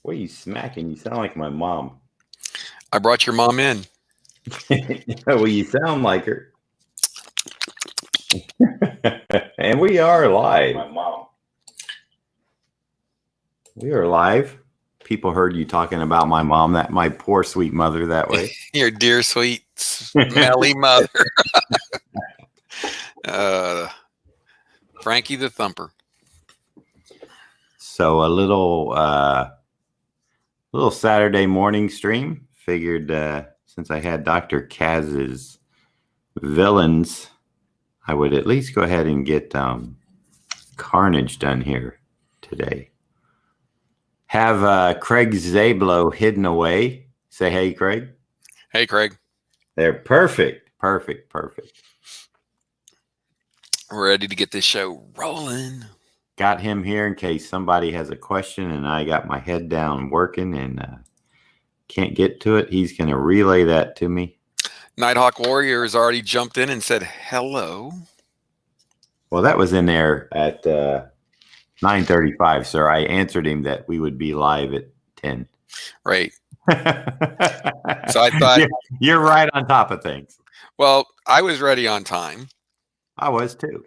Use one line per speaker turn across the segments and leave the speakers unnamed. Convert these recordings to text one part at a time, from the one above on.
What are you smacking? You sound like my mom.
I brought your mom in.
Well, you sound like her. And we are live. My mom. We are live. People heard you talking about my mom, that my poor sweet mother that way.
Your dear sweet smelly mother. Frankie the Thumper.
So a little Saturday morning stream. Figured since I had Dr. Kaz's villains, I would at least go ahead and get Carnage done here today. Have Craig Zablo hidden away. Say hey, Craig.
Hey, Craig.
They're perfect. We're
ready to get this show rolling.
Got him here in case somebody has a question, and I got my head down working and can't get to it. He's going to relay that to me.
Nighthawk Warrior has already jumped in and said hello.
Well, that was in there at 9:35, sir. I answered him that we would be live at 10.
Right. So I thought
you're right on top of things.
Well, I was ready on time.
I was too.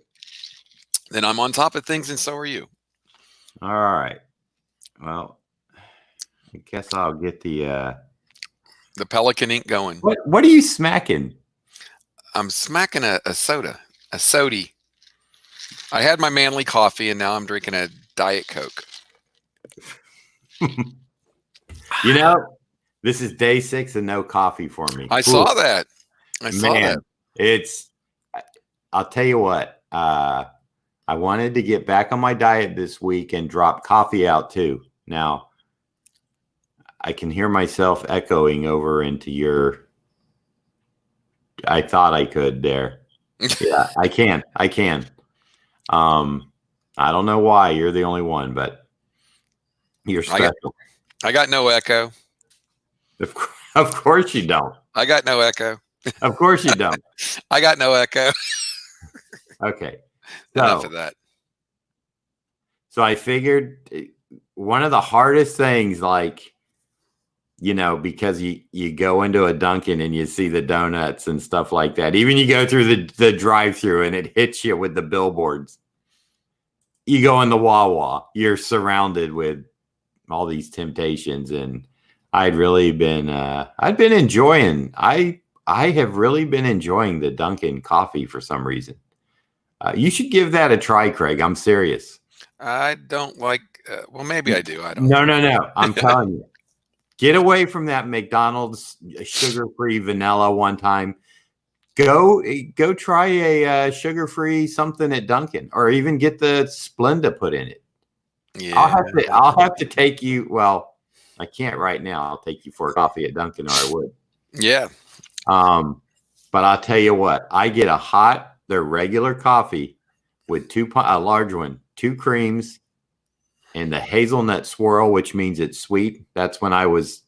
Then I'm on top of things, and so are you.
All right. Well, I guess I'll get the
Pelican ink going.
What are you smacking?
I'm smacking a soda, a sody. I had my manly coffee, and now I'm drinking a Diet Coke.
You know, this is day 6 and no coffee for me.
I saw that.
I'll tell you what. I wanted to get back on my diet this week and drop coffee out too. Now, I can hear myself echoing over into your. I thought I could there. Yeah, I can. I don't know why you're the only one, but you're special.
I got no echo.
Of course you don't.
I got no echo.
Of course you don't.
I got no echo.
Okay.
Enough of that.
So I figured one of the hardest things, like, you know, because you go into a Dunkin' and you see the donuts and stuff like that. Even you go through the drive-through and it hits you with the billboards. You go in the Wawa, you're surrounded with all these temptations, and I'd really been enjoying. I have really been enjoying the Dunkin' coffee for some reason. You should give that a try, Craig. I'm serious.
I don't like. Well, maybe I do. I don't.
No. I'm telling you, get away from that McDonald's sugar-free vanilla one time. Go try a sugar-free something at Dunkin', or even get the Splenda put in it.
Yeah,
I'll have to take you. Well, I can't right now. I'll take you for a coffee at Dunkin', or I would.
Yeah.
But I'll tell you what. I get their regular coffee with a large one, 2 creams, and the hazelnut swirl, which means it's sweet. That's when I was,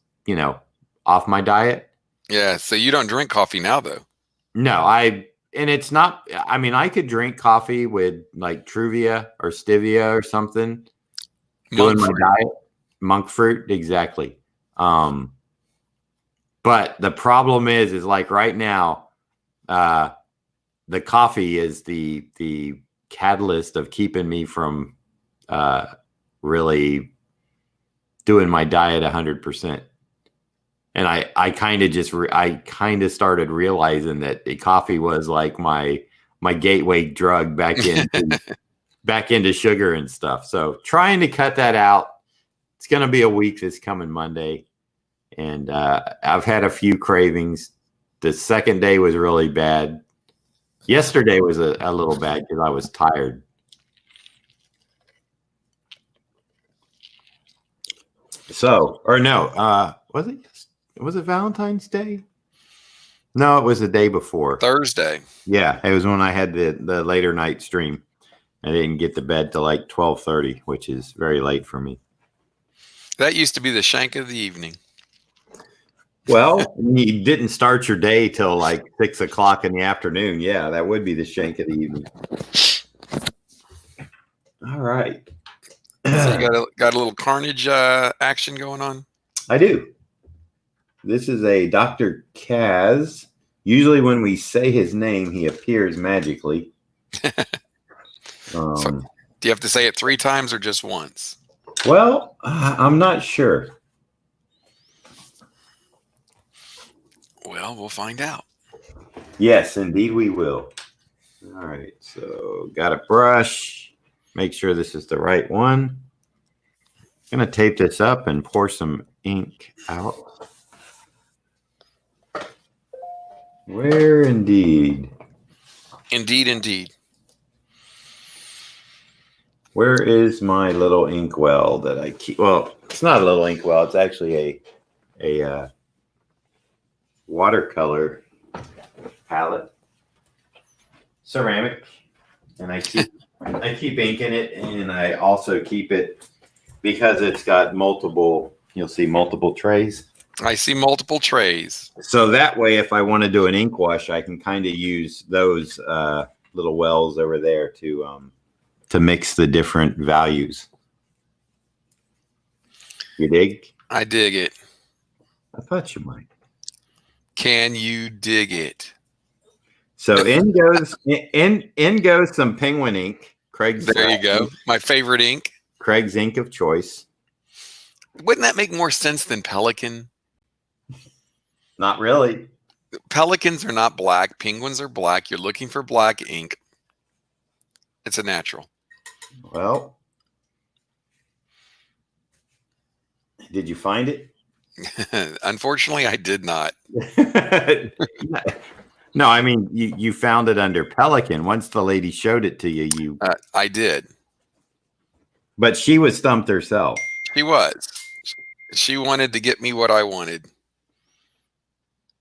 off my diet.
Yeah. So you don't drink coffee now, though?
No, and it's not. I mean, I could drink coffee with like Truvia or Stevia or something. Doing my diet, monk fruit, exactly. But the problem is like right now, the coffee is the catalyst of keeping me from really doing my diet 100%. And I kind of started realizing that the coffee was like my gateway drug back into sugar and stuff. So trying to cut that out. It's going to be a week this coming Monday, and I've had a few cravings. The second day was really bad. Yesterday was a little bad because I was tired. Was it Valentine's Day? No, it was the day before.
Thursday.
Yeah, it was when I had the later night stream. I didn't get to bed till like 12:30, which is very late for me.
That used to be the shank of the evening.
Well, you didn't start your day till like 6 o'clock in the afternoon. Yeah, that would be the shank of the evening. All right.
So you got a little Carnage action going on.
I do. This is a Dr. Kaz. Usually when we say his name, he appears magically.
So, do you have to say it 3 times or just once?
Well, I'm not sure.
Well, we'll find out.
Yes, indeed we will. All right, so got a brush. Make sure this is the right one. I'm going to tape this up and pour some ink out. Where indeed?
Indeed.
Where is my little ink well that I keep? Well, it's not a little ink well. It's actually a watercolor palette, ceramic, and I keep ink in it, and I also keep it because it's got multiple. You'll see multiple trays.
I see multiple trays.
So that way, if I want to do an ink wash, I can kind of use those little wells over there to mix the different values. You dig?
I dig it.
I thought you might.
Can you dig it?
So in goes some penguin ink. Craig's.
There you go. My favorite ink.
Craig's ink of choice.
Wouldn't that make more sense than Pelican?
Not really.
Pelicans are not black. Penguins are black. You're looking for black ink. It's a natural.
Well, did you find it?
Unfortunately, I did not.
No, I mean, you found it under Pelican. Once the lady showed it to you,
I did.
But she was stumped herself.
She was. She wanted to get me what I wanted.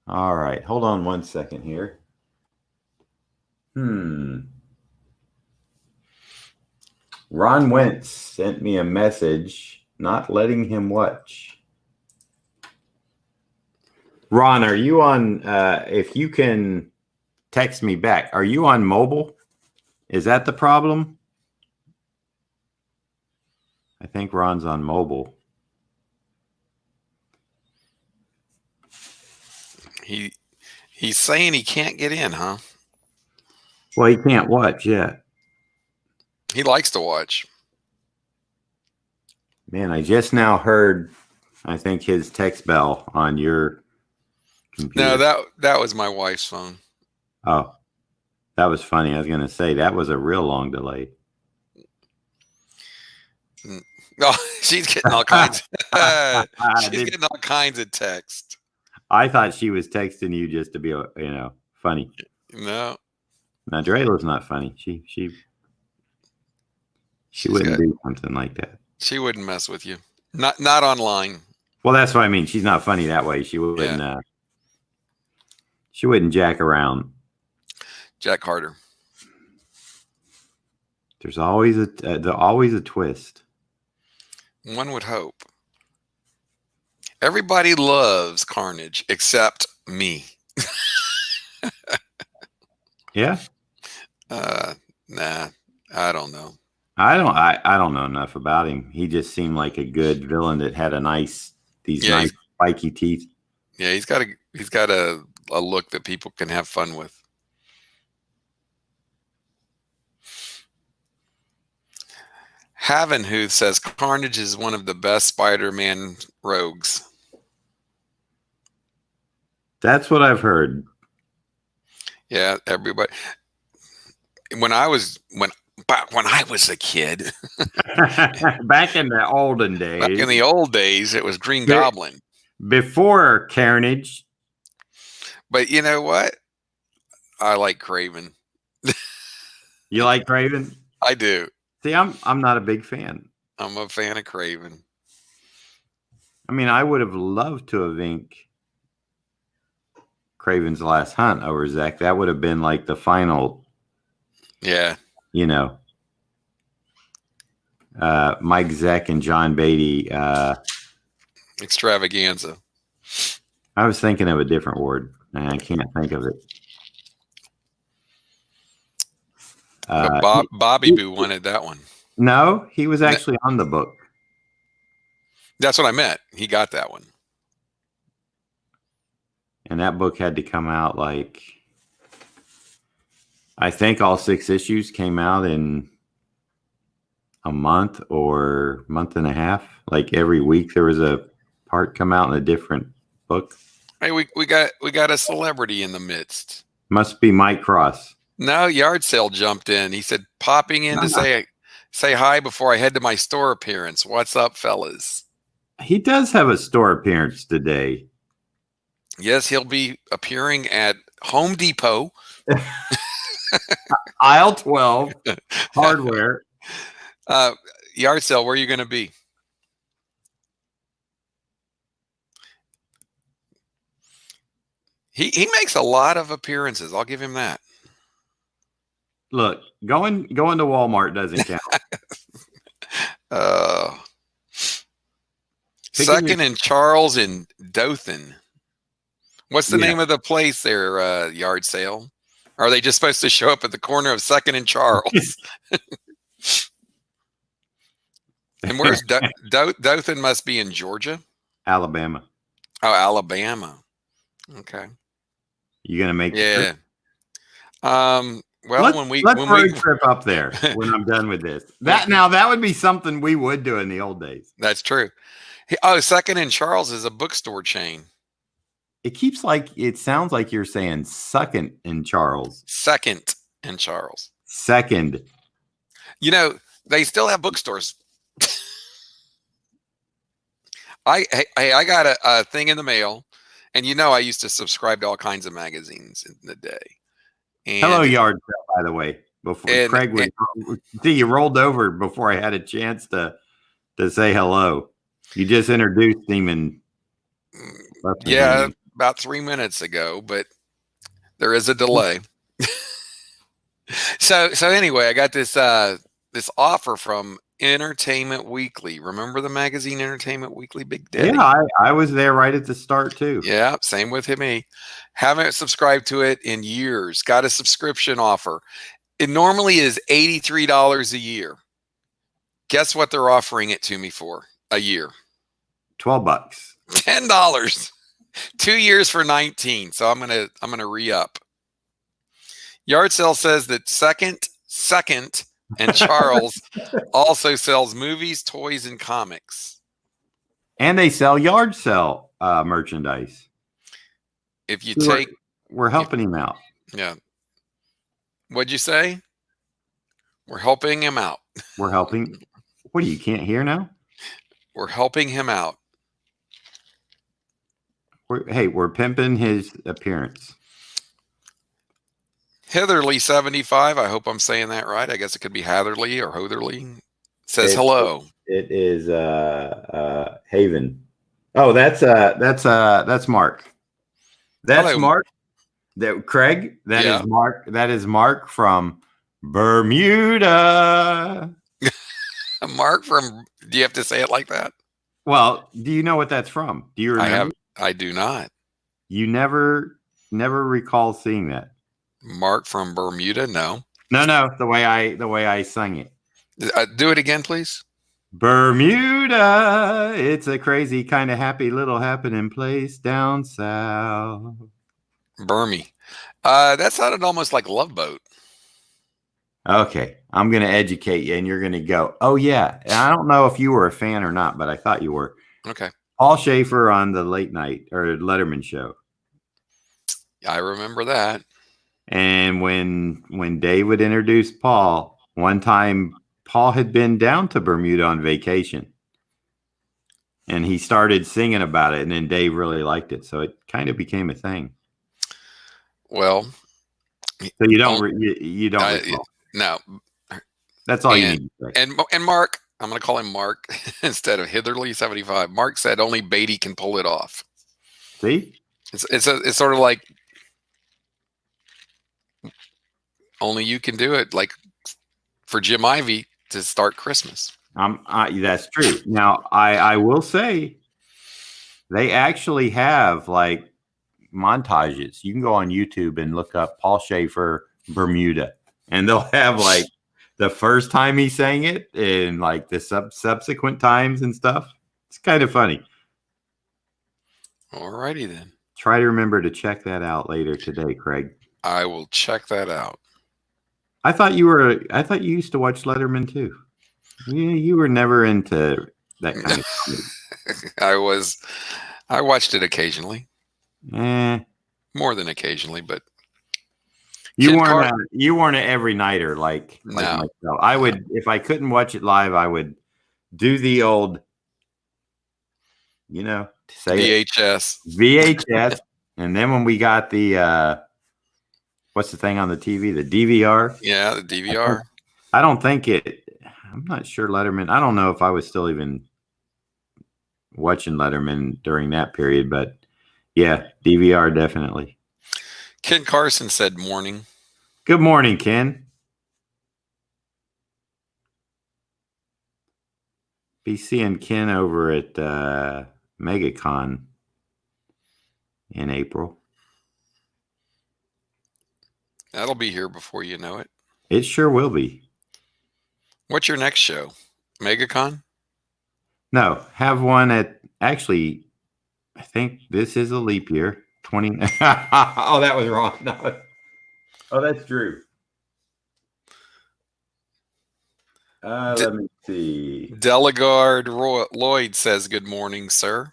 All right. Hold on 1 second here. Ron Wentz sent me a message not letting him watch. Ron, are you on, if you can text me back, are you on mobile? Is that the problem? I think Ron's on mobile.
He's saying he can't get in, huh?
Well, he can't watch yet.
He likes to watch.
Man, I just now heard, I think, his text bell on your computer.
No, that was my wife's phone.
Oh, that was funny. I was going to say that was a real long delay.
Oh, she's getting all kinds. She's getting all kinds of text.
I thought she was texting you just to be, funny.
No.
Now, Drayla's not funny. She wouldn't do something like that.
She wouldn't mess with you. Not online.
Well, that's what I mean. She's not funny that way. She wouldn't. Yeah. She wouldn't jack around.
Jack Carter.
There's always a twist.
One would hope. Everybody loves Carnage except me.
Yeah.
Nah, I don't know.
I don't know enough about him. He just seemed like a good villain that had nice spiky teeth.
Yeah, he's got a look that people can have fun with. Havenhuth says Carnage is one of the best Spider-Man rogues.
That's what I've heard.
Yeah, everybody. When I was a kid,
back in the olden days.
Back in the old days, it was Green Goblin.
Before Carnage.
But you know what? I like Craven.
You like Craven?
I do.
See, I'm not a big fan.
I'm a fan of Craven.
I mean, I would have loved to have inked Craven's Last Hunt over Zach. That would have been like the final.
Yeah.
Mike Zeck and John Beatty.
Extravaganza.
I was thinking of a different word. I can't think of it.
Bobby Boo wanted that one.
No, he was actually on the book.
That's what I meant. He got that one.
And that book had to come out like, I think all 6 issues came out in a month or month and a half. Like every week there was a part come out in a different book.
Hey, we got a celebrity in the midst.
Must be Mike Cross.
No, Yard Sale jumped in. He said, popping in to say hi before I head to my store appearance. What's up, fellas?
He does have a store appearance today.
Yes, he'll be appearing at Home Depot.
Aisle 12, hardware.
Yard Sale, where are you going to be? He makes a lot of appearances. I'll give him that.
Look, going to Walmart doesn't count.
Second and Charles in Dothan. What's the name of the place there, Yard Sale? Are they just supposed to show up at the corner of Second and Charles? And where's Dothan? Must be in Georgia?
Alabama.
Oh, Alabama. Okay.
You gonna make
yeah.
Well, let's road trip up there when I'm done with this. That would be something we would do in the old days.
That's true. Oh, Second and Charles is a bookstore chain.
It sounds like you're saying Second and Charles.
Second and Charles.
Second.
You know, they still have bookstores. I got a thing in the mail, and I used to subscribe to all kinds of magazines in the day. And
hello, Yard Sale, by the way. Craig was, you rolled over before I had a chance to say hello. You just introduced him and
about 3 minutes ago, but there is a delay. So anyway, I got this offer from Entertainment Weekly. Remember the magazine Entertainment Weekly, Big Daddy?
Yeah, I was there right at the start too.
Yeah, same with me. Haven't subscribed to it in years. Got a subscription offer. It normally is $83 a year. Guess what they're offering it to me for a year?
$12.
$10. 2 years for $19. So I'm gonna re-up. Yard Sale says that Second and Charles also sells movies, toys, and comics.
And they sell Yard Sale merchandise.
If you
we're helping him out.
Yeah. What'd you say? We're helping him out.
We're helping. What, you can't hear now?
We're helping him out.
We're pimping his appearance.
Heatherly 75. I hope I'm saying that right. I guess it could be Hatherley or Hotherly. Says hello.
It is Haven. Oh, that's Mark. That's hello. Mark. Craig. That is Mark. That is Mark from Bermuda.
Mark from. Do you have to say it like that?
Well, do you know what that's from? Do you remember?
I do not. You
never recall seeing that.
Mark from Bermuda? No.
No. The way I sang it.
Do it again, please.
Bermuda, it's a crazy kind of happy little happening place down south.
Burmy. That sounded almost like Love Boat.
Okay, I'm going to educate you, and you're going to go, oh, yeah. And I don't know if you were a fan or not, but I thought you were.
Okay.
Paul Schaefer on the late night or Letterman show.
I remember that.
And when Dave would introduce Paul, one time Paul had been down to Bermuda on vacation. And he started singing about it, and then Dave really liked it. So it kind of became a thing.
Well.
So you don't recall.
No.
That's all you need to say.
And Mark, I'm going to call him Mark instead of Hitherly 75. Mark said only Beatty can pull it off.
See?
It's sort of like only you can do it, like for Jim Ivey to start Christmas.
That's true. Now, I will say they actually have like montages. You can go on YouTube and look up Paul Schaefer Bermuda, and they'll have like the first time he sang it and like the subsequent times and stuff. It's kind of funny.
Alrighty then.
Try to remember to check that out later today, Craig.
I will check that out.
I thought you used to watch Letterman too. You were never into that kind of comedy.
I watched it occasionally.
Eh.
More than occasionally, but
you weren't an every nighter like
No.
myself. I would, if I couldn't watch it live, I would do the old, say VHS. And then when we got the what's the thing on the TV? The DVR.
Yeah, the DVR.
I'm not sure Letterman. I don't know if I was still even watching Letterman during that period, but yeah, DVR definitely.
Ken Carson said morning.
Good morning, Ken. Be seeing Ken over at MegaCon in April.
That'll be here before you know it.
It sure will be.
What's your next show? MegaCon?
No, have one at, actually, I think this is a leap year. 20. Oh, that was wrong. No. Oh, that's Drew. Let me see.
Delegard Lloyd says, good morning, sir.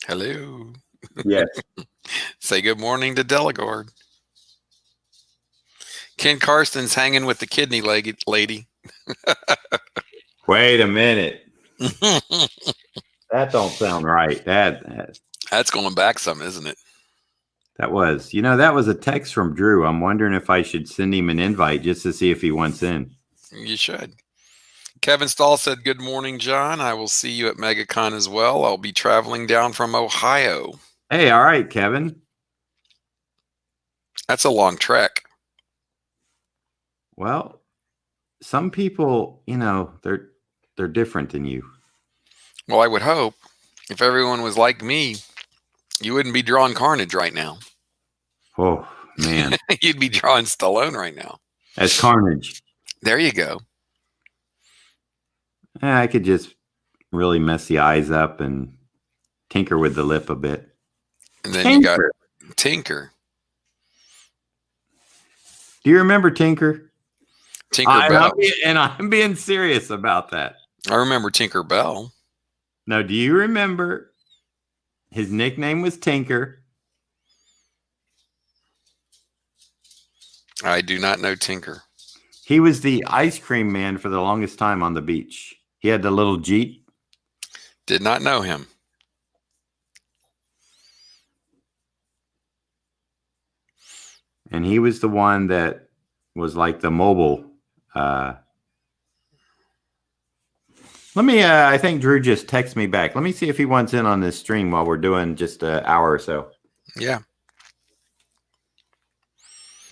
Hello.
Yes.
Say good morning to Delegard. Ken Carson's hanging with the kidney lady.
Wait a minute. That don't sound right.
That's going back some, isn't it?
That was, that was a text from Drew. I'm wondering if I should send him an invite just to see if he wants in.
You should. Kevin Stahl said, good morning, John. I will see you at MegaCon as well. I'll be traveling down from Ohio.
Hey, all right, Kevin.
That's a long trek.
Well, some people, they're different than you.
Well, I would hope if everyone was like me, you wouldn't be drawing Carnage right now.
Oh, man.
You'd be drawing Stallone right now.
As Carnage.
There you go.
I could just really mess the eyes up and tinker with the lip a bit.
And then you got Tinker.
Do you remember Tinker?
Tinker Bell.
And I'm being serious about that.
I remember Tinker Bell.
Now, do you remember his nickname was Tinker?
I do not know Tinker.
He was the ice cream man for the longest time on the beach. He had the little Jeep.
Did not know him.
And he was the one that was like the mobile. I think Drew just texted me back. Let me see if he wants in on this stream while we're doing just an hour or so.
Yeah.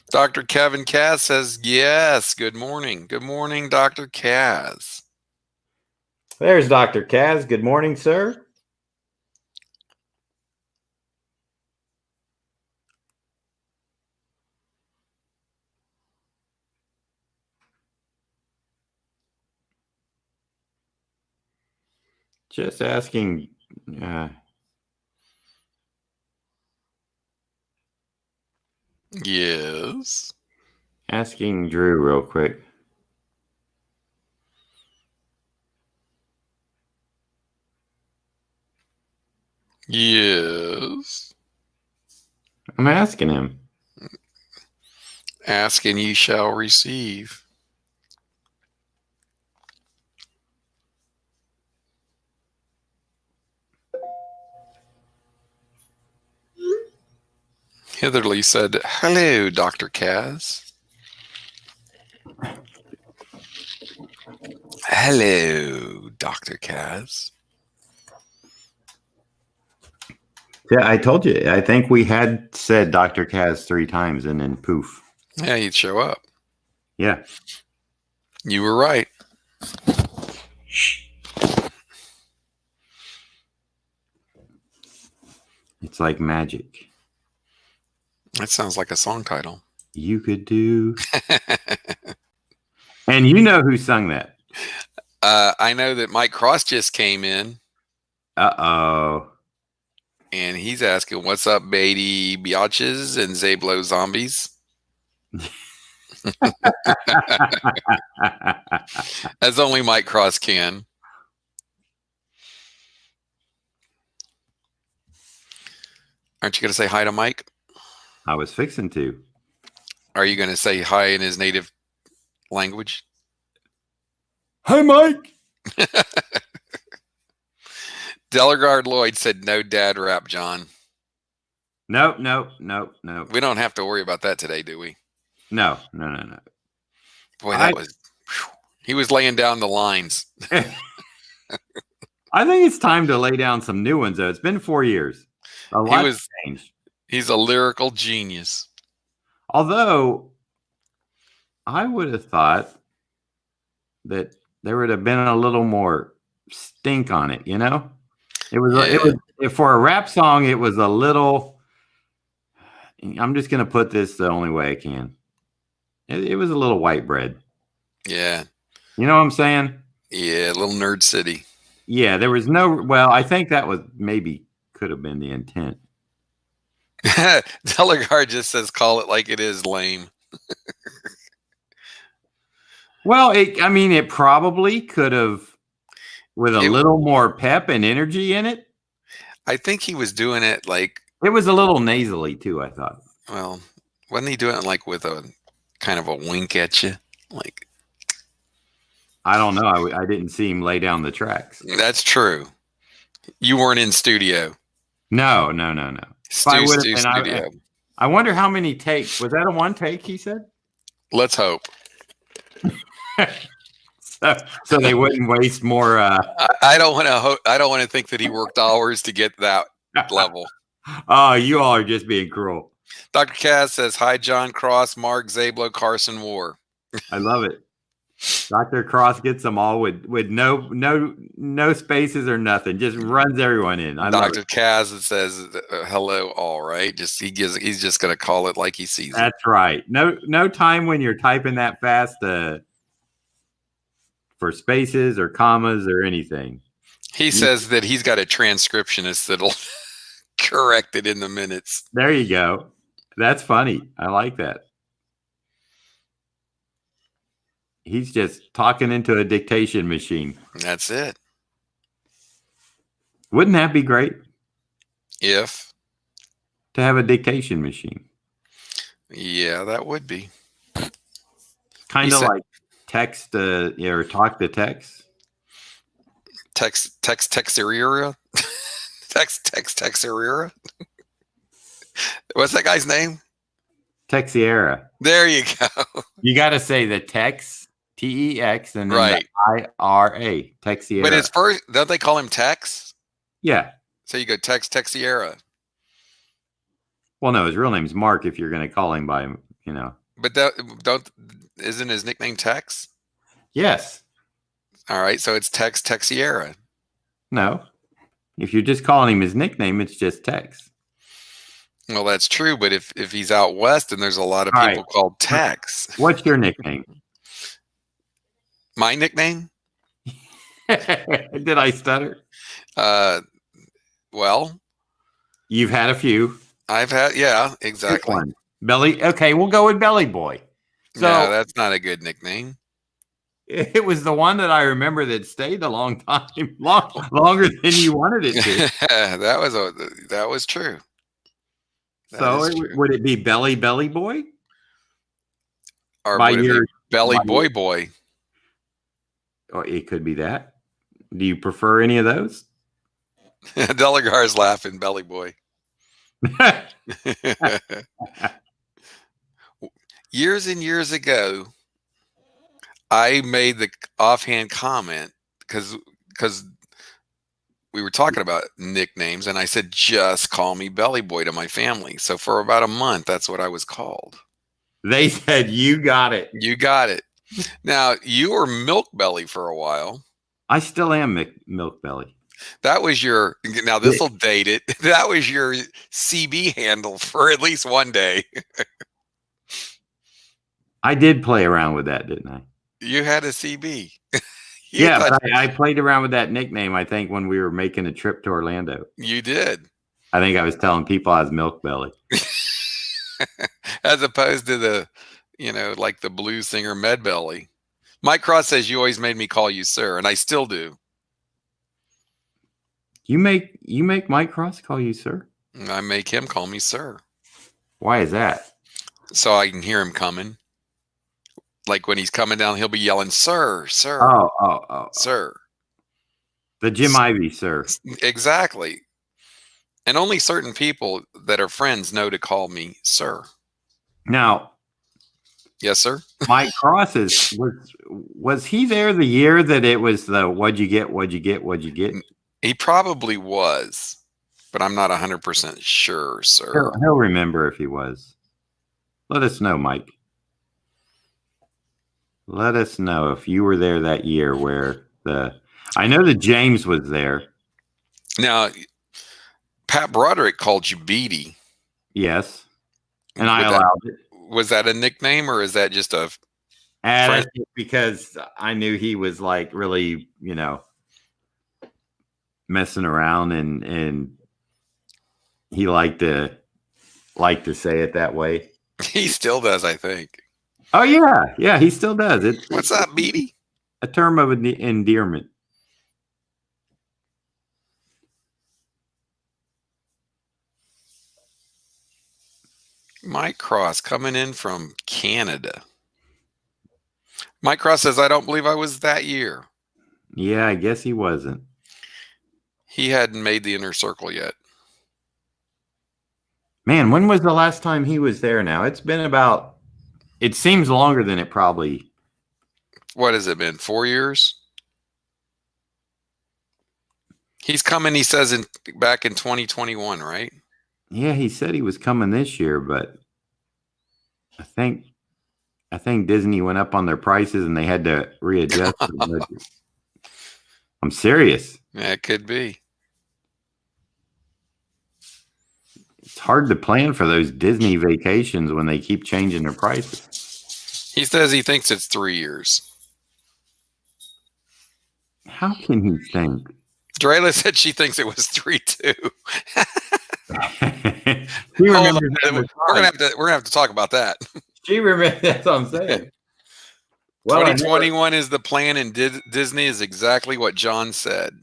Dr. Kevin Kaz says, yes, good morning. Good morning, Dr. Kaz.
There's Dr. Kaz. Good morning, sir. Just asking.
Yes.
Asking Drew real quick.
Yes.
I'm asking him.
Ask and ye shall receive. Hitherly said, hello, Dr. Kaz. Hello, Dr. Kaz.
Yeah, I told you. I think we had said Dr. Kaz 3 times and then poof.
Yeah, he'd show up.
Yeah.
You were right.
It's like magic.
That sounds like a song title.
You could do. And you know who sung that?
I know that Mike Cross just came in.
Uh-oh.
And he's asking, what's up, Beatty Biatches and Zablo Zombies? As only Mike Cross can. Aren't you going to say hi to Mike?
I was fixing to.
Are you going to say hi in his native language?
Hi, Mike.
Delegard Lloyd said no dad rap, John.
No.
We don't have to worry about that today, do we?
No.
Boy, that was... Whew, he was laying down the lines.
I think it's time to lay down some new ones, though. It's been 4 years. A lot has changed.
He's a lyrical genius.
Although, I would have thought that there would have been a little more stink on it, you know? It was for a rap song, it was a little... I'm just going to put this the only way I can. It was a little white bread.
Yeah.
You know what I'm saying?
Yeah, little nerd city.
Yeah, there was no... Well, I think that was maybe could have been the intent.
Delegard just says, call it like it is, lame.
Well, it probably could have, with a little more pep and energy in it.
I think he was doing it like...
It was a little nasally, too, I thought.
Well, wasn't he doing it like with a kind of a wink at you? Like...
I don't know. I didn't see him lay down the tracks.
That's true. You weren't in studio.
No.
Studio.
I wonder how many takes. Was that a one take, he said?
Let's hope.
So they wouldn't waste more.
I don't want to hope. I don't want to think that he worked hours to get that level.
Oh, you all are just being cruel.
Dr. Kaz says, hi, John Cross, Mark Zablo, Carson War.
I love it. Dr. Cross gets them all with no spaces or nothing. Just runs everyone in.
Dr. Kaz says hello, all right. He's just gonna call it like he sees it.
That's right. No time when you're typing that fast for spaces or commas or anything.
He says that he's got a transcriptionist that'll correct it in the minutes.
There you go. That's funny. I like that. He's just talking into a dictation machine.
That's it.
Wouldn't that be great?
If
to have a dictation machine.
Yeah, that would be.
Kind of like text or talk to text.
Texteriera. Texteriera. What's that guy's name?
Texiera.
There you go.
You got to say the text. Tex and then
right.
the IRA, Texiera.
But it's first, don't they call him Tex?
Yeah.
So you go Texiera.
Well, no, his real name's Mark. If you're going to call him by him, you know.
But isn't his nickname Tex?
Yes.
All right, so it's Texiera.
No, if you're just calling him his nickname, it's just Tex.
Well, that's true. But if he's out west, and there's a lot of people called Tex.
What's your nickname?
My nickname?
Did I stutter?
Well,
you've had a few.
I've had, yeah, exactly.
Belly. Okay, we'll go with Belly Boy.
So no, that's not a good nickname.
It was the one that I remember that stayed a long time, longer than you wanted it to.
that was true.
Would it be Belly Boy?
Or would it be Belly Boy?
Oh, it could be that. Do you prefer any of those?
Delagar's laughing, Belly Boy. Years and years ago, I made the offhand comment because we were talking about nicknames, and I said, just call me Belly Boy to my family. So for about a month, that's what I was called.
They said, you got it.
You got it. Now, you were Milk Belly for a while.
I still am Milk Belly.
That was your, now this will date it. That was your CB handle for at least one day.
I did play around with that, didn't I?
You had a CB.
Yeah, but I played around with that nickname, I think, when we were making a trip to Orlando.
You did.
I think I was telling people I was Milk Belly.
As opposed to the, like the blues singer Med Belly. Mike Cross says you always made me call you sir, and I still do.
You make Mike Cross call you sir?
I make him call me sir.
Why is that?
So I can hear him coming. Like when he's coming down, he'll be yelling, sir, sir.
Oh.
Sir.
The Jim Ivy, sir.
Exactly. And only certain people that are friends know to call me sir.
Now.
Yes, sir.
Mike Cross was he there the year that it was the what'd you get?
He probably was, but I'm not 100% sure, sir.
He'll remember if he was. Let us know, Mike. Let us know if you were there that year where I know that James was there.
Now, Pat Broderick called you Beatty.
Yes. And I allowed it.
Was that a nickname or is that just a
friend? Because I knew he was like really, messing around and he liked to say it that way.
He still does, I think.
Oh yeah, he still does.
What's up, Beatty?
A term of endearment.
Mike Cross coming in from Canada. Mike Cross says, I don't believe I was that year.
Yeah, I guess he wasn't.
He hadn't made the inner circle yet.
Man, when was the last time he was there now? It's been it seems longer than it probably.
What has it been? 4 years? He's coming, he says, back in 2021, right?
Yeah, he said he was coming this year, but I think Disney went up on their prices and they had to readjust the budget. I'm serious.
Yeah, it could be.
It's hard to plan for those Disney vacations when they keep changing their prices.
He says he thinks it's 3 years.
How can he think?
Drayla said she thinks it was 3 too.
We're
gonna have to talk about that.
She remembers. That's what I'm saying.
Well, 2021 is the plan, and Disney is exactly what John said.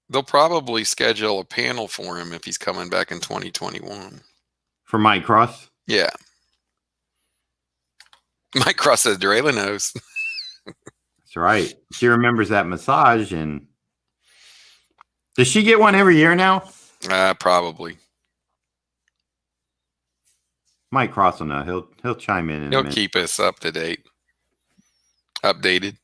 They'll probably schedule a panel for him if he's coming back in 2021.
For Mike Cross?
Yeah. Mike Cross says Drayla knows.
That's right. She remembers that massage. And does she get one every year now?
Probably.
Mike Cross will know. He'll chime in.
He'll keep us up to date. Updated.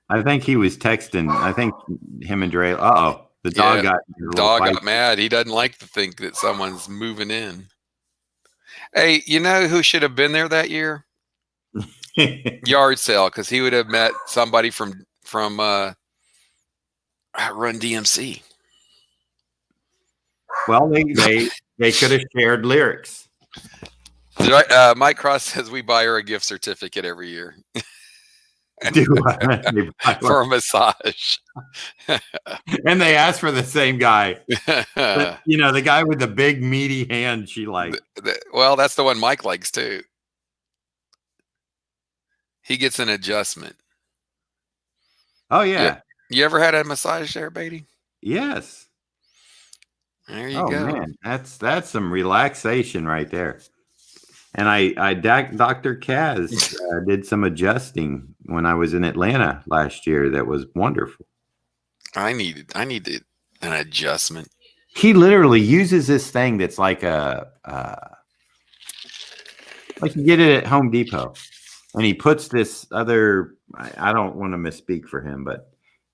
I think he was texting. I think him and Dre. The dog got
mad. He doesn't like to think that someone's moving in. Hey, you know who should have been there that year? Yard sale, because he would have met somebody from Run DMC.
Well, they could have shared lyrics.
Mike Cross says we buy her a gift certificate every year. For a massage.
And they asked for the same guy. But, the guy with the big meaty hand she liked.
Well, that's the one Mike likes too. He gets an adjustment.
Oh yeah.
You ever had a massage there, Beatty?
Yes.
There you go.
Man, that's some relaxation right there. And Dr. Kaz did some adjusting when I was in Atlanta last year. That was wonderful.
I needed an adjustment.
He literally uses this thing that's like like you get it at Home Depot, and he puts this other. I don't want to misspeak for him, but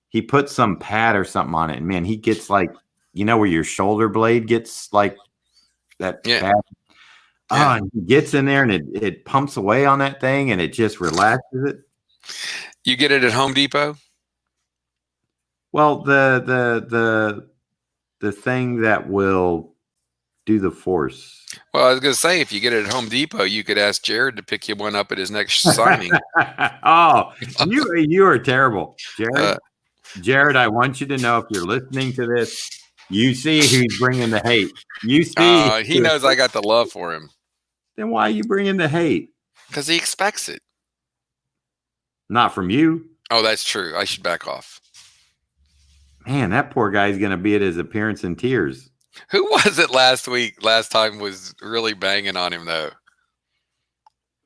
he puts some pad or something on it, and man, he gets like, where your shoulder blade gets like that pad.
Yeah.
And he gets in there and it pumps away on that thing and it just relaxes it.
You get it at Home Depot?
Well, the thing that will do the force.
Well, I was going to say, if you get it at Home Depot, you could ask Jared to pick you one up at his next signing.
Oh, you are terrible, Jared. Jared, I want you to know, if you're listening to this, you see who's bringing the hate. You see,
he knows I got the love for him.
Then why are you bringing the hate?
Because he expects it.
Not from you.
Oh, that's true. I should back off.
Man, that poor guy's going to be at his appearance in tears.
Who was it last time was really banging on him, though?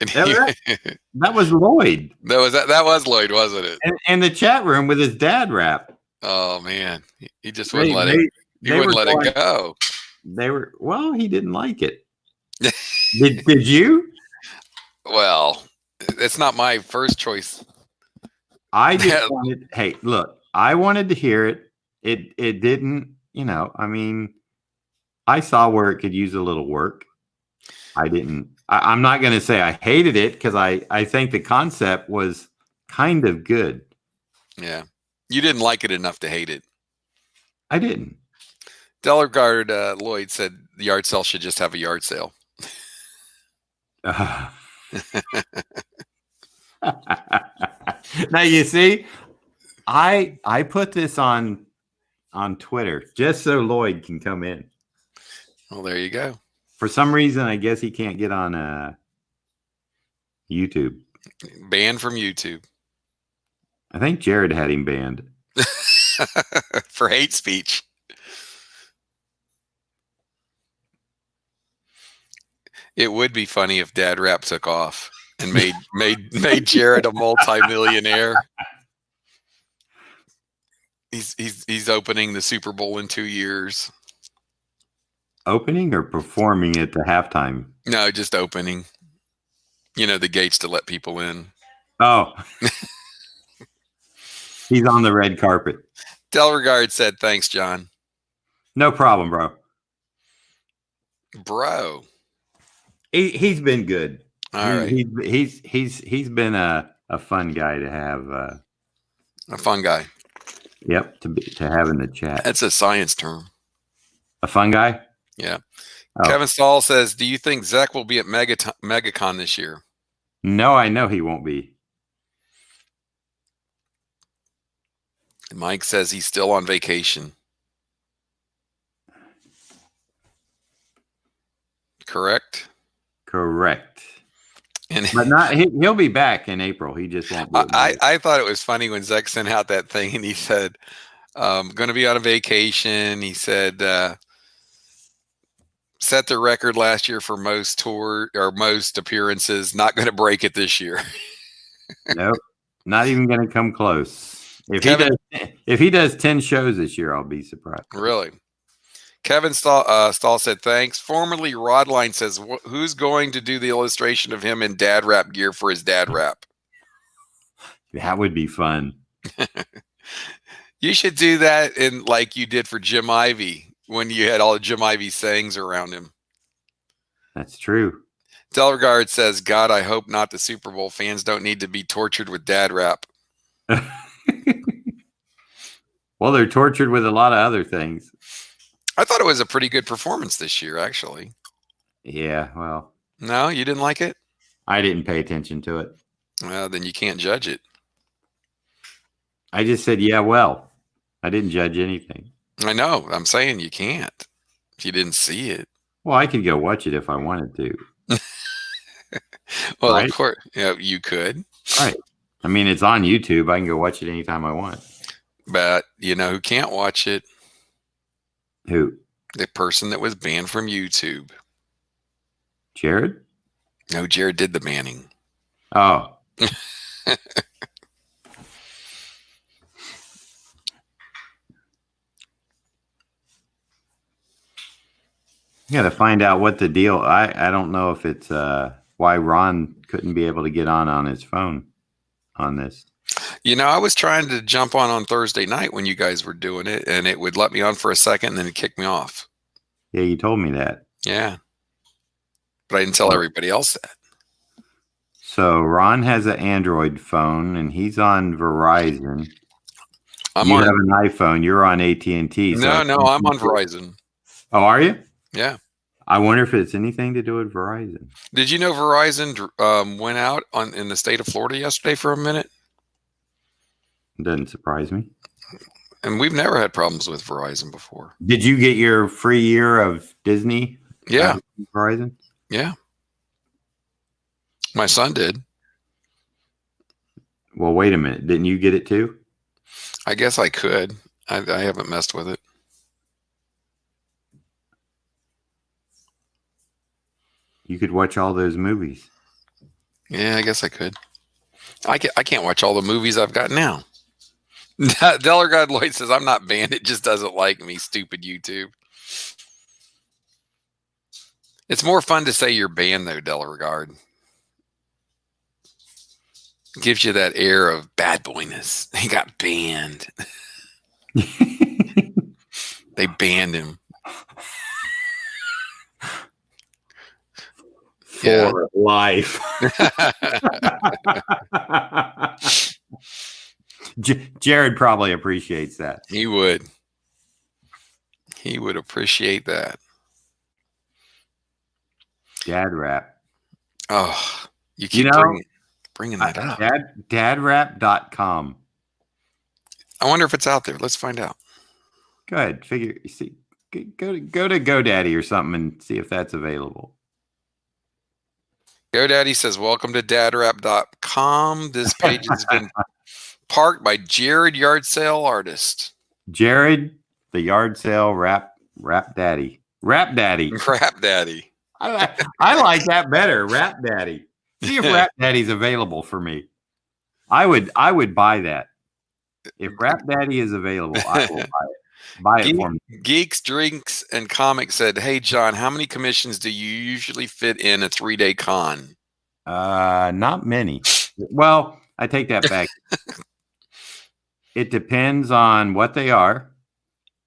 That was Lloyd.
That was Lloyd, wasn't it?
And the chat room with his dad rap.
Oh, man. He just wouldn't let it. He wouldn't let it go.
He didn't like it. Did you?
Well, it's not my first choice.
I just wanted, hey, look, I wanted to hear it. It didn't, I saw where it could use a little work. I'm not going to say I hated it, because I think the concept was kind of good.
Yeah. You didn't like it enough to hate it.
I didn't.
Delegard Lloyd said the yard sale should just have a yard sale.
Now you see, I put this on Twitter just so Lloyd can come in.
Well, there you go.
For some reason, I guess he can't get on YouTube.
Banned from YouTube.
I think Jared had him banned
for hate speech. It would be funny if Dad Rap took off and made Jared a multi-millionaire. He's opening the Super Bowl in 2 years.
Opening or performing at the halftime? No,
just opening. The gates to let people in.
Oh. He's on the red carpet.
Delregard said, "Thanks, John."
No problem, bro.
Bro.
He's been good.
All right.
He's been a fun guy to have.
A fun guy.
Yep, to have in the chat.
That's a science term.
A fun guy?
Yeah. Oh. Kevin Stahl says, "Do you think Zach will be at MegaCon this year?"
No, I know he won't be.
Mike says he's still on vacation. Correct?
Correct. But he'll be back in April. He just won't.
I thought it was funny when Zach sent out that thing and he said, "Going to be on a vacation." He said, "Set the record last year for most tour or most appearances. Not going to break it this year."
Nope, not even going to come close. If he does 10 shows this year, I'll be surprised.
Really? Kevin Stahl said, "Thanks." Formerly Rodline says, "Who's going to do the illustration of him in dad rap gear for his dad rap?"
That would be fun.
You should do that in like you did for Jim Ivey when you had all the Jim Ivey sayings around him.
That's true.
Delregard says, "God, I hope not. The Super Bowl fans don't need to be tortured with dad rap."
Well, they're tortured with a lot of other things.
I thought it was a pretty good performance this year, actually.
Yeah, well.
No, you didn't like it?
I didn't pay attention to it.
Well, then you can't judge it.
I just said, yeah, well. I didn't judge anything.
I know. I'm saying you can't if you didn't see it.
Well, I could go watch it if I wanted to.
Well, right? Of course, you could.
Right. I mean, it's on YouTube. I can go watch it anytime I want.
But you know who can't watch it?
Who?
The person that was banned from YouTube.
Jared?
No, Jared did the banning.
Oh. You got to find out what the deal. I don't know if it's why Ron couldn't be able to get on his phone on this.
I was trying to jump on Thursday night when you guys were doing it, and it would let me on for a second, and then it kicked me off.
Yeah, you told me that.
Yeah. But I didn't tell everybody else that.
So Ron has an Android phone, and he's on Verizon. You have an iPhone. You're on AT&T.
No, I'm on Verizon.
Oh, are you?
Yeah.
I wonder if it's anything to do with Verizon.
Did you know Verizon went out in the state of Florida yesterday for a minute?
It doesn't surprise me.
And we've never had problems with Verizon before.
Did you get your free year of Disney?
Yeah.
Verizon?
Yeah. My son did.
Well, wait a minute. Didn't you get it too?
I guess I could. I haven't messed with it.
You could watch all those movies.
Yeah, I guess I could. I can't watch all the movies I've got now. Delargard Lloyd says, I'm not banned. It just doesn't like me. Stupid YouTube. It's more fun to say you're banned, though, Delargard. Gives you that air of bad boyness. He got banned. They banned him.
For life. Jared probably appreciates that.
He would. He would appreciate that.
Dad rap.
Oh, you keep bringing that up.
Dadrap.com.
I wonder if it's out there. Let's find out.
Go ahead. Go to GoDaddy or something and see if that's available.
GoDaddy says, welcome to dadrap.com. This page has been parked by Jared Yard Sale Artist.
Jared, the yard sale rap daddy. Rap daddy.
Rap daddy.
I like that better. Rap daddy. See if Rap Daddy's available for me. I would buy that. If Rap Daddy is available, I will buy it. Buy it for me.
Geeks, Drinks, and Comics said, hey, John, how many commissions do you usually fit in a 3-day con?
Not many. Well, I take that back. It depends on what they are.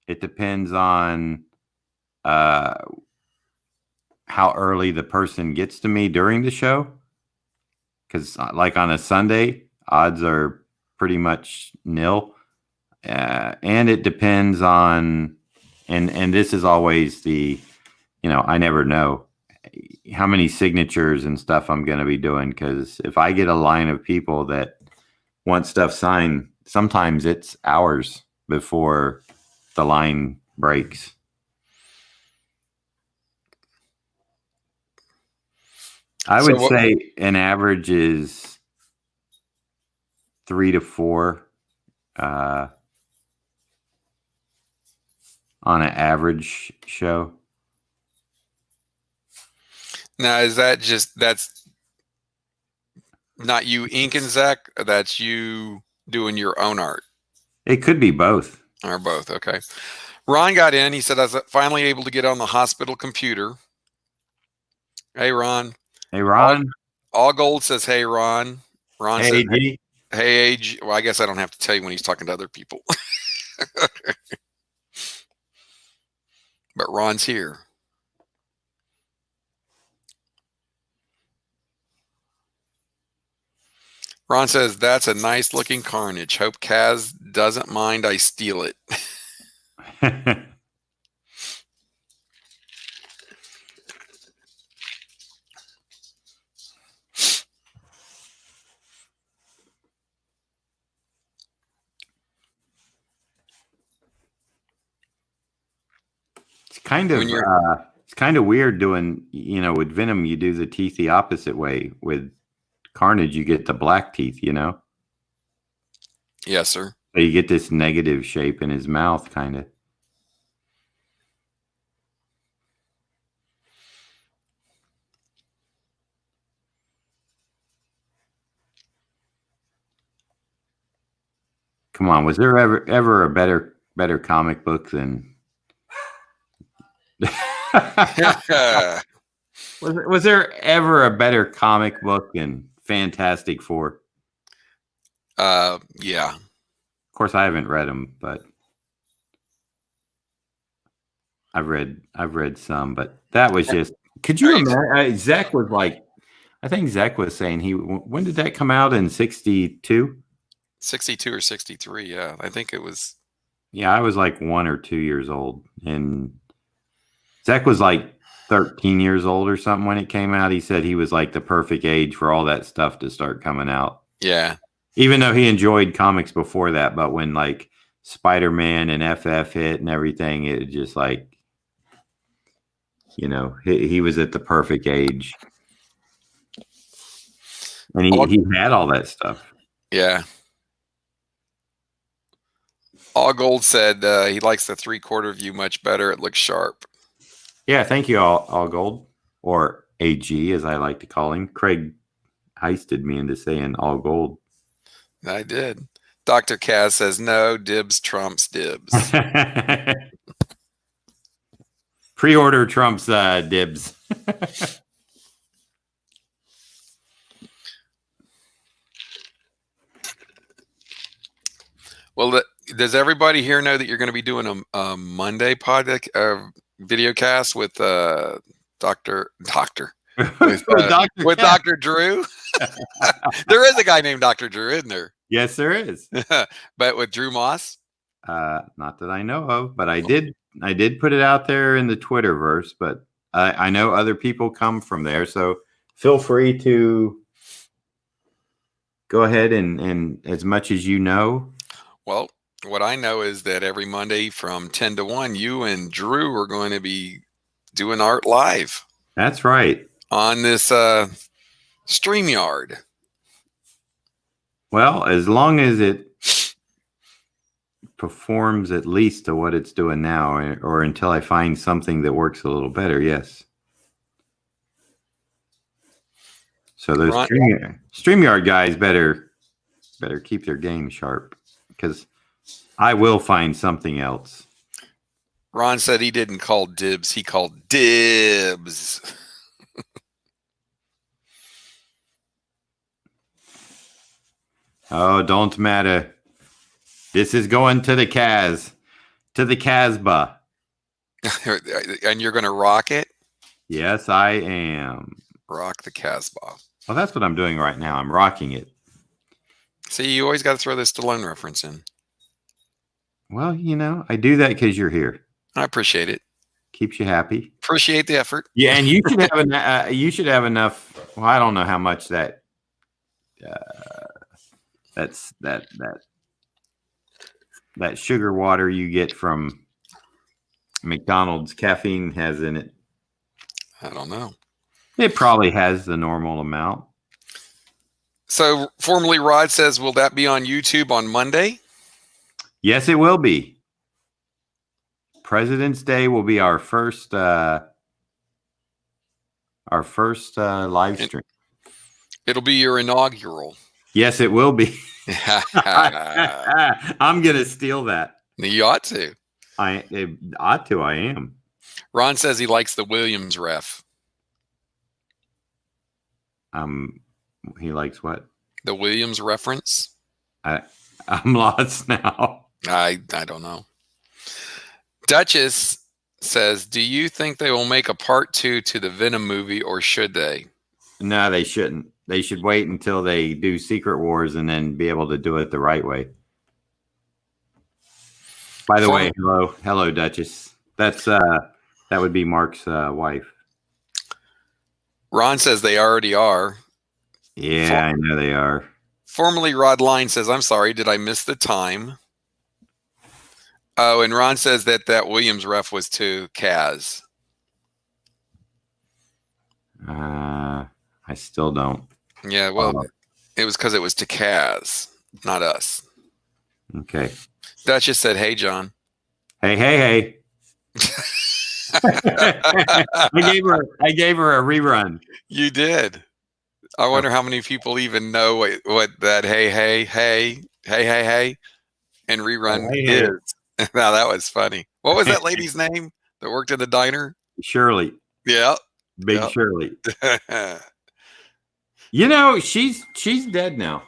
It depends on how early the person gets to me during the show. Because like on a Sunday, odds are pretty much nil. And it depends on, and this is always the, I never know how many signatures and stuff I'm going to be doing. Because if I get a line of people that want stuff signed, sometimes it's hours before the line breaks. I would say an average is 3 to 4 on an average show.
Now, is that's not you inking, Zach? Or that's you doing your own art?
It could be both.
Or both, okay. Ron got in. He said, I was finally able to get on the hospital computer. Hey, Ron.
Hey, Ron.
All Gold says, hey, Ron. Ron
hey,
said, hey, AG. Well, I guess I don't have to tell you when he's talking to other people. But Ron's here. Ron says, that's a nice looking Carnage. Hope Kaz doesn't mind I steal it.
It's kind of weird doing, with Venom, you do the teeth the opposite way. With Carnage, you get the black teeth,
Yes, sir.
So you get this negative shape in his mouth, kind of. Come on, was there ever a better comic book than was there ever a better comic book than Fantastic Four?
Yeah.
Of course, I haven't read them, but I've read some. But that was just. Could you imagine? Zach was like, I think Zach was saying when did that come out in 62?
62 or 63. Yeah, I think it was.
Yeah, I was like 1 or 2 years old, and Zach was like 13 years old or something when it came out. He said he was like the perfect age for all that stuff to start coming out.
Yeah.
Even though he enjoyed comics before that, but when like Spider-Man and FF hit and everything, it just like, he was at the perfect age. And he had all that stuff.
Yeah. All Gold said he likes the 3/4 view much better. It looks sharp.
Yeah, thank you, all Gold, or AG as I like to call him. Craig heisted me into saying all gold.
I did. Dr. Kaz says no, dibs trumps dibs.
Pre-order trumps dibs.
Well, does everybody here know that you're going to be doing a Monday video cast with Dr. Drew? There is a guy named Dr. Drew, isn't there?
Yes, there is.
But with Drew Moss?
Not that I know of, but I did put it out there in the Twitterverse, but I know other people come from there, so feel free to go ahead and as much as you know.
Well, what I know is that every Monday from 10 to 1, you and Drew are going to be doing art live.
That's right.
On this StreamYard.
Well, as long as it performs at least to what it's doing now, or until I find something that works a little better, yes. So those StreamYard guys better keep their game sharp, because I will find something else.
Ron said he didn't call dibs, he called dibs.
Oh, don't matter. This is going to the Casbah.
And you're going to rock it?
Yes, I am.
Rock the Casbah.
Well, that's what I'm doing right now. I'm rocking it.
See, you always got to throw the Stallone reference in.
Well, I do that because you're here. I
appreciate it.
Keeps you happy.
Appreciate the effort.
Yeah, and you should have enough. Well, I don't know how much that that sugar water you get from McDonald's caffeine has in it.
I don't know.
It probably has the normal amount.
So, formerly Rod says, will that be on YouTube on Monday?
Yes, it will be. President's Day will be our first live stream.
It'll be your inaugural.
Yes, it will be. I'm gonna steal that.
You ought to.
I am.
Ron says he likes the Williams ref.
He likes what?
The Williams reference.
I'm lost now.
I don't know. Duchess says, do you think they will make a part 2 to the Venom movie, or should they?
No, they shouldn't. They should wait until they do Secret Wars and then be able to do it the right way. By the way, hello, Duchess. That would be Mark's wife.
Ron says they already are.
Yeah, I know they are.
Formerly Rod Line says, I'm sorry, did I miss the time? Oh, and Ron says that Williams ref was to Kaz.
I still don't.
Yeah, well, it was because it was to Kaz, not us.
Okay.
Duchess said, hey, John.
Hey. I gave her a rerun.
You did. I wonder how many people even know what that hey and rerun is. Now that was funny. What was that lady's name that worked in the diner?
Shirley.
Yeah.
Big Shirley. She's dead now.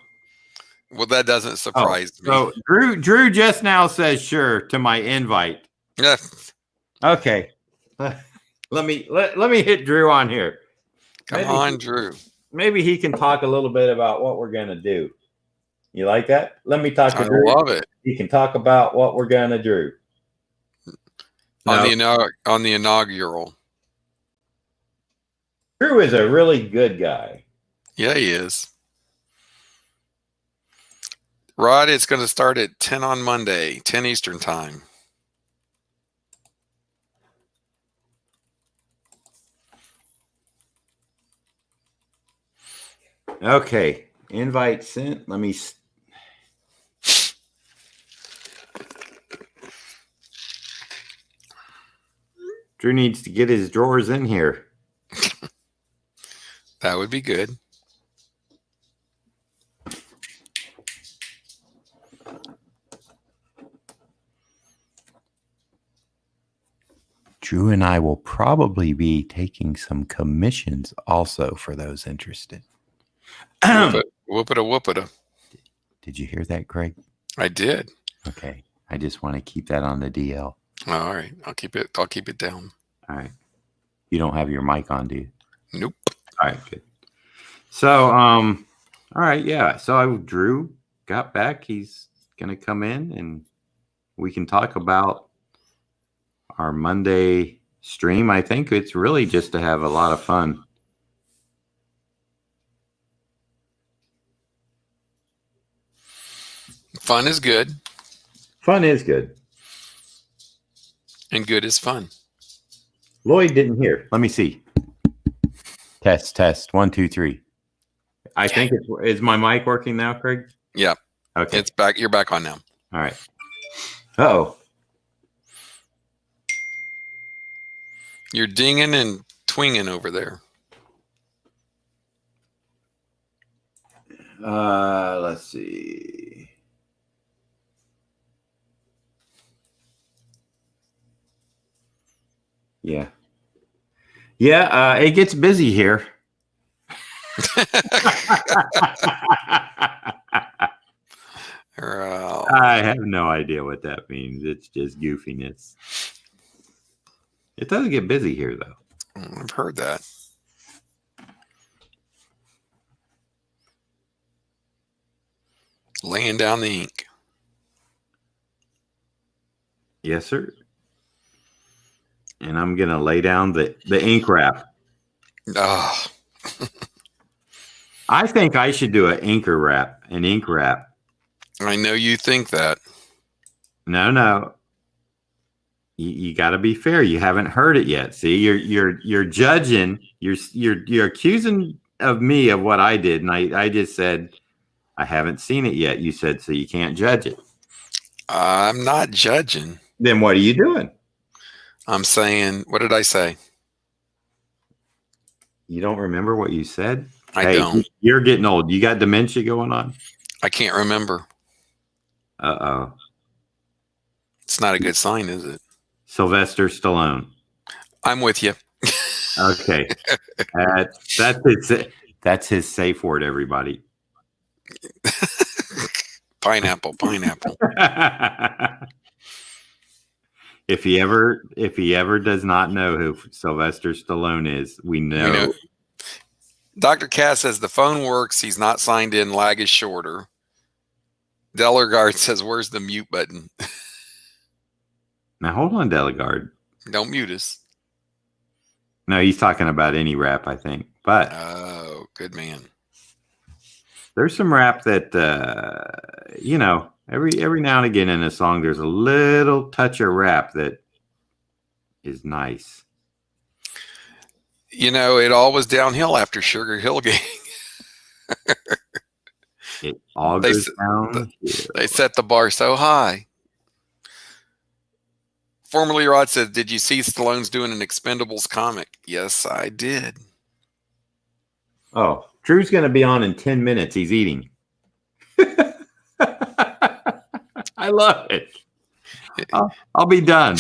Well, that doesn't surprise me.
So Drew just now says sure to my invite.
Yeah.
Okay. Let me hit Drew on here.
Come on, Drew.
Maybe he can talk a little bit about what we're gonna do. You like that? Let me talk to Drew.
I love it.
He can talk about what we're gonna do.
On the inaugural.
Drew is a really good guy.
Yeah, he is. Rod, it's going to start at 10 on Monday, 10 Eastern time.
Okay. Invite sent. Let me. Drew needs to get his drawers in here.
That would be good.
Drew and I will probably be taking some commissions also for those interested.
Whoopita.
Did you hear that, Greg?
I did.
Okay. I just want to keep that on the DL.
All right. I'll keep it down.
All right. You don't have your mic on, do you?
Nope.
All right, good. So, all right, yeah. So Drew got back. He's gonna come in and we can talk about our Monday stream. I think it's really just to have a lot of fun.
Fun is good.
Fun is good.
And good is fun.
Lloyd didn't hear. Let me see. Test. 1, 2, 3. I think is my mic working now, Craig?
Yeah.
Okay.
It's back. You're back on now.
All right. Uh-oh.
You're dinging and twinging over there.
Let's see. Yeah. Yeah, it gets busy here. I have no idea what that means. It's just goofiness. It doesn't get busy here, though.
I've heard that. Laying down the ink.
Yes, sir. And I'm going to lay down the ink wrap.
Oh.
I think I should do an ink wrap.
I know you think that.
No. You got to be fair. You haven't heard it yet. See, you're judging. You're accusing of me of what I did, and I just said I haven't seen it yet. You said so you can't judge it.
I'm not judging.
Then what are you doing?
I'm saying, what did I say?
You don't remember what you said?
I don't.
You're getting old. You got dementia going on?
I can't remember.
Uh-oh.
It's not a good sign, is it?
Sylvester Stallone.
I'm with you.
Okay. That's his safe word, everybody.
Pineapple.
If he ever does not know who Sylvester Stallone is, we know.
Dr. Cass says the phone works. He's not signed in. Lag is shorter. Delegard says, where's the mute button?
Now, hold on, Delegard.
Don't mute us.
No, he's talking about any rap, I think. But
oh, good man.
There's some rap that, every now and again in a song, there's a little touch of rap that is nice.
It all was downhill after Sugar Hill Gang.
It all goes down.
They set the bar so high. Formerly Rod said, did you see Stallone's doing an Expendables comic? Yes, I did.
Oh, Drew's going to be on in 10 minutes. He's eating. I love it. I'll be done.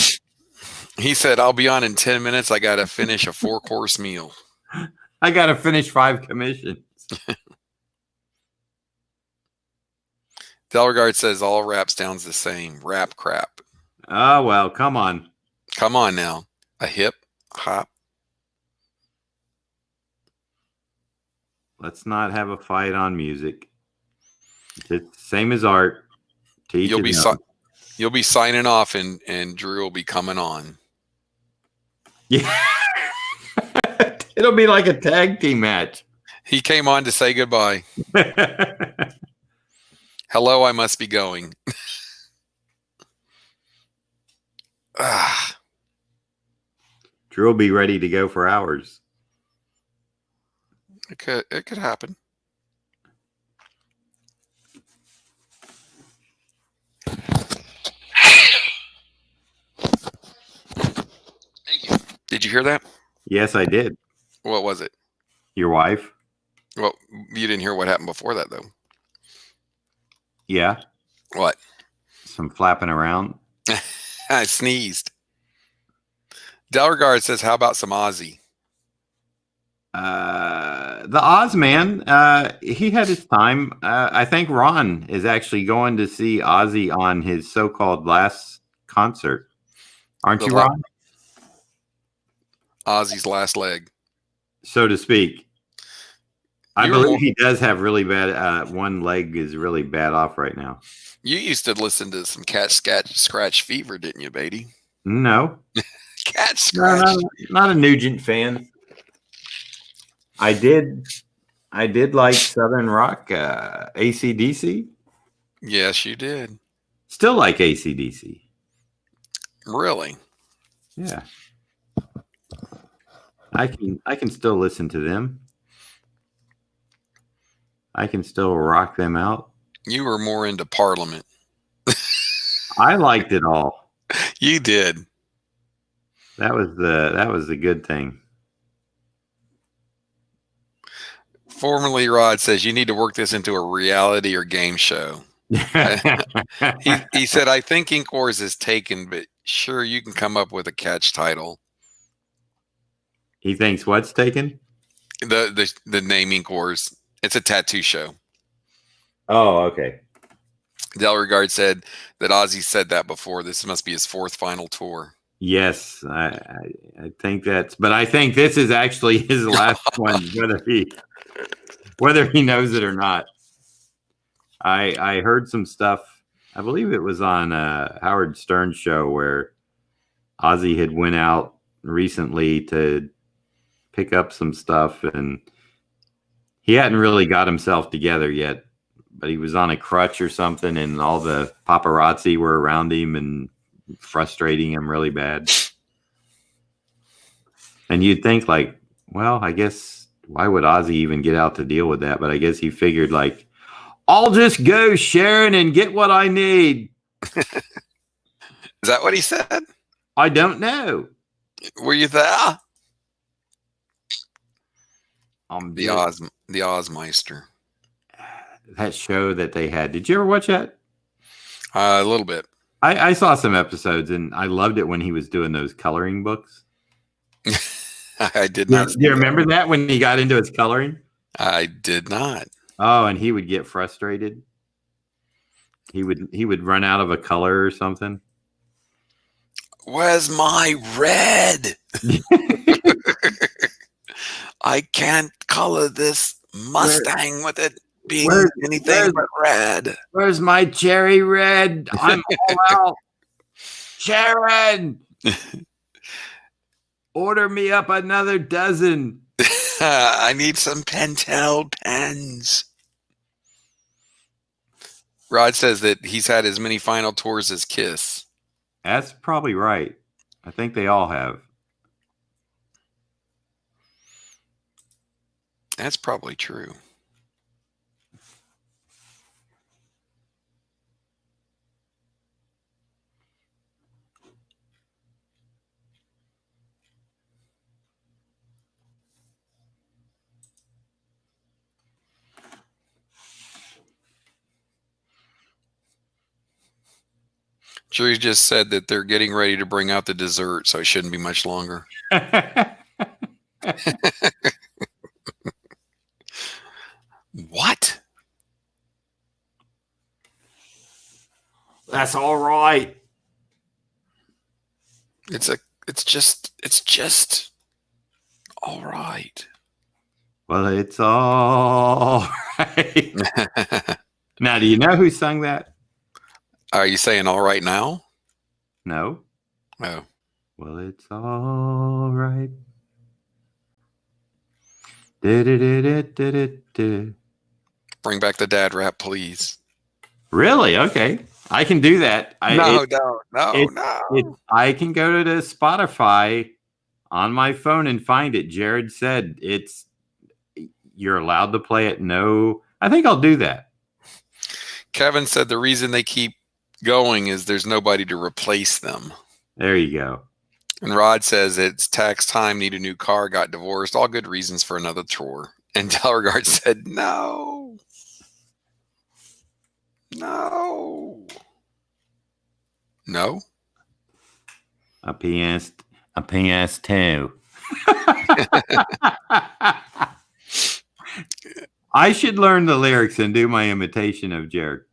He said, I'll be on in 10 minutes. I got to finish a 4-course meal.
I got to finish 5 commissions.
Delregard says all rap sounds the same. Rap crap.
Oh, well, come on.
Come on now. A hip hop.
Let's not have a fight on music. It's same as art. To each
You'll be
his own.
you'll be signing off, and Drew will be coming on.
Yeah. It'll be like a tag team match.
He came on to say goodbye. Hello, I must be going.
Drew will be ready to go for hours.
It could happen. Thank you. Did you hear that?
Yes, I did.
What was it?
Your wife?
Well, you didn't hear what happened before that, though.
Yeah.
What?
Some flapping around.
I sneezed. Delregard says, how about some Ozzy?
The Oz man, he had his time. I think Ron is actually going to see Ozzy on his so-called last concert. Aren't you, Ron?
Ozzy's last leg,
so to speak. I believe he does have really bad. One leg is really bad off right now.
You used to listen to some Cat Scratch Fever, didn't you, Beatty?
No.
Cat Scratch.
No, not a Nugent fan. I did like Southern rock, AC/DC.
Yes, you did.
Still like AC/DC.
Really?
Yeah. I can still listen to them. I can still rock them out.
You were more into Parliament.
I liked it all.
You did.
That was the good thing.
Formerly Rod says you need to work this into a reality or game show. He said, I think Ink Wars is taken, but sure you can come up with a catch title.
He thinks what's taken?
The name Ink Wars. It's a tattoo show.
Oh, okay.
Delregard said that Ozzy said that before. This must be his fourth final tour.
Yes, I think but I think this is actually his last one, whether he knows it or not. I heard some stuff. I believe it was on Howard Stern's show where Ozzy had went out recently to pick up some stuff, and he hadn't really got himself together yet, but he was on a crutch or something, and all the paparazzi were around him and frustrating him really bad. And you'd think like, well, I guess why would Ozzy even get out to deal with that? But I guess he figured like, I'll just go, Sharon, and get what I need.
Is that what he said?
I don't know.
Were you there?
The
Ozmeister.
That show that they had. Did you ever watch that?
A little bit.
I saw some episodes, and I loved it when he was doing those coloring books.
I did not.
Do you remember that when he got into his coloring?
I did not.
Oh, and he would get frustrated. He would run out of a color or something.
Where's my red? I can't color this Mustang with it being anything but red.
Where's my cherry red? I'm all out. Sharon, order me up another dozen.
I need some Pentel pens. Rod says that he's had as many final tours as Kiss.
That's probably right. I think they all have.
That's probably true. Drew just said that they're getting ready to bring out the dessert, so it shouldn't be much longer. What?
That's all right.
It's just all right.
Well, it's all right. Now, do you know who sung that?
Are you saying all right now?
No.
Oh.
Well, it's all right. Du-du-du-du-du-du-du.
Bring back the dad rap, please.
Really? Okay. I can do that.
No.
I can go to the Spotify on my phone and find it. Jared said you're allowed to play it. No, I think I'll do that.
Kevin said the reason they keep going is there's nobody to replace them.
There you go.
And Rod says it's tax time, need a new car, got divorced, all good reasons for another tour. And Delregard said, no.
A PS2. I should learn the lyrics and do my imitation of Jared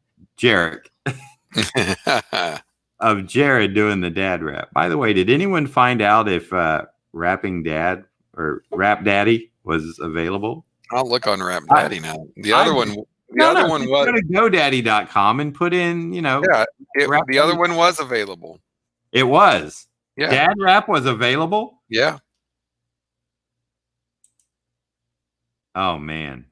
of Jared doing the dad rap. By the way, did anyone find out if Rapping Dad or Rap Daddy was available?
I'll look on Rap Daddy now. The other one was
go to GoDaddy.com and put in,
the other one was available.
It was.
Yeah.
Dad rap was available?
Yeah.
Oh man.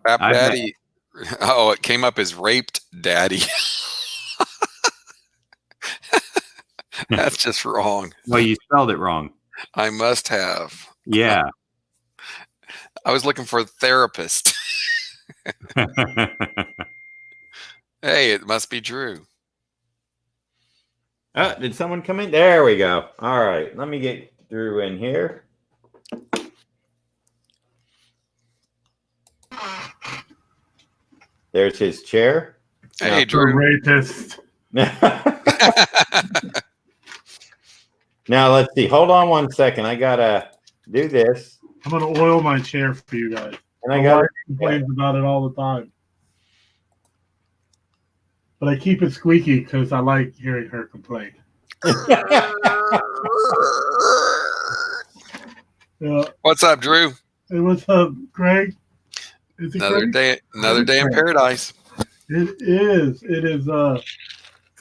Rap Daddy. Oh, it came up as Raped Daddy. That's just wrong.
Well, you spelled it wrong.
I must have.
Yeah.
I was looking for a therapist. Hey, it must be Drew.
Did someone come in? There we go. All right. Let me get Drew in here. There's his chair.
Hey, Drew.
Rapist.
Now, let's see. Hold on one second. I got to do this.
I'm going to oil my chair for you guys.
And I got to
complain about it all the time. But I keep it squeaky because I like hearing her complain. Yeah.
What's up, Drew?
Hey, what's up, Greg? Is it
Another day in paradise.
It is. It is. I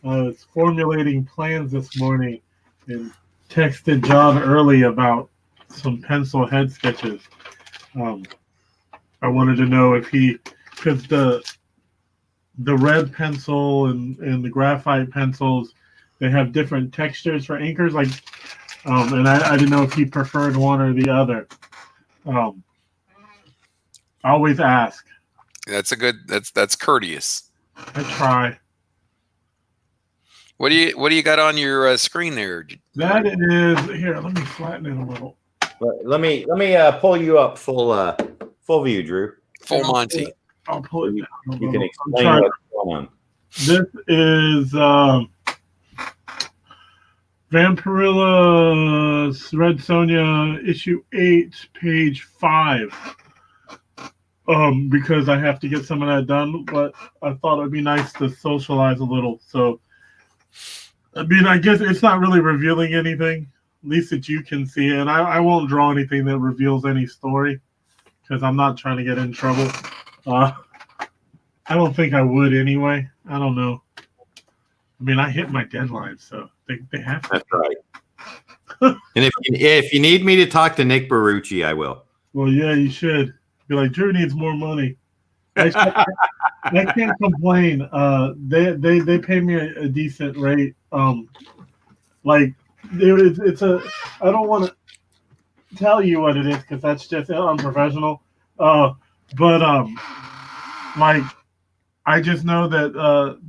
was formulating plans this morning and texted John early about some pencil head sketches. I wanted to know if because the red pencil and the graphite pencils, they have different textures for inkers. And I didn't know if he preferred one or the other. I always ask.
That's courteous.
I try.
What do you got on your screen there?
That is here. Let me flatten it a little.
Let me pull you up full view, Drew.
Full Monty.
I'll pull it down.
You can explain what's going on.
This is Vampirilla's Red Sonja issue 8, page 5. Because I have to get some of that done, but I thought it'd be nice to socialize a little. So, I mean, I guess it's not really revealing anything, at least that you can see it. And I won't draw anything that reveals any story because I'm not trying to get in trouble. I don't think I would anyway. I don't know. I mean, I hit my deadline, so they have to.
That's right. And if you need me to talk to Nick Barucci, I will.
Well, yeah, you should. Be like, Drew needs more money. I can't complain. They pay me a decent rate. It's a. I don't want to tell you what it is because that's just unprofessional. But I just know that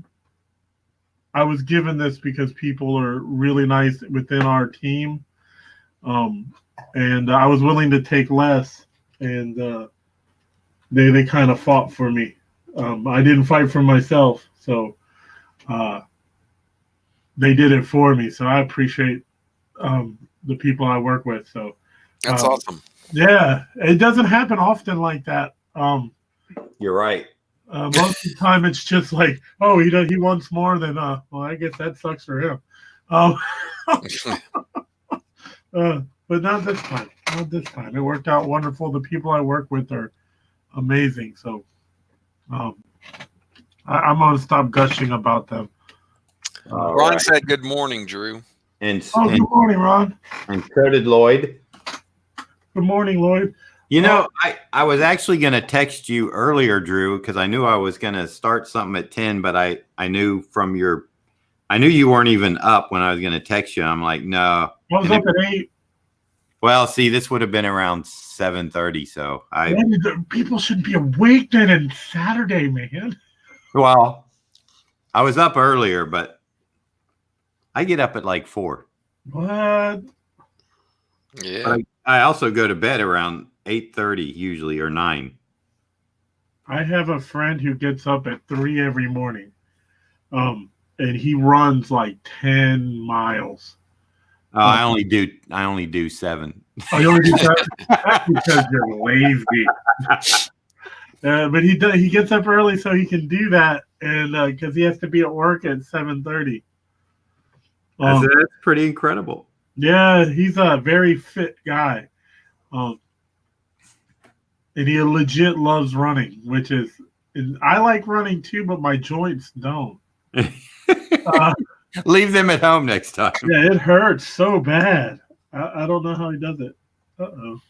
I was given this because people are really nice within our team, and I was willing to take less, and they kind of fought for me. I didn't fight for myself, so they did it for me. So I appreciate the people I work with. So
That's awesome.
Yeah, it doesn't happen often like that.
You're right.
Most of the time, it's just like, oh, he wants more than well, I guess that sucks for him. Um, but not this time. Not this time. It worked out wonderful. The people I work with are amazing. So I'm gonna stop gushing about them.
Ron said, "Good morning, Drew."
And
good morning, Ron.
And so did Lloyd.
Good morning, Lloyd.
You know, I was actually going to text you earlier, Drew, because I knew I was going to start something at 10, but I knew I knew you weren't even up when I was going to text you. I'm like, no.
I was up at 8.
Well, see, this would have been around 7:30, so
people should be awake then on Saturday, man.
Well, I was up earlier, but I get up at like 4.
What?
Yeah.
But I also go to bed around 8:30 usually, or 9.
I have a friend who gets up at 3 every morning, and he runs like 10 miles.
I only do 7.
Oh, you only do 7? That's because you're lazy. But he gets up early so he can do that, and because he has to be at work at 7:30.
That's pretty incredible.
Yeah, he's a very fit guy. And he legit loves running, and I like running too, but my joints don't.
Leave them at home next time.
Yeah, it hurts so bad. I don't know how he does it. Uh-oh.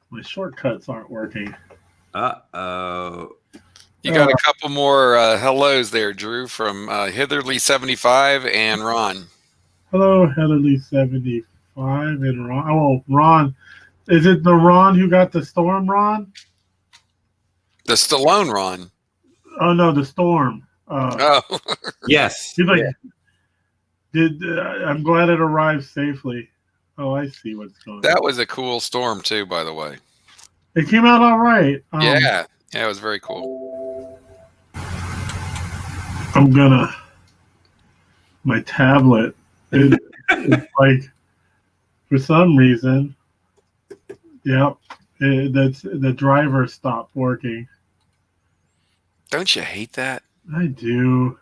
My shortcuts aren't working.
Uh-oh.
You got a couple more hellos there, Drew, from Hitherly75 and Ron.
Hello, Heatherly75 and Ron. Oh, Ron. Is it the Ron who got the storm, Ron?
The Stallone Ron.
Oh, no, the storm.
Yes.
He's like, I'm glad it arrived safely. Oh, I see what's going on.
That was a cool storm, too, by the way.
It came out all right.
Yeah, it was very cool.
My tablet, it's like, for some reason, the driver stopped working.
Don't you hate that?
I do.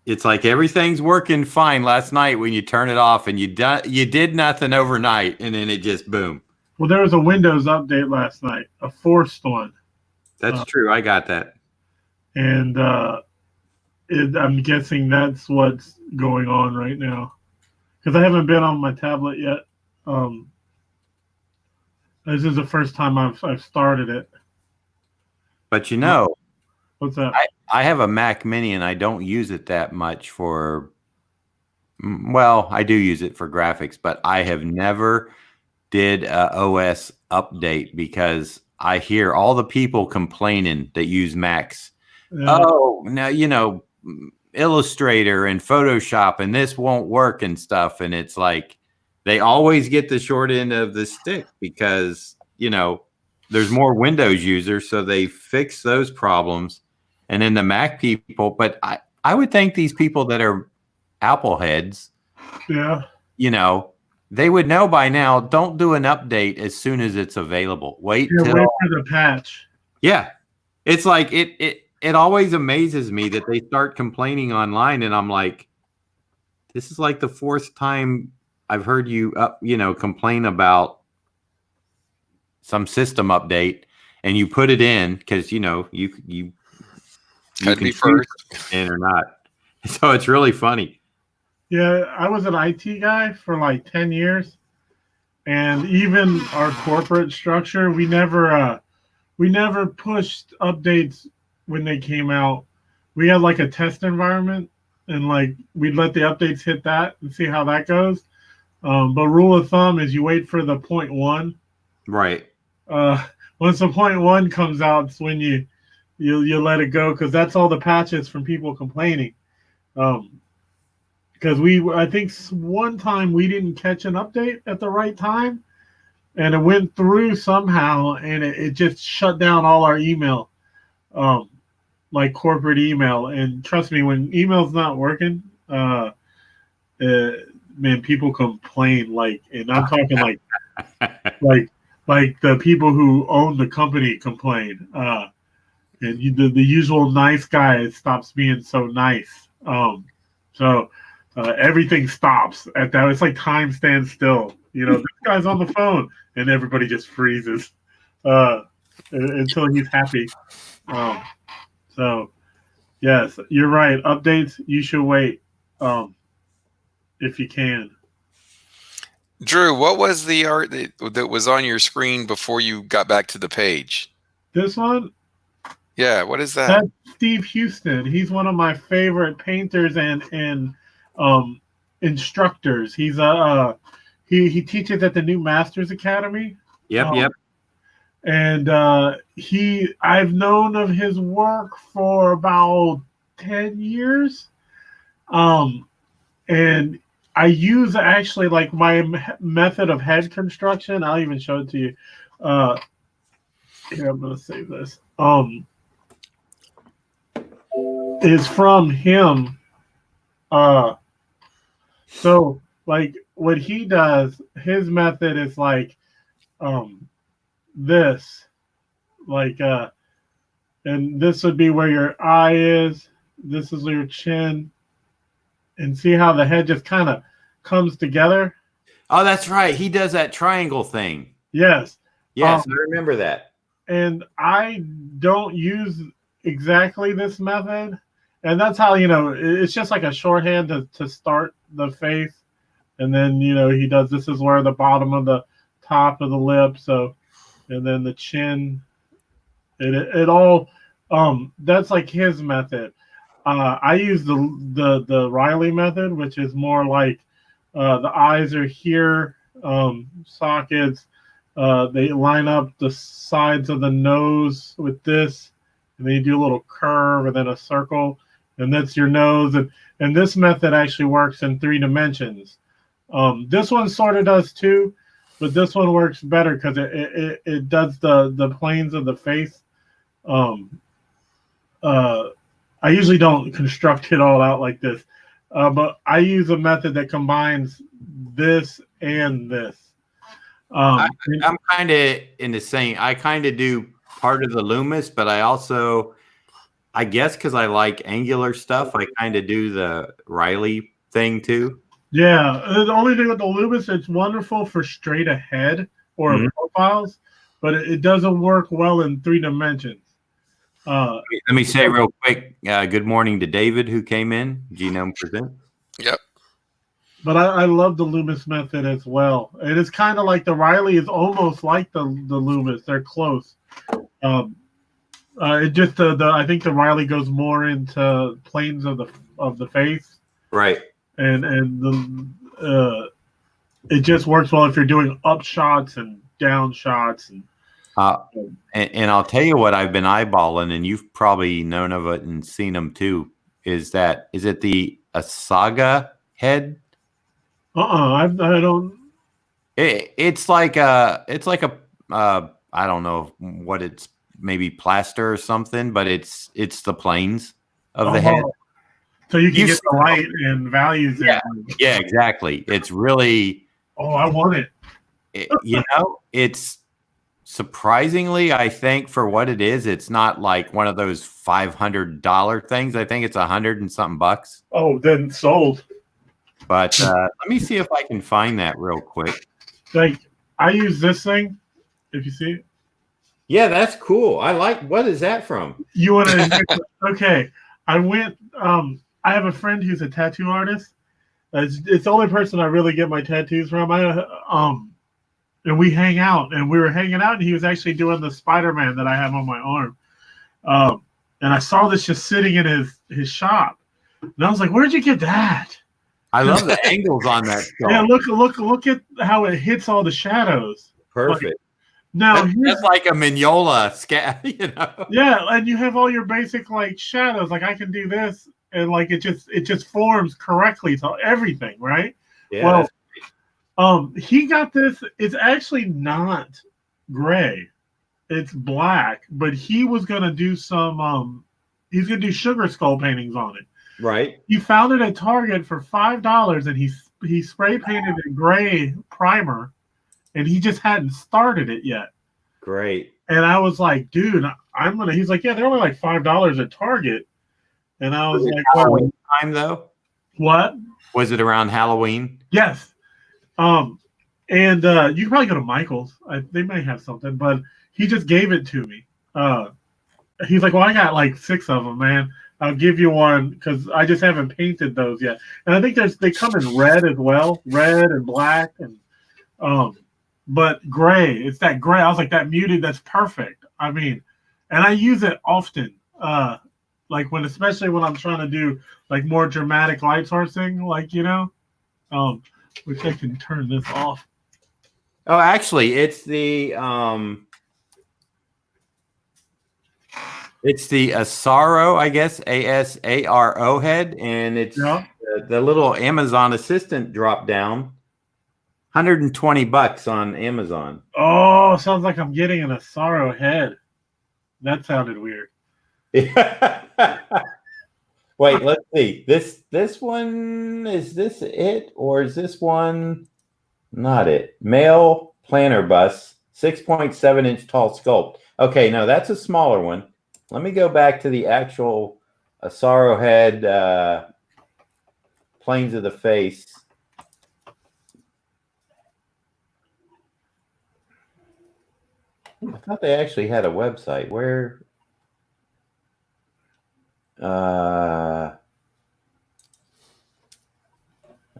It's like everything's working fine last night when you turn it off, and you did nothing overnight, and then it just boom.
Well, there was a Windows update last night, a forced one.
That's true. I got that.
And I'm guessing that's what's going on right now, because I haven't been on my tablet yet. This is the first time I've started it.
But you know,
what's that?
I have a Mac Mini, and I don't use it that much for. Well, I do use it for graphics, but I have never did a OS update because I hear all the people complaining that use Macs. Yeah. Oh, now Illustrator and Photoshop and this won't work and stuff, and it's like they always get the short end of the stick because there's more Windows users, so they fix those problems, and then the Mac people. But I would think these people that are Apple heads, they would know by now. Don't do an update as soon as it's available. Wait for
the patch.
Yeah, it's like it always amazes me that they start complaining online, and I'm like, this is like the 4th time I've heard you complain about some system update, and you put it in because you
can be first
in or not. So it's really funny.
Yeah, I was an IT guy for like 10 years, and even our corporate structure, we never pushed updates when they came out. We had like a test environment, and like we'd let the updates hit that and see how that goes. But rule of thumb is you wait for the 0.1.
Right.
Once the 0.1 comes out, it's when you let it go, because that's all the patches from people complaining. Because I think one time we didn't catch an update at the right time, and it went through somehow, and it just shut down all our email, like corporate email. And trust me, when email's not working, man, people complain and I'm talking like the people who own the company complain. And the usual nice guy stops being so nice. So everything stops at that. It's like time stands still. This guy's on the phone, and everybody just freezes until he's happy. So yes, you're right. Updates, you should wait if you can.
Drew, what was the art that was on your screen before you got back to the page?
This one?
Yeah, what is that?
That's Steve Houston. He's one of my favorite painters and instructors. He's he teaches at the New Masters Academy.
Yep.
And I've known of his work for about 10 years. And I use actually like my method of head construction. I'll even show it to you. Here, I'm going to save this. Is from him. So like what he does, his method is like this, like and this would be where your eye is. This is your chin, and see how the head just kind of comes together.
Oh, that's right. He does that triangle thing.
Yes.
Yes, I remember that.
And I don't use exactly this method, and that's how it's just like a shorthand to start the face, and then he does this is where the bottom of the top of the lip, so and then the chin. It all that's like his method. I use the Reilly method, which is more like the eyes are here, sockets. They line up the sides of the nose with this, and then you do a little curve and then a circle, and that's your nose. And this method actually works in 3 dimensions. This one sort of does too, but this one works better because it does the planes of the face. I usually don't construct it all out like this, but I use a method that combines this and this.
I'm kind of in the same. I kind of do part of the Loomis, but I guess because I like angular stuff, I kind of do the Reilly thing too.
Yeah, the only thing with the Loomis, it's wonderful for straight ahead or profiles, but it doesn't work well in 3 dimensions.
Let me say real quick, good morning to David who came in. Genome Present.
Yep.
But I love the Loomis method as well. It is kind of like the Reilly is almost like the Loomis. They're close. It just I think the Reilly goes more into planes of the face.
Right.
And it just works well if you're doing up shots and down shots and
I'll tell you what I've been eyeballing, and you've probably known of it and seen them too. Is it the Asaga head?
I don't.
It's like a I don't know what it's, maybe plaster or something, but it's the planes of the head.
So you can get the light and values.
Yeah, exactly. It's really.
Oh, I want it.
It's surprisingly, I think for what it is, it's not like one of those $500 things. I think it's $100 and something bucks.
Oh, then sold.
But let me see if I can find that real quick.
Like I use this thing. If you see it.
Yeah, that's cool. I like. What is that from?
You want to? Okay, I went. I have a friend who's a tattoo artist. It's the only person I really get my tattoos from. And we hang out, and we were hanging out, and he was actually doing the Spider-Man that I have on my arm. And I saw this just sitting in his shop, and I was like, "Where'd you get that?"
I love the angles on that stuff.
Yeah, look at how it hits all the shadows.
Perfect.
Like, now
that's like a Mignola
Yeah, and you have all your basic like shadows. Like I can do this, and like it just forms correctly to everything, right?
Yeah.
Well, he got this. It's actually not gray; it's black. But he was gonna do some. He's gonna do sugar skull paintings on it.
Right.
He found it at Target for $5, and he he spray painted a gray primer, and he just hadn't started it yet.
Great.
And I was like, dude, I'm gonna. He's like, yeah, they're only like $5 at Target. And I was like,
Halloween time though?
what?
Was it around Halloween?
Yes. And you can probably go to Michael's. They may have something, but he just gave it to me. He's like, well, I got like 6 of them, man. I'll give you one because I just haven't painted those yet. And I think they come in red as well, red and black, and but gray. It's that gray. I was like, that muted. That's perfect. I mean, and I use it often. Like especially when I'm trying to do like more dramatic light sourcing, like which I can turn this off.
Oh, actually, it's the Asaro, I guess, ASARO head, and it's the little Amazon assistant drop down. $120 on Amazon.
Oh, sounds like I'm getting an Asaro head. That sounded weird.
Wait, let's see. This one, is this it, or is this one not it? Male planter bus, 6.7-inch tall sculpt. Okay, no, that's a smaller one. Let me go back to the actual Asaro head planes of the face. I thought they actually had a website. Where? All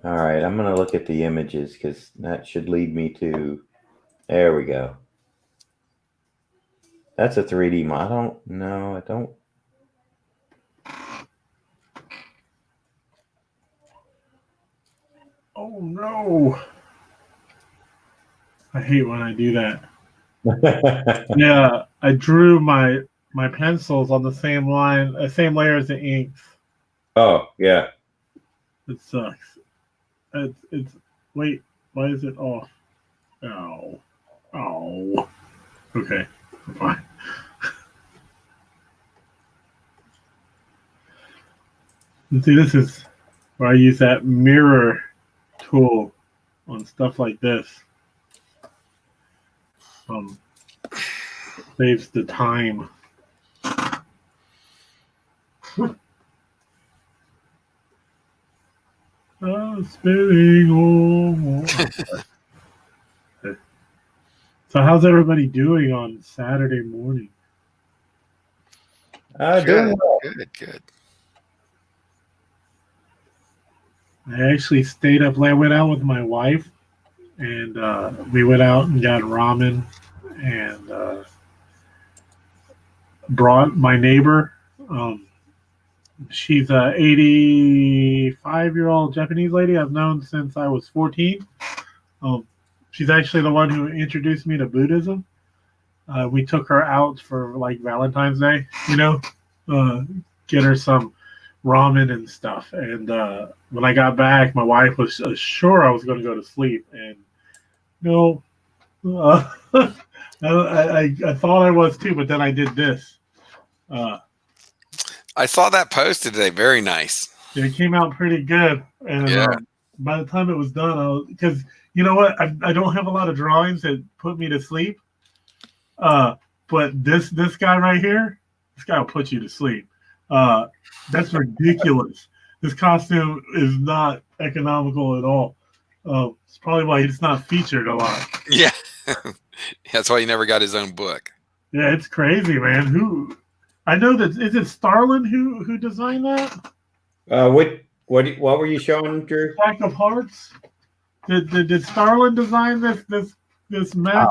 right, I'm going to look at the images because that should lead me to. There we go. That's a 3D model. No, I don't.
Oh no! I hate when I do that. Yeah, I drew my pencils on the same line, same layer as the inks.
Oh yeah.
It sucks. It's wait, why is it off? Oh. Okay, fine. And see, this is where I use that mirror tool on stuff like this. Saves the time. Spinning. So how's everybody doing on Saturday morning?
Doing well.
Good.
I actually stayed up late. I went out with my wife, and we went out and got ramen, and brought my neighbor. She's a 85-year-old Japanese lady I've known since I was 14. She's actually the one who introduced me to Buddhism. We took her out for like Valentine's Day, get her some ramen and stuff. And when I got back, my wife was sure I was going to go to sleep. And no, I thought I was too, but then I did this.
I saw that post today. Very nice.
It came out pretty good. And by the time it was done, because you know what? I don't have a lot of drawings that put me to sleep. But this guy right here, this guy will put you to sleep. That's ridiculous. This costume is not economical at all. It's probably why it's not featured a lot.
Yeah. That's why he never got his own book.
Yeah, it's crazy, man. I know that is it Starlin who designed that?
What were you showing, Drew?
Pack of Hearts. Did Starlin design this mess?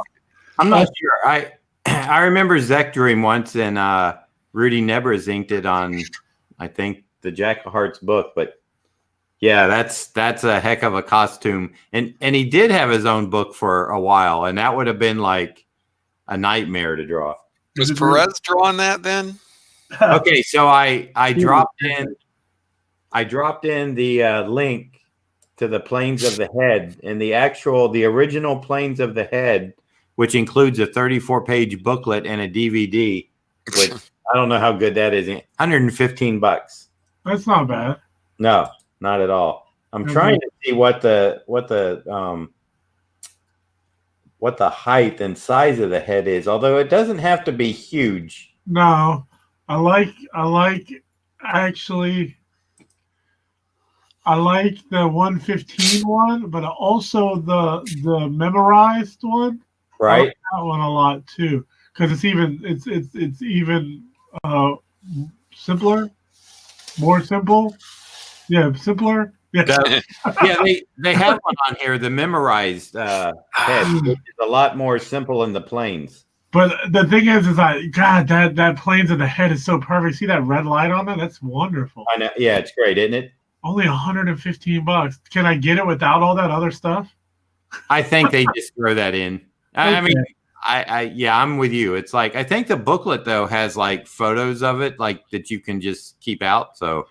I'm not sure. I remember Zek Dream once, and Rudy Nebres inked it on, I think, the Jack of Hearts book. But yeah, that's a heck of a costume. And he did have his own book for a while, and that would have been like a nightmare to draw.
Was Perez drawing that then?
Okay, so I dropped in the link to the Planes of the Head, and the original Planes of the Head, which includes a 34-page booklet and a DVD, which I don't know how good that is. $115.
That's not bad.
No, not at all. I'm trying to see what the height and size of the head is, although it doesn't have to be huge.
No, I like actually. I like the 115 one, but also the memorized one. I
Right.
like that one a lot too, because it's even uh, simpler, more simple. Yeah, simpler. Yeah.
Yeah, they have one on here, the memorized head, which is a lot more simple in the planes.
But the thing is God, that planes in the head is so perfect. See that red light on it? That's wonderful.
I know. Yeah, it's great, isn't it?
Only $115. Can I get it without all that other stuff?
I think they just throw that in. I
Okay.
mean, yeah, I'm with you. It's like I think the booklet though has like photos of it, like that you can just keep out. So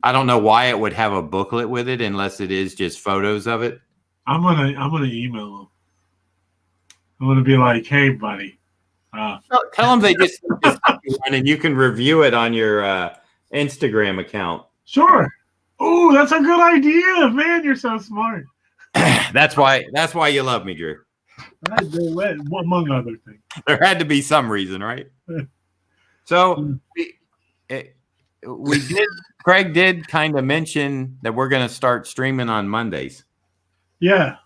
I don't know why it would have a booklet with it unless it is just photos of it.
I'm gonna email them. I'm gonna be like, hey, buddy.
Tell them they just sent you one and you can review it on your Instagram account.
Sure. Oh, that's a good idea, man. You're so smart.
That's why you love me, Drew.
Among other things.
There had to be some reason, right? So we did. Craig did kind of mention that we're going to start streaming on Mondays.
Yeah,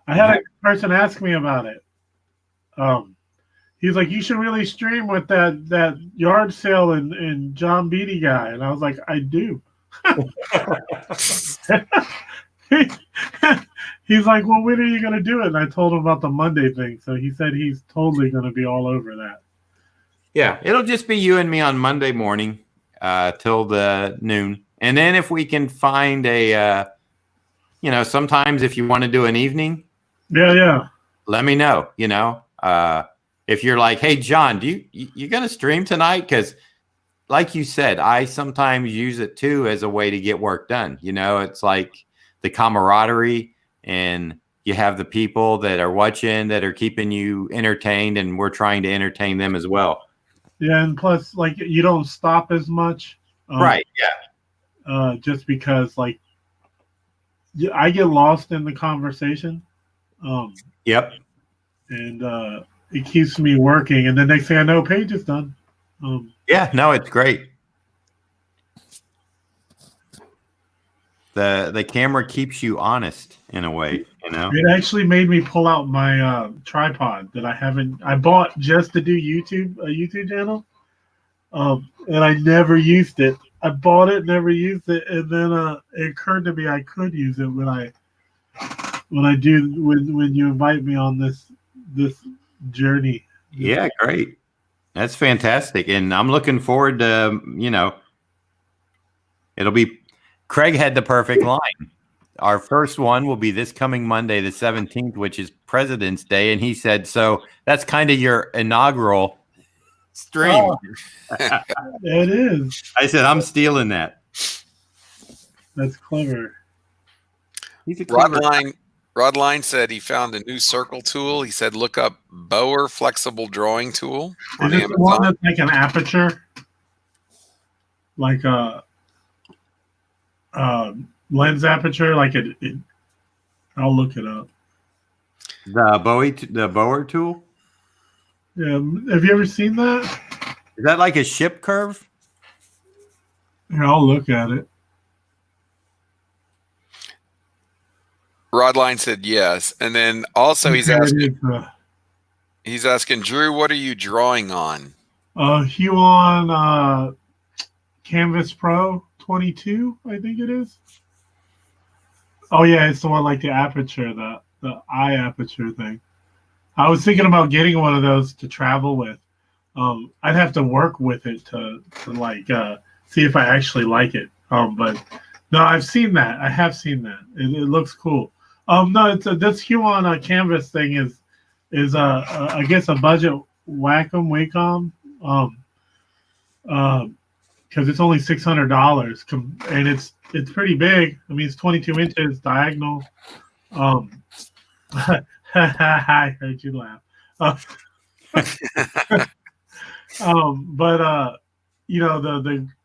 I had a person ask me about it. He's like, you should really stream with that yard sale and John Beatty guy, and I was like, I do. He's like, well, when are you going to do it? And I told him about the Monday thing. So he said he's totally going to be all over that.
Yeah, it'll just be you and me on Monday morning till the noon. And then if we can find a, sometimes if you want to do an evening.
Yeah.
Let me know, if you're like, hey, John, you going to stream tonight? Because like you said, I sometimes use it too as a way to get work done. It's like the camaraderie, and you have the people that are watching that are keeping you entertained, and we're trying to entertain them as well.
Yeah, and plus, like, you don't stop as much.
Right, yeah.
Just because, like, I get lost in the conversation.
Yep.
And it keeps me working, and the next thing I know, page is done.
Yeah, no, it's great. The camera keeps you honest in a way,
It actually made me pull out my tripod that I bought just to do a YouTube channel, and I never used it. I bought it, never used it, and then it occurred to me I could use it when you invite me on this journey.
Yeah, great. That's fantastic, and I'm looking forward to it'll be. Craig had the perfect line. Our first one will be this coming Monday, the 17th, which is President's Day. And he said, so that's kind of your inaugural stream.
Oh, it is.
I said, I'm stealing that.
That's clever.
He's a clever
Rodline
said he found a new circle tool. He said, look up Bower Flexible Drawing Tool on
Is this
Amazon.
the one that's like an aperture? Like a lens aperture, like I'll look it up.
The Bower tool?
Yeah, have you ever seen that?
Is that like a ship curve?
Here, I'll look at it.
Rodline said yes, and then also he's asking Drew, what are you drawing on?
Huon Canvas Pro 22, I think it is. Oh yeah, it's the one like the aperture, the eye aperture thing. I was thinking about getting one of those to travel with. I'd have to work with it to like see if I actually like it. But no, I've seen that. I have seen that. It looks cool. No, this Huon Canvas thing is I guess a budget Wacom. Because it's only $600, and it's pretty big. I mean, it's 22 inches diagonal. I heard you laugh. But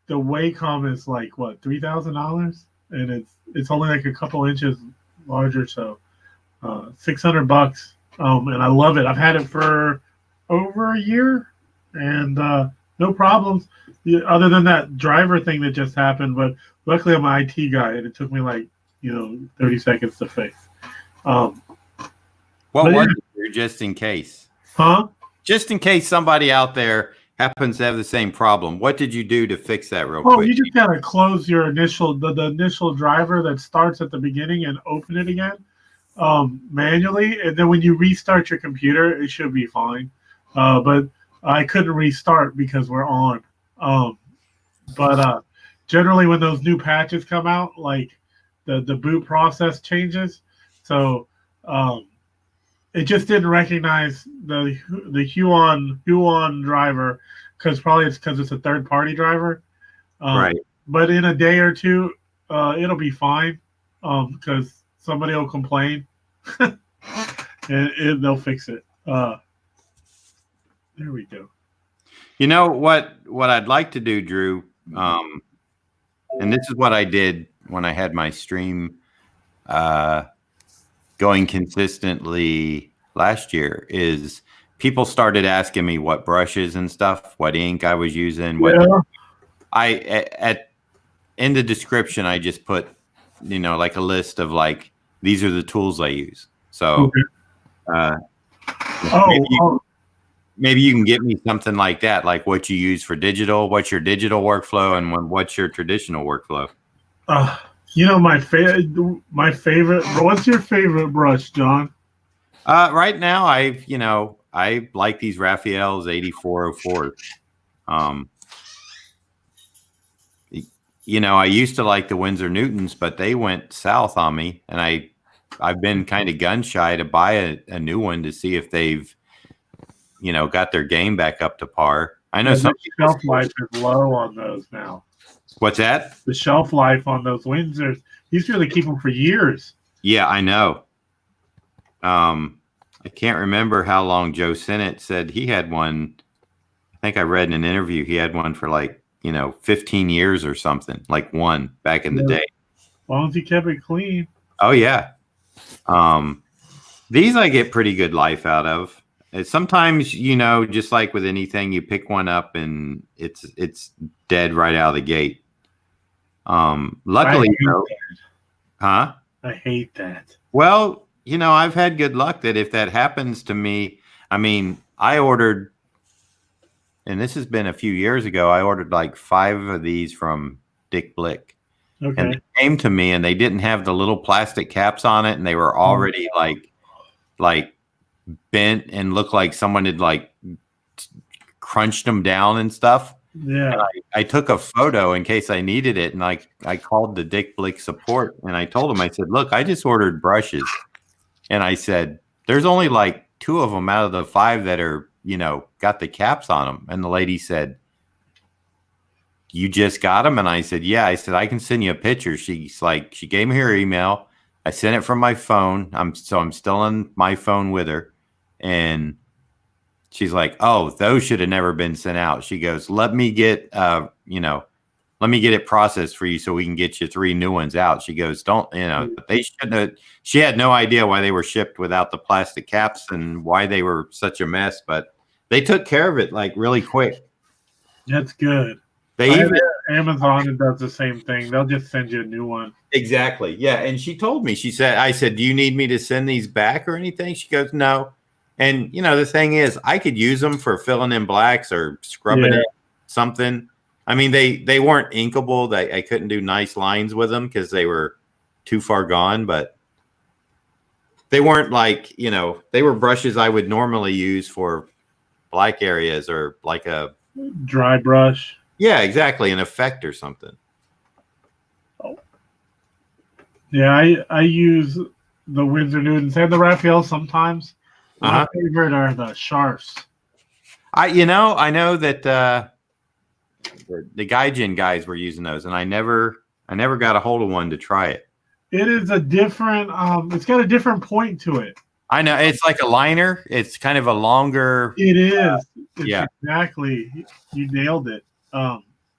the Wacom is like what, $3,000, and it's only like a couple inches larger. So $600, and I love it. I've had it for over a year, and no problems. Yeah, other than that driver thing that just happened, but luckily I'm an IT guy, and it took me like 30 seconds to fix.
What
But
was
yeah.
it, just in case?
Huh?
Just in case somebody out there happens to have the same problem, what did you do to fix that real
Oh,
quick?
you just gotta close your the initial driver that starts at the beginning and open it again manually, and then when you restart your computer, it should be fine. But I couldn't restart because we're on. But generally, when those new patches come out, like the boot process changes, so it just didn't recognize the Huon driver because it's a third party driver.
Right.
But in a day or two, it'll be fine because somebody will complain and they'll fix it. There we go.
You know what I'd like to do, Drew, and this is what I did when I had my stream going consistently last year, is people started asking me what brushes and stuff, what ink I was using. In the description, I just put, like a list of like, these are the tools I use. So maybe you can get me something like that, like what you use for digital, what's your digital workflow, and what's your traditional workflow.
My favorite. What's your favorite brush, John?
Right now, I like these Raphael's 8404. I used to like the Winsor Newtons, but they went south on me, and I've been kind of gun shy to buy a new one to see if they've, got their game back up to par. I know some
shelf life is low on those now.
What's that?
The shelf life on those Windsors. You used to really keep them for years.
Yeah, I know. I can't remember how long Joe Sinnott said he had one. I think I read in an interview he had one for like 15 years or something, like one back in the day.
As long as he kept it clean.
Oh yeah. These I get pretty good life out of. Sometimes, just like with anything, you pick one up and it's dead right out of the gate. Luckily, huh?
I hate that.
Well, I've had good luck that if that happens to me, I ordered, and this has been a few years ago, I ordered like 5 of these from Dick Blick.
Okay.
And they came to me and they didn't have the little plastic caps on it, and they were already like bent and looked like someone had like crunched them down and stuff.
Yeah.
And I took a photo in case I needed it, and I called the Dick Blick support, and I told them, I said, look, I just ordered brushes, and I said, there's only like 2 of them out of the 5 that are got the caps on them. And the lady said, you just got them? And I said, yeah. I said, I can send you a picture. She gave me her email. I sent it from my phone. I'm still on my phone with her. And she's like, oh, those should have never been sent out. She goes, let me get it processed for you so we can get you 3 new ones out. She goes, they shouldn't have. She had no idea why they were shipped without the plastic caps and why they were such a mess, but they took care of it like really quick.
That's good. Amazon does the same thing. They'll just send you a new one.
Exactly. Yeah. And she told me, I said, do you need me to send these back or anything? She goes, no. And the thing is, I could use them for filling in blacks or scrubbing it, something. They weren't inkable. I couldn't do nice lines with them because they were too far gone, but they weren't like, they were brushes I would normally use for black areas or like a
dry brush.
Yeah, exactly. An effect or something.
Oh. Yeah, I use the Winsor Newtons and the Raphael sometimes. My favorite are the Sharps.
I know that the Gaijin guys were using those, and I never got a hold of one to try it.
It is a different. It's got a different point to it.
I know, it's like a liner. It's kind of a longer.
It is.
Yeah,
exactly. You nailed it.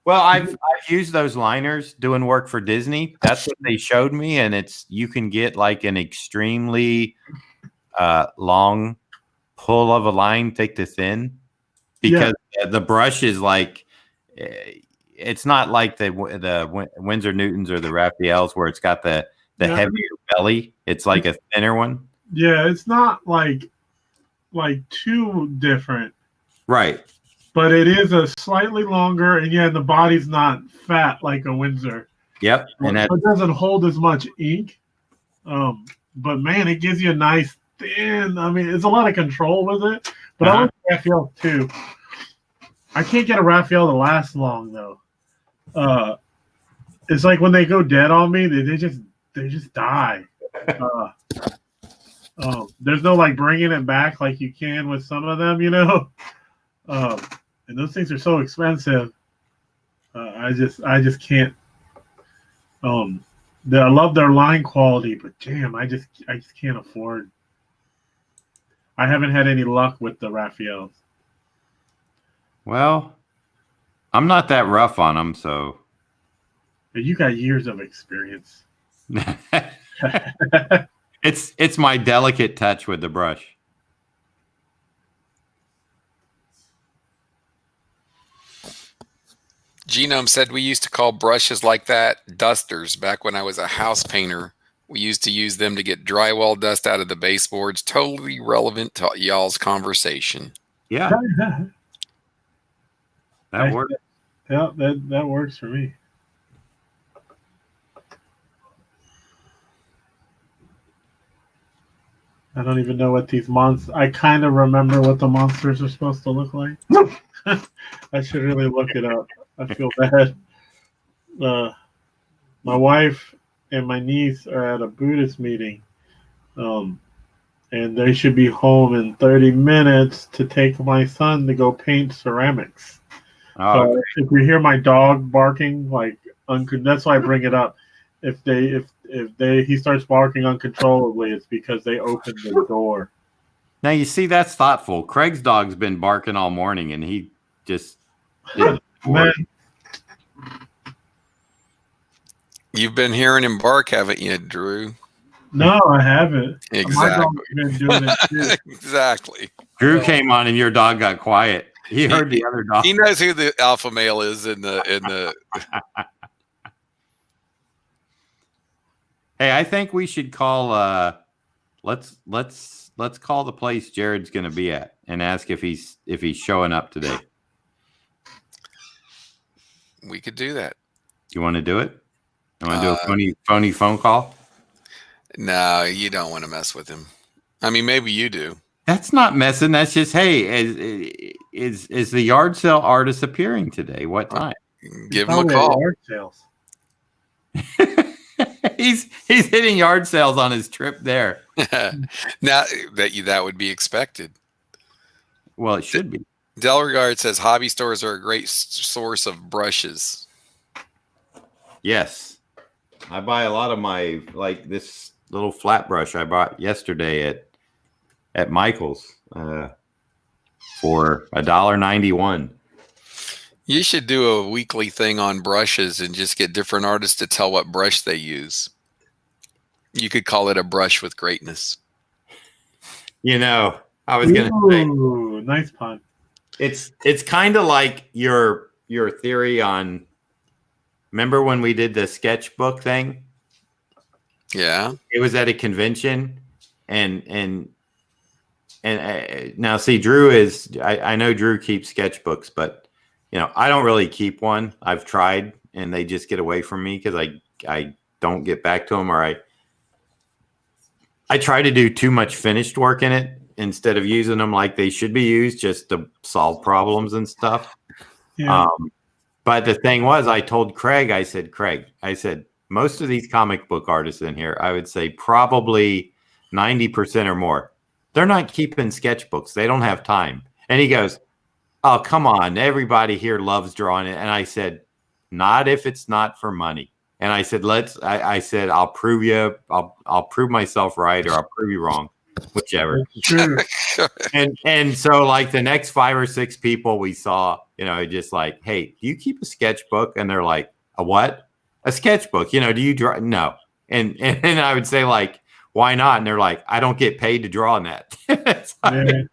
Well, I've used those liners doing work for Disney. That's what they showed me, and you can get like an extremely long pull of a line, thick to thin, because the brush is like it's not like the Winsor Newtons or the Raphaels where it's got the heavier belly. It's like a thinner one.
Yeah, it's not like too different.
Right.
But it is a slightly longer, and the body's not fat like a Windsor.
Yep. And
it doesn't hold as much ink. But man, it gives you a nice thin. I mean, it's a lot of control with it. But I like Raphael too. I can't get a Raphael to last long though. It's like when they go dead on me, they just die. There's no like bringing it back like you can with some of them, and those things are so expensive. I just can't. I love their line quality, but damn, I just can't afford. I haven't had any luck with the Raphaels.
Well, I'm not that rough on them, so.
You got years of experience.
It's my delicate touch with the brush.
Genome said we used to call brushes like that dusters back when I was a house painter. We used to use them to get drywall dust out of the baseboards. Totally relevant to y'all's conversation.
Yeah. That works.
Yeah, that works for me. I don't even know what these monsters. I kind of remember what the monsters are supposed to look like. I should really look it up. I feel bad. My wife and my niece are at a Buddhist meeting, and they should be home in 30 minutes to take my son to go paint ceramics.
Oh, okay.
If you hear my dog barking, that's why I bring it up. If he starts barking uncontrollably, it's because they opened the door.
Now you see, that's thoughtful. Craig's dog's been barking all morning, and he just didn't
Man.
You've been hearing him bark, haven't you, Drew?
No, I haven't.
Exactly.
My dog's been doing it too.
Exactly.
Drew came on, and your dog got quiet. He heard the other dog.
He knows who the alpha male is in the.
Hey, I think we should call. Let's call the place Jared's going to be at and ask if he's showing up today.
We could do that.
You want to do it? You want to do a phony phone call?
No, you don't want to mess with him. I mean, maybe you do.
That's not messing. That's just, hey, is the yard sale artist appearing today? What time?
Give him a call.
Yard sales.
He's hitting yard sales on his trip there.
Now that would be expected.
Well, it should be.
Delregard says hobby stores are a great source of brushes.
Yes, I buy a lot of my, like this little flat brush I bought yesterday at Michael's for $1.91.
You should do a weekly thing on brushes and just get different artists to tell what brush they use. You could call it a brush with greatness.
I was going to say,
nice pun.
It's kind of like your theory on, remember when we did the sketchbook thing?
Yeah.
It was at a convention and now see, Drew is, I know Drew keeps sketchbooks, but I don't really keep one. I've tried and they just get away from me because I don't get back to them, or I try to do too much finished work in it instead of using them like they should be used just to solve problems and stuff.
Yeah.
But the thing was, I told Craig, I said, most of these comic book artists in here, I would say probably 90% or more, they're not keeping sketchbooks. They don't have time. And he goes, oh, come on. Everybody here loves drawing it. And I said, not if it's not for money. And I said, I said, I'll prove you. I'll prove myself right, or I'll prove you wrong, whichever.
True.
And so like the next 5 or 6 people we saw, just like, hey, do you keep a sketchbook? And they're like, a what? A sketchbook. Do you draw? No. And I would say, like, why not? And they're like, I don't get paid to draw on that.
Yeah.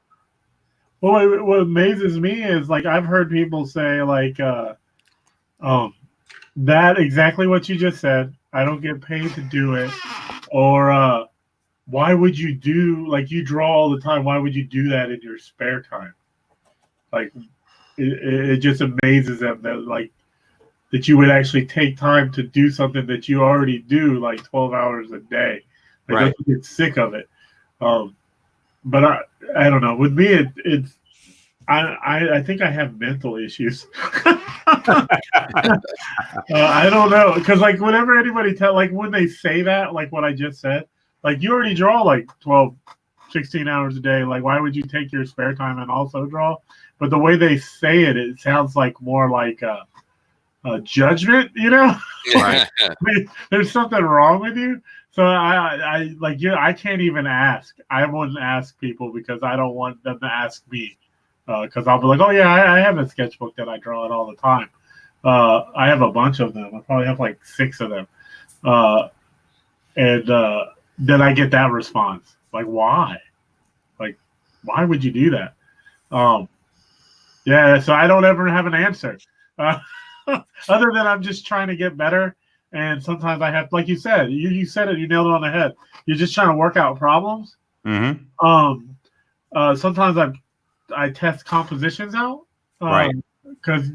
Well, what amazes me is, like, I've heard people say, like, that exactly what you just said. I don't get paid to do it. Or why would you you draw all the time? Why would you do that in your spare time? Like, it just amazes them that you would actually take time to do something that you already do like 12 hours a day. Like,
right.
don't get sick of it. But I don't know. With me, it's I think I have mental issues. I don't know, because like whenever anybody when they say that, like what I just said, like you already draw like 12, 16 hours a day. Like, why would you take your spare time and also draw? But the way they say it, it sounds like more like a judgment,
Right.
I mean, there's something wrong with you. So I can't even ask. I wouldn't ask people because I don't want them to ask me. Because I'll be like, oh yeah, I have a sketchbook that I draw it all the time. I have a bunch of them. I probably have like 6 of them. And then I get that response. Like, why? Like, why would you do that? Yeah, so I don't ever have an answer. Other than I'm just trying to get better. And sometimes I have, like you said, you said it, you nailed it on the head. You're just trying to work out problems.
Mm-hmm.
Sometimes I test compositions out.
Right.
Because,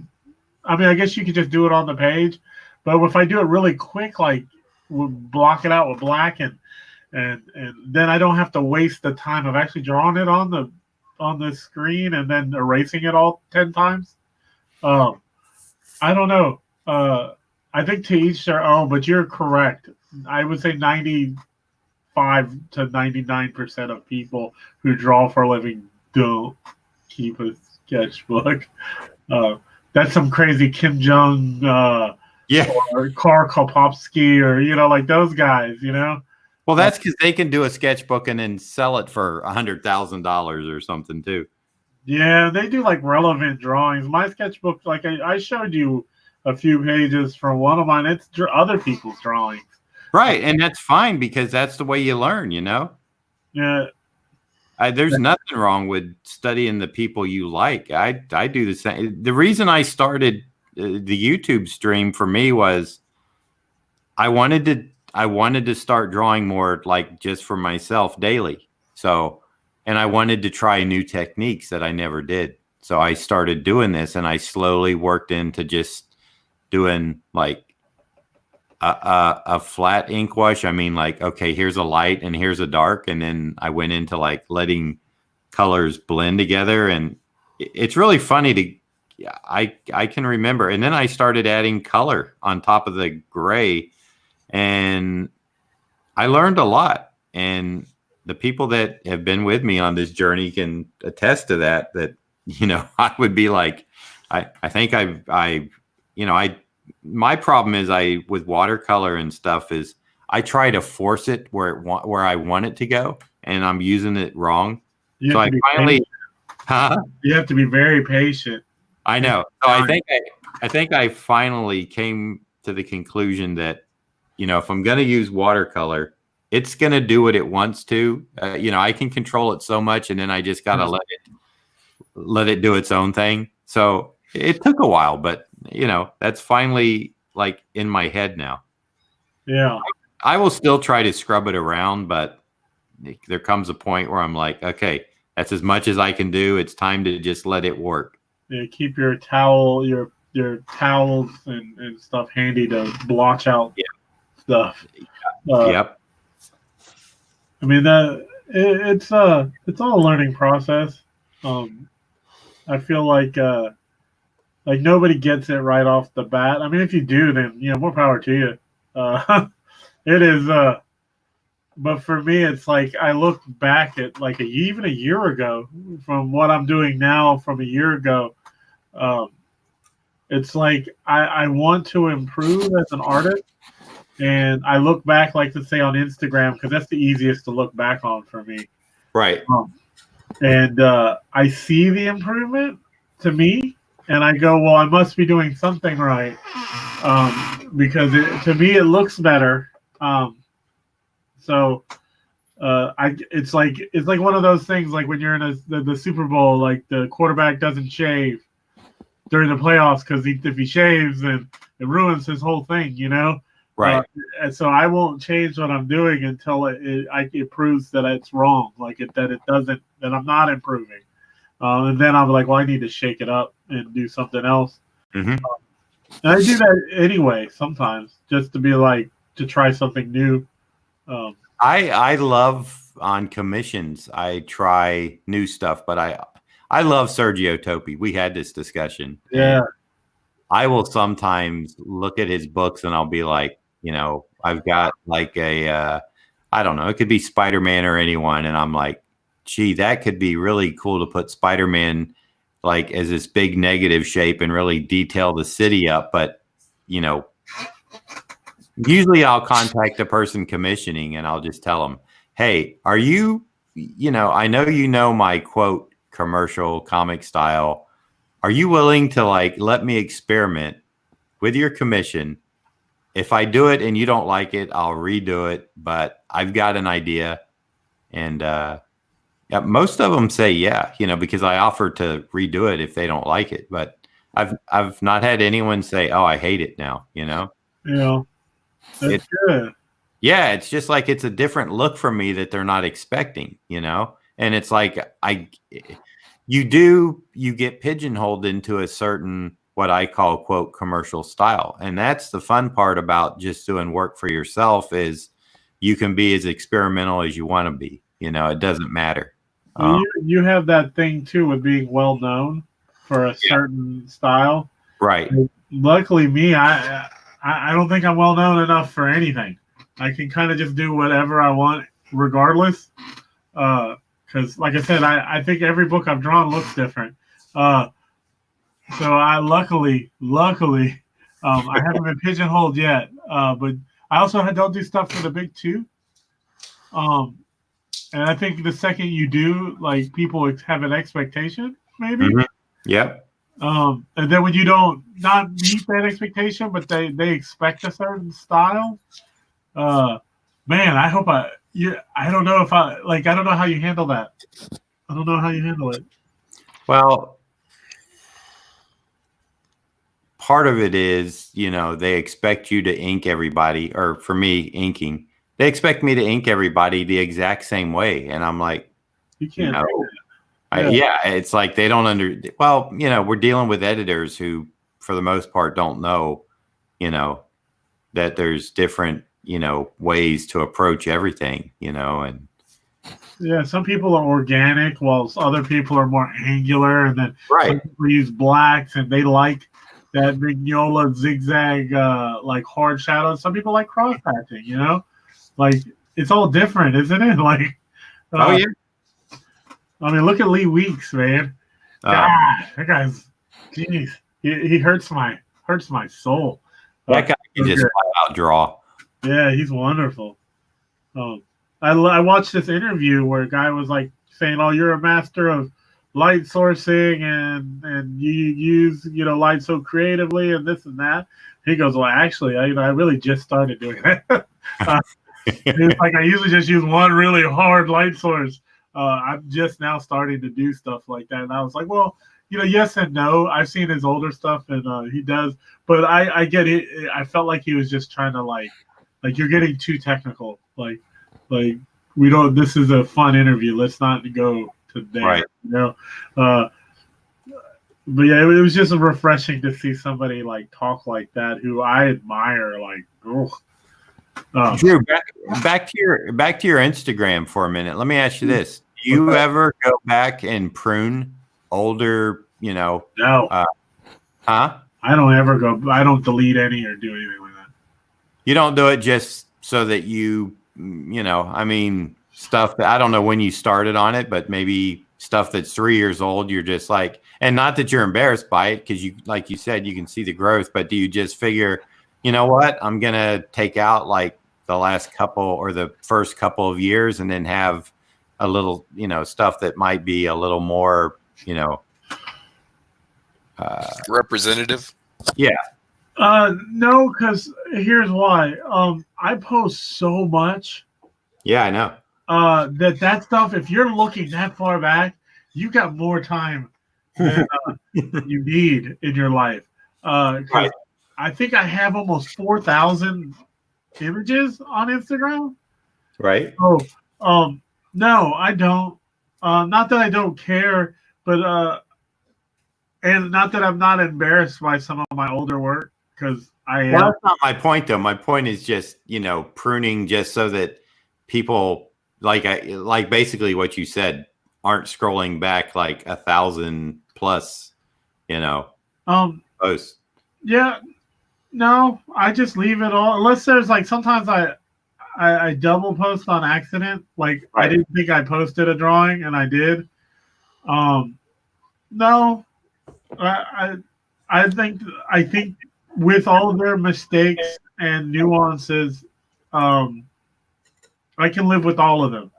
I mean, I guess you could just do it on the page. But if I do it really quick, like we'll block it out with black and then I don't have to waste the time of actually drawing it on the screen and then erasing it all 10 times. I don't know. I think to each their own, but you're correct. I would say 95 to 99% of people who draw for a living don't keep a sketchbook. That's some crazy Kim Jong or Karl Kopopsky or like those guys.
Well, that's because they can do a sketchbook and then sell it for $100,000 or something too.
Yeah, they do like relevant drawings. My sketchbook, like I showed you a few pages from one of mine. It's other people's drawings.
Right, and that's fine because that's the way you learn,
Yeah.
There's nothing wrong with studying the people you like. I do the same. The reason I started the YouTube stream for me was I wanted to start drawing more, like just for myself daily. So, and I wanted to try new techniques that I never did. So I started doing this, and I slowly worked into just doing like a flat ink wash. I mean, like, okay, here's a light and here's a dark. And then I went into like letting colors blend together. And it's really funny I can remember. And then I started adding color on top of the gray, and I learned a lot. And the people that have been with me on this journey can attest to that, I would be like, I think my problem is with watercolor and stuff is I try to force it where I want it to go, and I'm using it wrong. So I finally,
you have to be very patient.
I know. So I think I finally came to the conclusion that, if I'm going to use watercolor, it's going to do what it wants to. I can control it so much, and then I just got to let it do its own thing. So it took a while, but that's finally like in my head now.
Yeah.
I will still try to scrub it around, but there comes a point where I'm like, okay, that's as much as I can do. It's time to just let it work.
Yeah, keep your towels and stuff handy to blotch out stuff.
Yep.
I mean, it's all a learning process. I feel like nobody gets it right off the bat. I mean, if you do, then more power to you. It is. But for me, it's like I look back at like even a year ago from what I'm doing now from a year ago. It's like I want to improve as an artist, and I look back, like to say on Instagram, because that's the easiest to look back on for me.
Right.
And I see the improvement to me, and I go, well, I must be doing something right, because to me it looks better. So it's like one of those things, like when you're in the Super Bowl, like the quarterback doesn't shave during the playoffs because if he shaves, then it ruins his whole thing, you know.
Right.
And so I won't change what I'm doing until it proves that it's wrong, that I'm not improving. And then I'll be like, well, I need to shake it up and do something else.
Mm-hmm.
And I do that anyway sometimes, just to be like, to try something new.
I love on commissions. I try new stuff, but I love Sergio Topi. We had this discussion.
Yeah.
I will sometimes look at his books and I'll be like, you know, I've got like I don't know, it could be Spider-Man or anyone. And I'm like, gee, that could be really cool to put Spider-Man like as this big negative shape and really detail the city up. But, you know, usually I'll contact the person commissioning and I'll just tell them, hey, are you, you know, I know you know my quote commercial comic style. Are you willing to like let me experiment with your commission? If I do it and you don't like it, I'll redo it. But I've got an idea. And yeah, most of them say yeah, you know, because I offer to redo it if they don't like it. But I've not had anyone say, oh, I hate it now, you know?
Yeah. That's good.
Yeah, it's just like it's a different look from me that they're not expecting, you know? And it's like you get pigeonholed into a certain what I call quote commercial style. And that's the fun part about just doing work for yourself is you can be as experimental as you want to be. You know, it doesn't matter.
You have that thing too with being well known for a certain style.
Right.
Luckily me, I don't think I'm well known enough for anything. I can kind of just do whatever I want regardless. Because like I said, I think every book I've drawn looks different. So I luckily, I haven't been pigeonholed yet. But I also don't do stuff for the big two. And I think the second you do, like people have an expectation, maybe.
Mm-hmm. Yep.
And then when you don't not meet that expectation, but they expect a certain style, man, I hope I don't know if I don't know how you handle that. I don't know how you handle it.
Well, part of it is, you know, they expect you to ink everybody, or for me, inking. They expect me to ink everybody the exact same way. And I'm like,
you can't.
You know, yeah, it's like they don't well, you know, we're dealing with editors who, for the most part, don't know, you know, that there's different, you know, ways to approach everything, you know, and
yeah, some people are organic, while other people are more angular, and then
right.
Some people use blacks, and they like that Mignola zigzag, like hard shadows. Some people like cross hatching, you know, like it's all different, isn't it? Like,
oh yeah.
I mean, look at Lee Weeks, man. God, that guy's, jeez, he hurts my soul.
That guy can just flat out draw.
Yeah, he's wonderful. I watched this interview where a guy was like saying, "Oh, you're a master of light sourcing, and you use light so creatively, and this and that." He goes, "Well, actually, I really just started doing that." It's like I usually just use one really hard light source. I'm just now starting to do stuff like that, and I was like, "Well, yes and no." I've seen his older stuff, and he does, but I get it. I felt like he was just trying to like you're getting too technical, like we don't. This is a fun interview. Let's not go to there.
Right.
But yeah, it was just refreshing to see somebody like talk like that, who I admire. Like,
Drew, back to your Instagram for a minute. Let me ask you this: do you ever go back and prune older? No.
Huh? I don't ever go. I don't delete any or do anything like that.
You don't do it just so that I mean, stuff that I don't know when you started on it, but maybe stuff that's 3 years old, you're just like, and not that you're embarrassed by it, because you, like you said, you can see the growth, but do you just figure, you know what, I'm going to take out like the last couple or the first couple of years and then have a little, stuff that might be a little more,
Representative?
Yeah.
No, because here's why. I post so much.
Yeah, I know.
That stuff, if you're looking that far back, you got more time than you need in your life.
Right.
I think I have almost 4,000 images on Instagram.
Right.
Oh, no, I don't. Not that I don't care, but and not that I'm not embarrassed by some of my older work, because I am.
Well, that's not my point, though. My point is just, pruning just so that people like basically what you said aren't scrolling back like 1,000 plus, posts.
Yeah, no, I just leave it all unless there's like sometimes I double post on accident. Like I didn't think I posted a drawing and I did. No, I think with all their mistakes and nuances, I can live with all of them.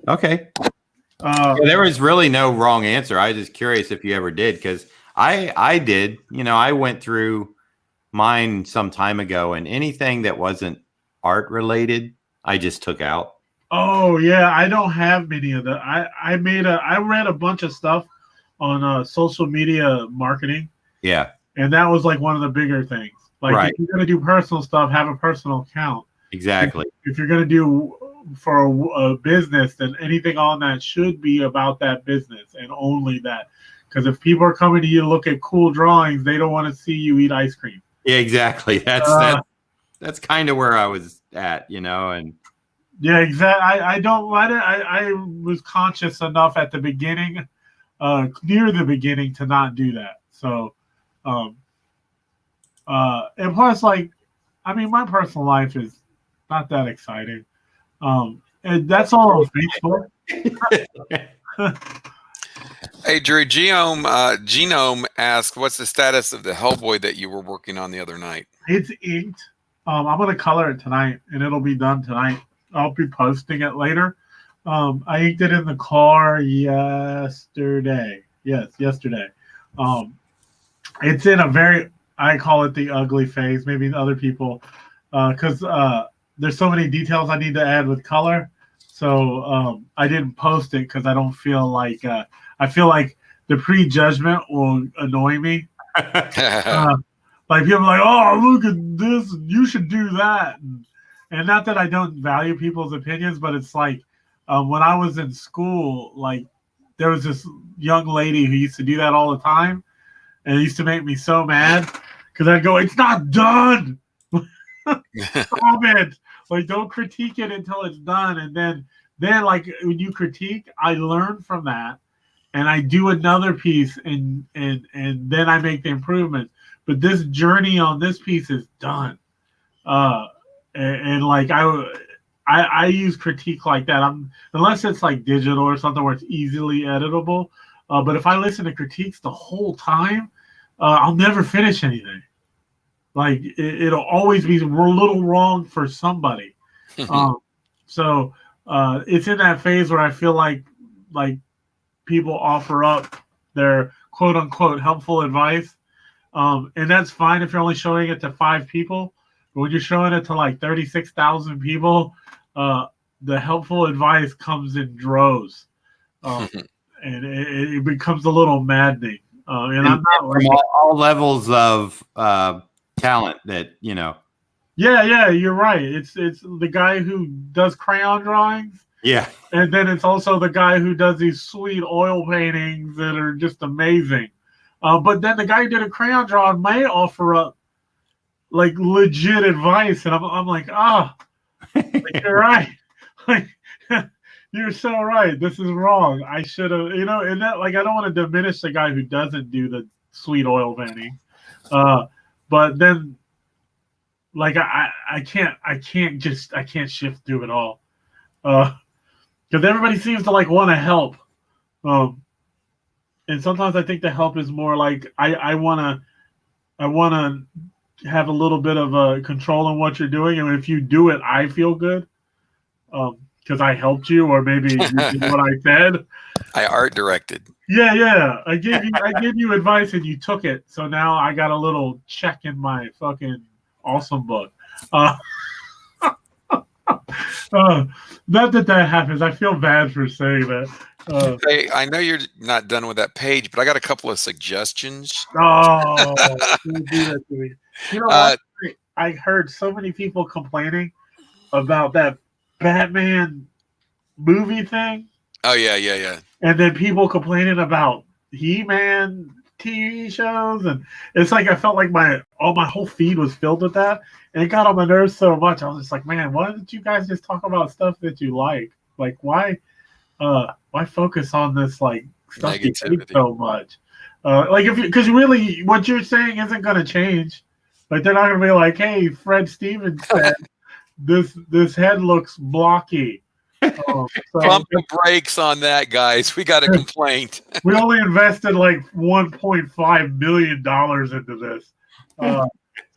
Okay. There was really no wrong answer. I was just curious if you ever did, because I did. I went through mine some time ago, and anything that wasn't art related, I just took out.
Oh yeah, I don't have many of that. I read a bunch of stuff on social media marketing.
Yeah.
And that was like one of the bigger things. Like if you're gonna do personal stuff, have a personal account.
Exactly.
If you're gonna do for a business, then anything on that should be about that business and only that. Because if people are coming to you to look at cool drawings, they don't want to see you eat ice cream.
Yeah, exactly. That's kind of where I was at, and
yeah, exactly. I don't let it. I was conscious enough at the beginning, near the beginning, to not do that. So, and plus, like, I mean, my personal life is not that exciting. And that's all on Facebook.
Hey, Drew, Genome asked, what's the status of the Hellboy that you were working on the other night?
It's inked. I'm going to color it tonight, and it'll be done tonight. I'll be posting it later. I inked it in the car yesterday. Yes, yesterday. It's in a very, I call it the ugly phase, maybe other people, because there's so many details I need to add with color. So I didn't post it because I don't feel like, I feel like the prejudgment will annoy me. Like people are like, oh, look at this, you should do that. And not that I don't value people's opinions, but it's like when I was in school, like there was this young lady who used to do that all the time. And it used to make me so mad because I'd go, it's not done. Stop it. Like, don't critique it until it's done. And then like when you critique, I learn from that and I do another piece and then I make the improvements. But this journey on this piece is done. And like I use critique like that. Unless it's like digital or something where it's easily editable. But if I listen to critiques the whole time, I'll never finish anything. Like it'll always be a little wrong for somebody. So it's in that phase where I feel like people offer up their quote unquote helpful advice. And that's fine if you're only showing it to 5 people. But when you're showing it to like 36,000 people, the helpful advice comes in droves. And it becomes a little maddening. And I'm not
from all levels of talent that,
Yeah, you're right. It's the guy who does crayon drawings.
Yeah.
And then it's also the guy who does these sweet oil paintings that are just amazing. But then the guy who did a crayon drawing may offer up like legit advice. And I'm like, like, you're right. Like, you're so right. This is wrong. I should have, and that, like, I don't want to diminish the guy who doesn't do the sweet oil painting. But then, like, I can't shift through it all. Because everybody seems to like want to help. And sometimes I think the help is more like I want to have a little bit of control on what you're doing, and if you do it, I feel good because I helped you, or maybe you did what I said.
I art directed.
Yeah. I gave you advice and you took it. So now I got a little check in my fucking awesome book. Uh, not that happens. I feel bad for saying that.
Hey, I know you're not done with that page, but I got a couple of suggestions.
Oh, don't do that to me. You know what? I heard so many people complaining about that Batman movie thing.
Oh yeah.
And then people complaining about He-Man TV shows, and it's like I felt like my whole feed was filled with that, and it got on my nerves so much. I was just like, man, why didn't you guys just talk about stuff that you like? Like, why focus on this like stuff you hate so much? Like because really, what you're saying isn't going to change. Like they're not going to be like, hey, Fred Stevens said this head looks blocky. So
pump the brakes on that, guys. We got a complaint.
We only invested like $1.5 million into this,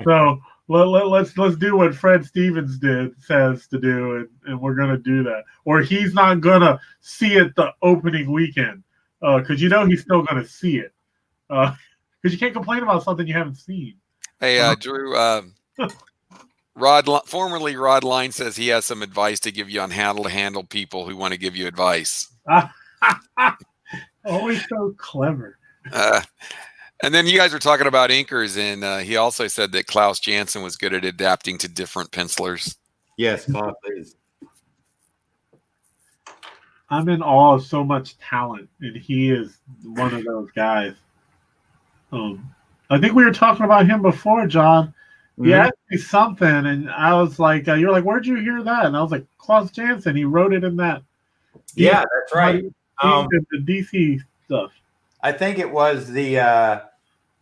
so let's do what Fred Stevens says to do, and we're gonna do that. Or he's not gonna see it the opening weekend, because he's still gonna see it, because you can't complain about something you haven't seen.
Hey, Drew. Formerly Rod Line says he has some advice to give you on how to handle people who want to give you advice.
Always so clever.
And then you guys were talking about inkers, and he also said that Klaus Janson was good at adapting to different pencilers.
Yes, Klaus is.
I'm in awe of so much talent, and he is one of those guys. I think we were talking about him before, John. He asked me something, and I was like, you're like, where'd you hear that? And I was like, Klaus Janson. He wrote it in that.
Yeah, that's right.
The DC stuff.
I think it was the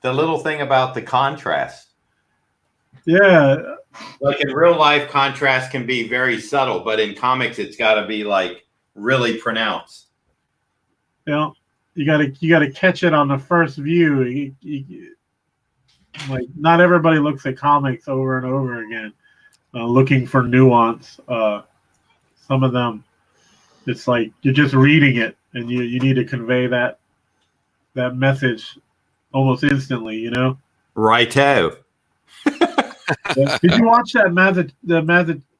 little thing about the contrast.
Yeah.
Like in real life, contrast can be very subtle, but in comics, it's got to be like really pronounced.
You gotta catch it on the first view. Like not everybody looks at comics over and over again, looking for nuance. Some of them, it's like you're just reading it, and you need to convey that message almost instantly. You know.
Righto.
Did you watch that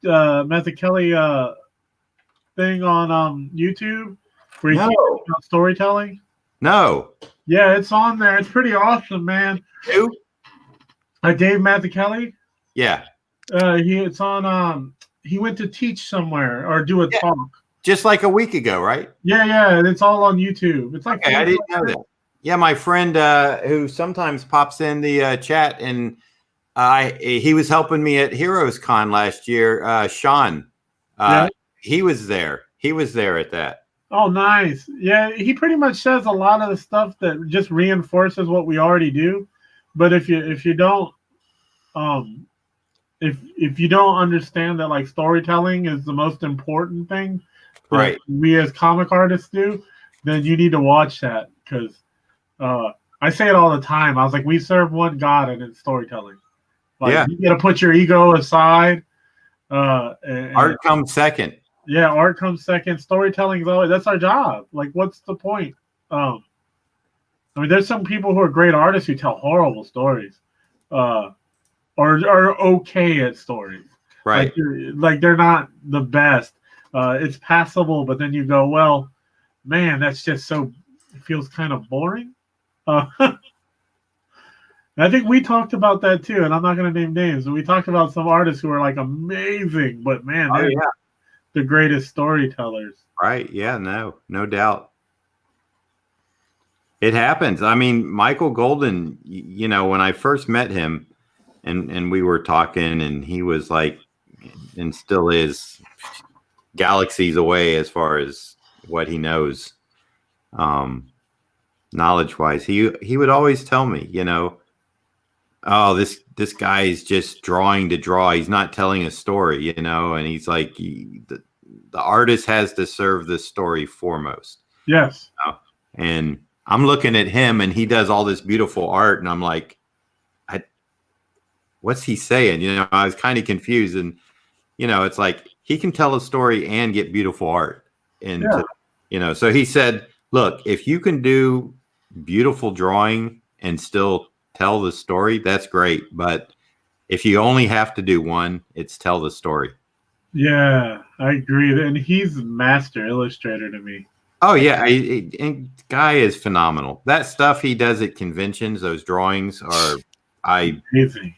Mazzucchelli thing on YouTube where he's about storytelling?
No.
Yeah, it's on there. It's pretty awesome, man.
Who?
Dave Mazzucchelli.
Yeah.
It's on. He went to teach somewhere or do a talk.
Just like a week ago, right?
Yeah. It's all on YouTube. It's like
I didn't know that. Yeah, my friend who sometimes pops in the chat, and he was helping me at Heroes Con last year. Sean, he was there. He was there at that.
Oh, nice. Yeah, he pretty much says a lot of the stuff that just reinforces what we already do. But if you don't if you don't understand that like storytelling is the most important thing that we as comic artists do, then you need to watch that, because I say it all the time. I was like, we serve one God, and it's storytelling. Like, you got to put your ego aside.
Art comes second.
Yeah, art comes second. Storytelling is always, that's our job. Like, what's the point? I mean, there's some people who are great artists who tell horrible stories, or are okay at stories.
Right.
Like they're not the best. It's passable, but then you go, well, man, that's just so, it feels kind of boring. I think we talked about that too, and I'm not going to name names, but we talked about some artists who are like amazing, but man, they're the greatest storytellers.
Right. Yeah, no doubt. It happens. I mean, Michael Golden, when I first met him and we were talking, and he was like, and still is, galaxies away as far as what he knows, knowledge wise. He would always tell me, oh, this guy is just drawing to draw. He's not telling a story, and he's like, the artist has to serve the story foremost.
Yes.
And I'm looking at him, and he does all this beautiful art, and I'm like, what's he saying? I was kind of confused, and it's like he can tell a story and get beautiful art, and so he said, look, if you can do beautiful drawing and still tell the story, that's great. But if you only have to do one, it's tell the story.
Yeah, I agree. And he's master illustrator to me.
Oh yeah, and guy is phenomenal. That stuff he does at conventions, those drawings are,
Amazing.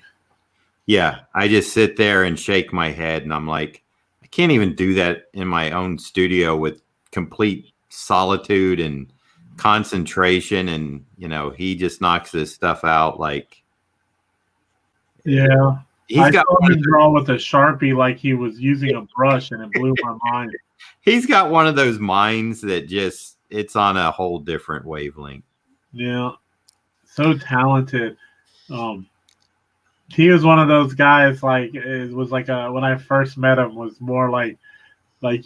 Yeah, I just sit there and shake my head, and I'm like, I can't even do that in my own studio with complete solitude and concentration. And he just knocks this stuff out like.
Yeah,
I
saw him draw with a Sharpie like he was using a brush, and it blew my mind.
He's got one of those minds that it's on a whole different wavelength.
Yeah, so talented. He was one of those guys. Like it was like when I first met him, was more like when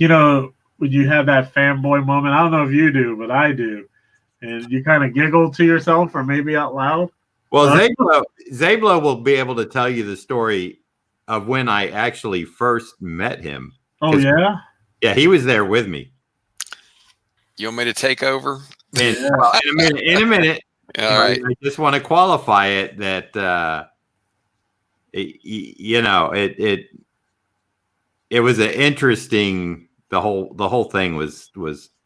you have that fanboy moment. I don't know if you do, but I do, and you kind of giggle to yourself or maybe out loud.
Well, Zablo will be able to tell you the story of when I actually first met him.
Oh yeah.
Yeah, he was there with me.
You want me to take over?
In a minute.
All right.
I just want to qualify it that it was an interesting. The whole thing was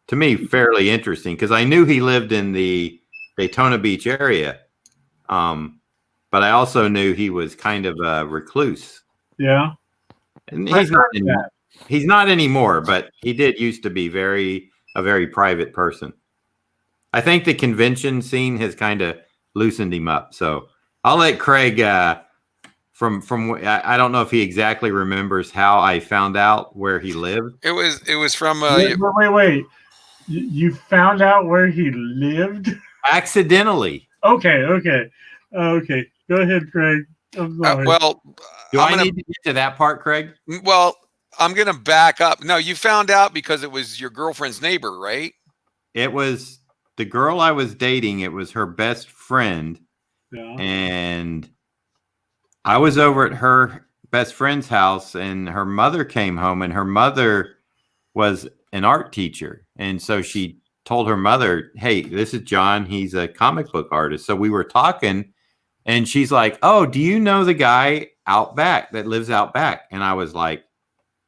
to me fairly interesting because I knew he lived in the Daytona Beach area, but I also knew he was kind of a recluse.
Yeah,
and he's not anymore, but he did used to be a very private person. I think the convention scene has kind of loosened him up. So I'll let Craig from I don't know if he exactly remembers how I found out where he lived.
It was from
wait. You found out where he lived?
Accidentally.
Okay. Go ahead, Craig. I'm sorry.
I need to get to that part, Craig?
Well, I'm going to back up. No, you found out because it was your girlfriend's neighbor, right?
It was the girl I was dating. It was her best friend.
Yeah.
And I was over at her best friend's house, and her mother came home, and her mother was an art teacher. And so she told her mother, hey, this is John. He's a comic book artist. So we were talking, and she's like, oh, do you know the guy out back that lives out back? And I was like,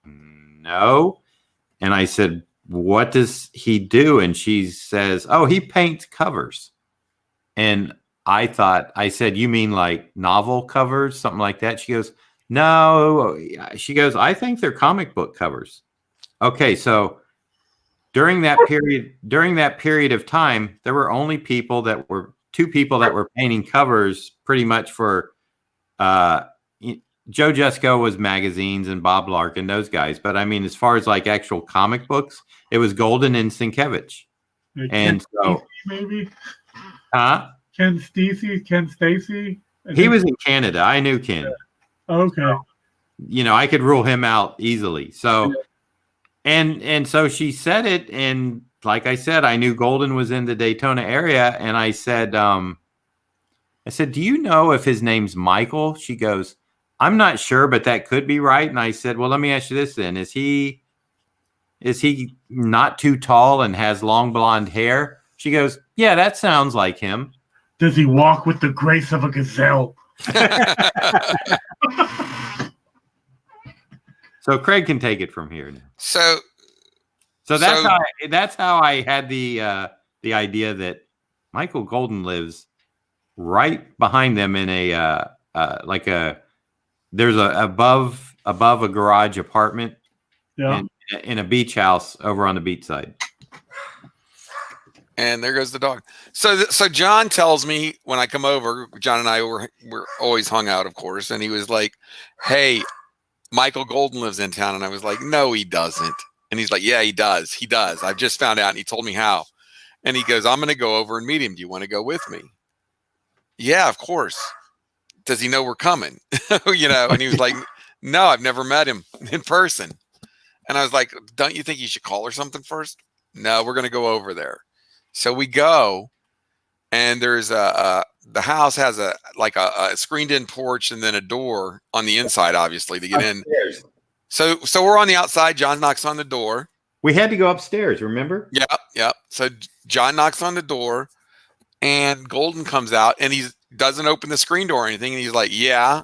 no. And I said, what does he do? And she says, oh, he paints covers. And I said, you mean like novel covers, something like that? She goes, no. She goes, I think they're comic book covers. Okay, so during that period of time, there were only two people that were painting covers pretty much for Joe Jusko was magazines and Bob Larkin, those guys. But I mean, as far as like actual comic books, it was Golden and Sienkiewicz.
And so maybe Ken Stacy.
He was in Canada. I knew Ken.
Okay.
So, I could rule him out easily. So and so she said it, and like I said, I knew Golden was in the Daytona area, and I said, do you know if his name's Michael? She goes, I'm not sure, but that could be right. And I said, well, let me ask you this then. Is he not too tall and has long blonde hair? She goes, yeah, that sounds like him.
Does he walk with the grace of a gazelle?
So Craig can take it from here now.
So
that's how I had the idea that Michael Golden lives right behind them in there's a above a garage apartment, in a beach house over on the beach side.
And there goes the dog. So John tells me when I come over, John and I we're always hung out, of course, and he was like, hey, Michael Golden lives in town. And I was like, no, he doesn't. And he's like, yeah, he does. He does. I've just found out, and he told me how. And he goes, I'm going to go over and meet him. Do you want to go with me? Yeah, of course. Does he know we're coming? And he was like, no, I've never met him in person. And I was like, don't you think you should call or something first? No, we're going to go over there. So we go, and there's the house has a screened in porch and then a door on the inside, obviously, to get in. So we're on the outside. John knocks on the door.
We had to go upstairs, remember?
Yeah. So John knocks on the door, and Golden comes out, and he doesn't open the screen door or anything. And he's like, yeah.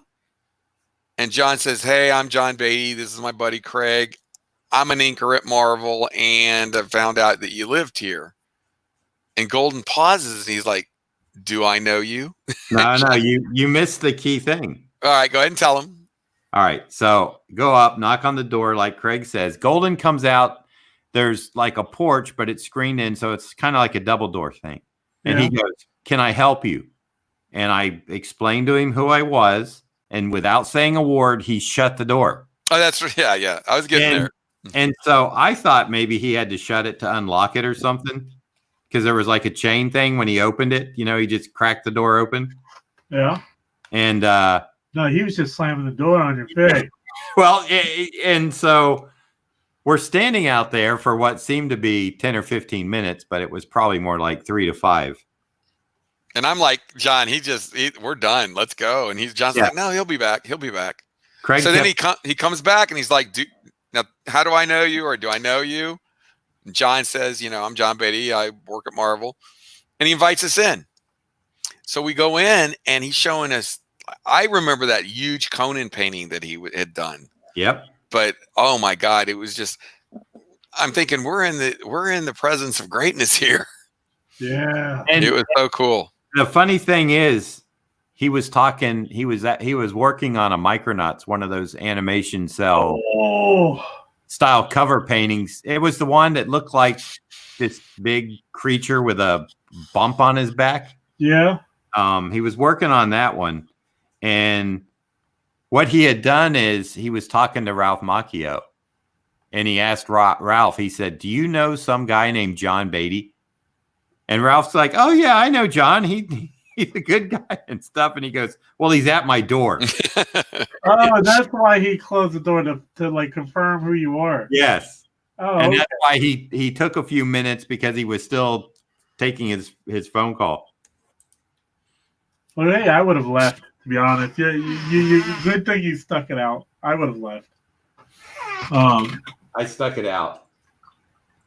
And John says, hey, I'm John Beatty. This is my buddy Craig. I'm an inker at Marvel, and I found out that you lived here. And Golden pauses, and he's like, do I know you?
No, you missed the key thing.
All right, go ahead and tell him.
All right, so go up, knock on the door, like Craig says. Golden comes out. There's like a porch, but it's screened in, so it's kind of like a double door thing. And he goes, can I help you? And I explained to him who I was, and without saying a word, he shut the door.
Oh, that's yeah. I was getting there.
And so I thought maybe he had to shut it to unlock it or something, because there was like a chain thing when he opened it. You know, he just cracked the door open.
Yeah.
And
no, he was just slamming the door on your face.
Well, and so we're standing out there for what seemed to be 10 or 15 minutes, but it was probably more like 3 to 5.
And I'm like, John, we're done. Let's go. And John's like, no, he'll be back. He'll be back.
Craig
so then he comes back, and he's like, now, how do I know you, or do I know you? And John says, I'm John Beatty. I work at Marvel. And he invites us in. So we go in, and he's showing us. I remember that huge Conan painting that he had done.
Yep.
But oh my God, it was just. I'm thinking we're in the presence of greatness here.
Yeah.
And
it was so cool.
The funny thing is, he was talking. He was working on a Micronauts, one of those animation cell style cover paintings. It was the one that looked like this big creature with a bump on his back.
Yeah.
He was working on that one, and what he had done is he was talking to Ralph Macchio, and he asked Ralph. He said, "Do you know some guy named John Beatty?" And Ralph's like, "Oh yeah, I know John. He's a good guy and stuff." And he goes, "Well, he's at my door."
Oh, that's why he closed the door to like confirm who you were.
Yes.
Oh,
and
okay.
that's why he took a few minutes, because he was still taking his phone call.
Well, hey, I would have left, to be honest. Yeah, you good thing you stuck it out. I would have left.
I stuck it out.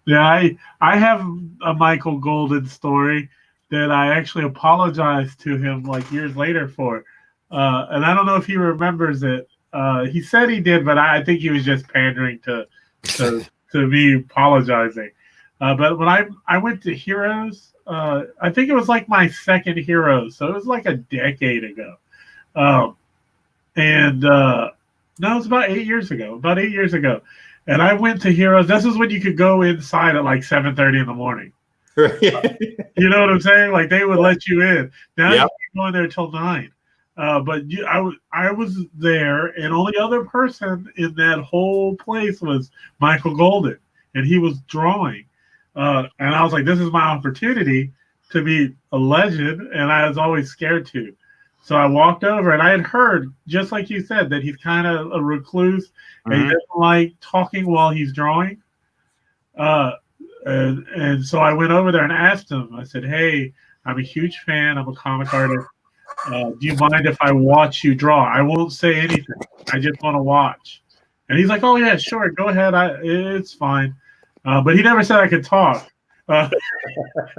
Yeah, I have a Michael Golden story that I actually apologized to him like years later for. And I don't know if he remembers it. He said he did, but I think he was just pandering to me apologizing. But when I went to Heroes, I think it was like my second Heroes, so it was like a decade ago. No, it was about 8 years ago. About 8 years ago. And I went to Heroes. This is when you could go inside at like 7:30 in the morning. You know what I'm saying? Like they would let you in. Now you can go in there till 9. But I was there, and only other person in that whole place was Michael Golden, and he was drawing. And I was like, this is my opportunity to be a legend, and I was always scared to. So I walked over, and I had heard, just like you said, that he's kind of a recluse, and he doesn't like talking while he's drawing. And so I went over there and asked him. I said, hey, I'm a huge fan. I'm a comic artist. Do you mind if I watch you draw? I won't say anything. I just want to watch. And he's like, oh, yeah, sure. Go ahead. It's fine. But he never said I could talk.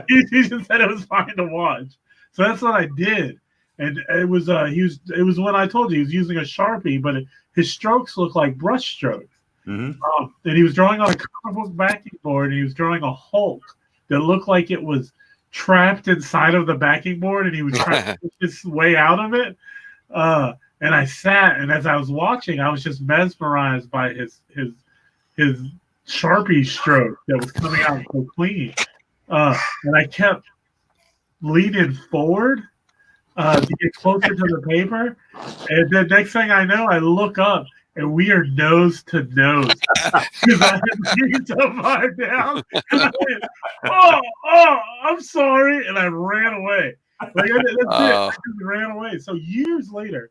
He just said it was fine to watch. So that's what I did. And it was when I told you he was using a Sharpie, but his strokes looked like brush strokes. And he was drawing on a comic book backing board, and he was drawing a Hulk that looked like it was trapped inside of the backing board, and he was trying to push his way out of it. And I sat, and as I was watching, I was just mesmerized by his Sharpie stroke that was coming out so clean. And I kept leaning forward to get closer to the paper. And the next thing I know, I look up, and we are nose to nose. Because I had seen so far down. And I went, oh, I'm sorry. And I ran away. Like, that's it. I just ran away. So years later,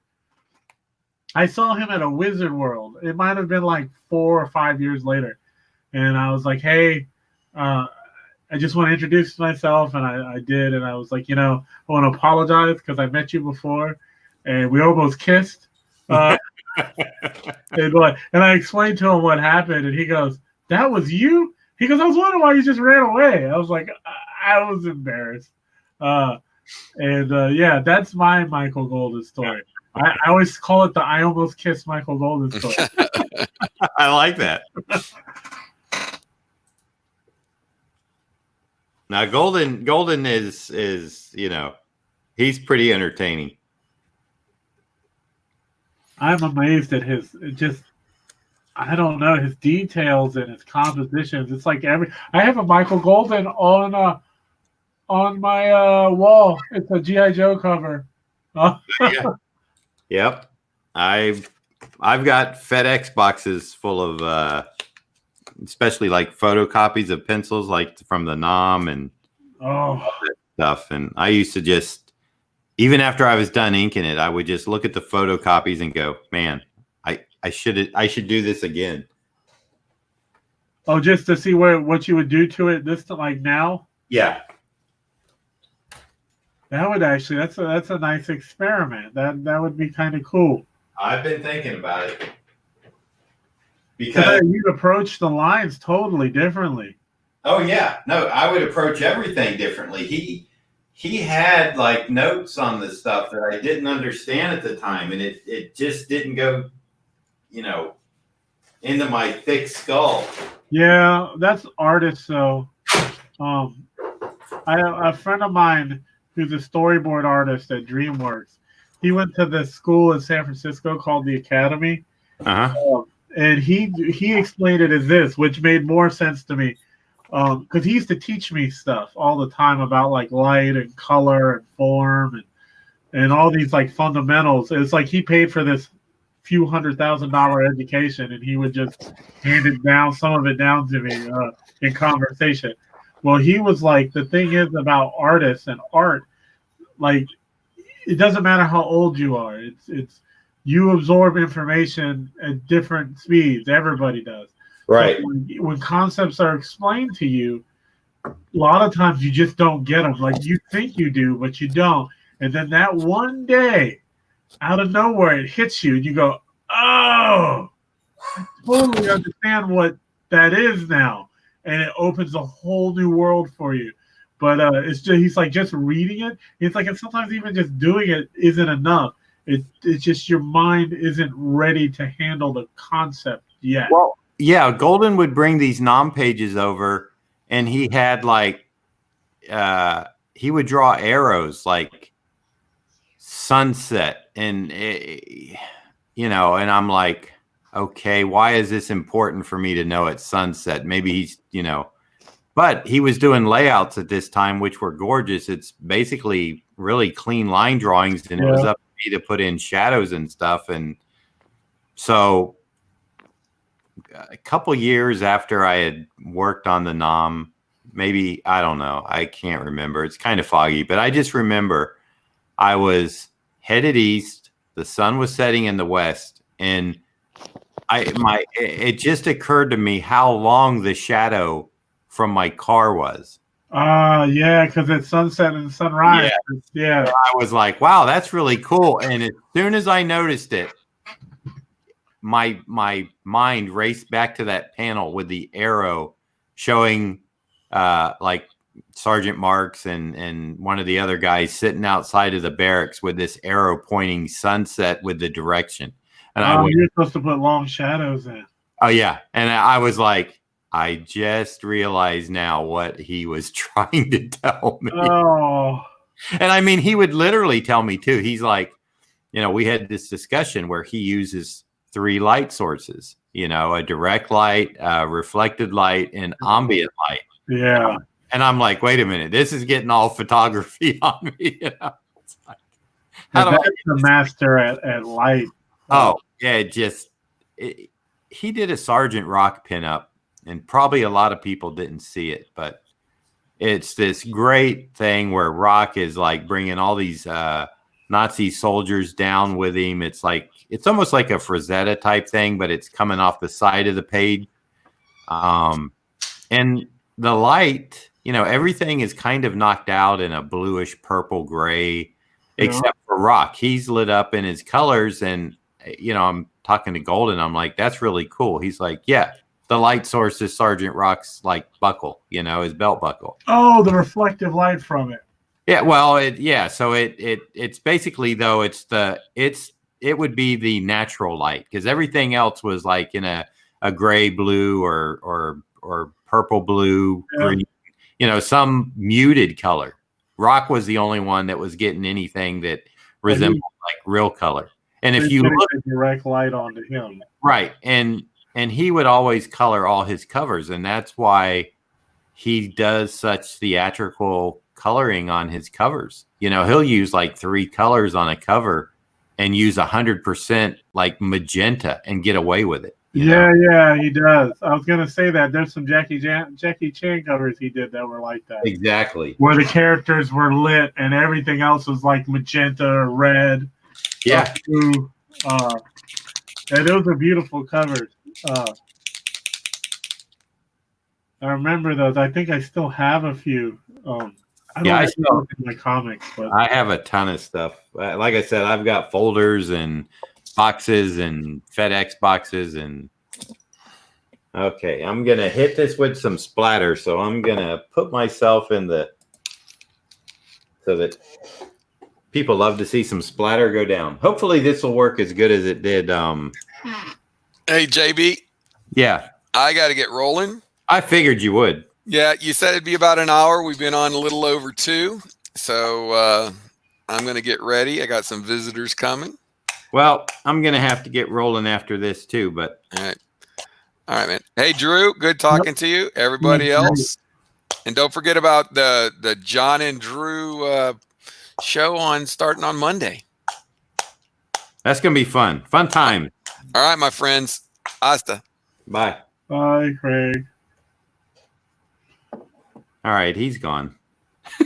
I saw him at a Wizard World. It might have been like 4 or 5 years later. And I was like, hey, I just want to introduce myself. And I did. And I was like, I want to apologize because I met you before. And we almost kissed. And I explained to him what happened. And he goes, that was you? He goes, I was wondering why you just ran away. I was like, I was embarrassed. Yeah, that's my Michael Golden story. I always call it the I almost kissed Michael Golden story.
I like that. Now, Golden is he's pretty entertaining.
I'm amazed at I don't know, his details and his compositions. It's like I have a Michael Golden on my wall. It's a G.I. Joe cover.
Yeah. Yep. I've got FedEx boxes full of especially like photocopies of pencils, like from the NOM and all that stuff. And I used to just, even after I was done inking it, I would just look at the photocopies and go, man, I should do this again.
Oh, just to see what you would do to it like now?
Yeah.
That would actually, that's a nice experiment. That would be kind of cool.
I've been thinking about it. Because
you'd approach the lines totally differently.
Oh yeah. No, I would approach everything differently. He had like notes on the stuff that I didn't understand at the time, and it just didn't go, into my thick skull.
Yeah, that's artists though. A friend of mine who's a storyboard artist at DreamWorks. He went to this school in San Francisco called the Academy.
Uh-huh.
And he explained it as this, which made more sense to me. Because he used to teach me stuff all the time about like light and color and form and all these like fundamentals. It's like he paid for this few $100,000 education, and he would just hand it down, some of it down to me in conversation. Well, he was like, the thing is about artists and art, like it doesn't matter how old you are. It's you absorb information at different speeds. Everybody does.
Right.
So when concepts are explained to you, a lot of times you just don't get them. Like you think you do, but you don't. And then that one day, out of nowhere, it hits you, and you go, "Oh, I totally understand what that is now," and it opens a whole new world for you. But it's just he's like just reading it. It's like, and sometimes even just doing it isn't enough. It's just your mind isn't ready to handle the concept yet.
Well, yeah, Golden would bring these NOM pages over, and he had like he would draw arrows like sunset, and and I'm like, okay, why is this important for me to know it's sunset? Maybe he's but he was doing layouts at this time which were gorgeous. It's basically really clean line drawings, and it was up to me to put in shadows and stuff. And so a couple years after I had worked on the NOM, maybe, I don't know, I can't remember, it's kind of foggy, but I just remember I was headed east, the sun was setting in the west, and it just occurred to me how long the shadow from my car was.
Yeah, because it's sunset and sunrise. Yeah.
So I was like, wow, that's really cool. And as soon as I noticed it, my mind raced back to that panel with the arrow showing like Sergeant Marks and one of the other guys sitting outside of the barracks with this arrow pointing sunset with the direction. And
you're supposed to put long shadows in.
Oh yeah. And I was like, I just realized now what he was trying to tell me.
Oh.
And I mean, he would literally tell me too. He's like, we had this discussion where he uses 3 light sources, a direct light, reflected light, and ambient light.
Yeah.
And I'm like, wait a minute, this is getting all photography on me. It's like,
how do I the master at light?
Oh, yeah, he did a Sergeant Rock pinup, and probably a lot of people didn't see it, but it's this great thing where Rock is like bringing all these Nazi soldiers down with him. It's almost like a Frazetta type thing, but it's coming off the side of the page. And the light, everything is kind of knocked out in a bluish purple gray, except for Rock. He's lit up in his colors, and I'm talking to Golden. I'm like, that's really cool. He's like, yeah, the light source is Sergeant Rock's like buckle, his belt buckle.
Oh, the reflective light from it.
Yeah, well, so it's basically though it would be the natural light because everything else was like in a gray blue or purple blue, green, some muted color. Rock was the only one that was getting anything that resembled like real color. And if you look
a direct light onto him,
right, and he would always color all his covers, and that's why he does such theatrical coloring on his covers. He'll use like 3 colors on a cover and use 100% like magenta and get away with it.
Yeah, he does. I was gonna say that there's some Jackie Chan covers he did that were like that.
Exactly.
Where the characters were lit and everything else was like magenta or red.
Yeah.
Blue. And those are beautiful covers. I remember those. I think I still have a few. I still look at my comics, but
I have a ton of stuff. Like I said, I've got folders and boxes and FedEx boxes and okay, I'm gonna hit this with some splatter. So I'm gonna put myself in so that people love to see some splatter go down. Hopefully this will work as good as it did.
Hey JB.
Yeah.
I gotta get rolling.
I figured you would.
Yeah, you said it'd be about an hour. We've been on a little over 2. So I'm gonna get ready. I got some visitors coming.
Well, I'm going to have to get rolling after this too, but.
All right, man. Hey, Drew, good talking to you. Everybody else. And don't forget about the John and Drew show starting on Monday.
That's going to be fun. Fun time.
All right, my friends. Hasta.
Bye.
Bye, Craig.
All right, he's gone.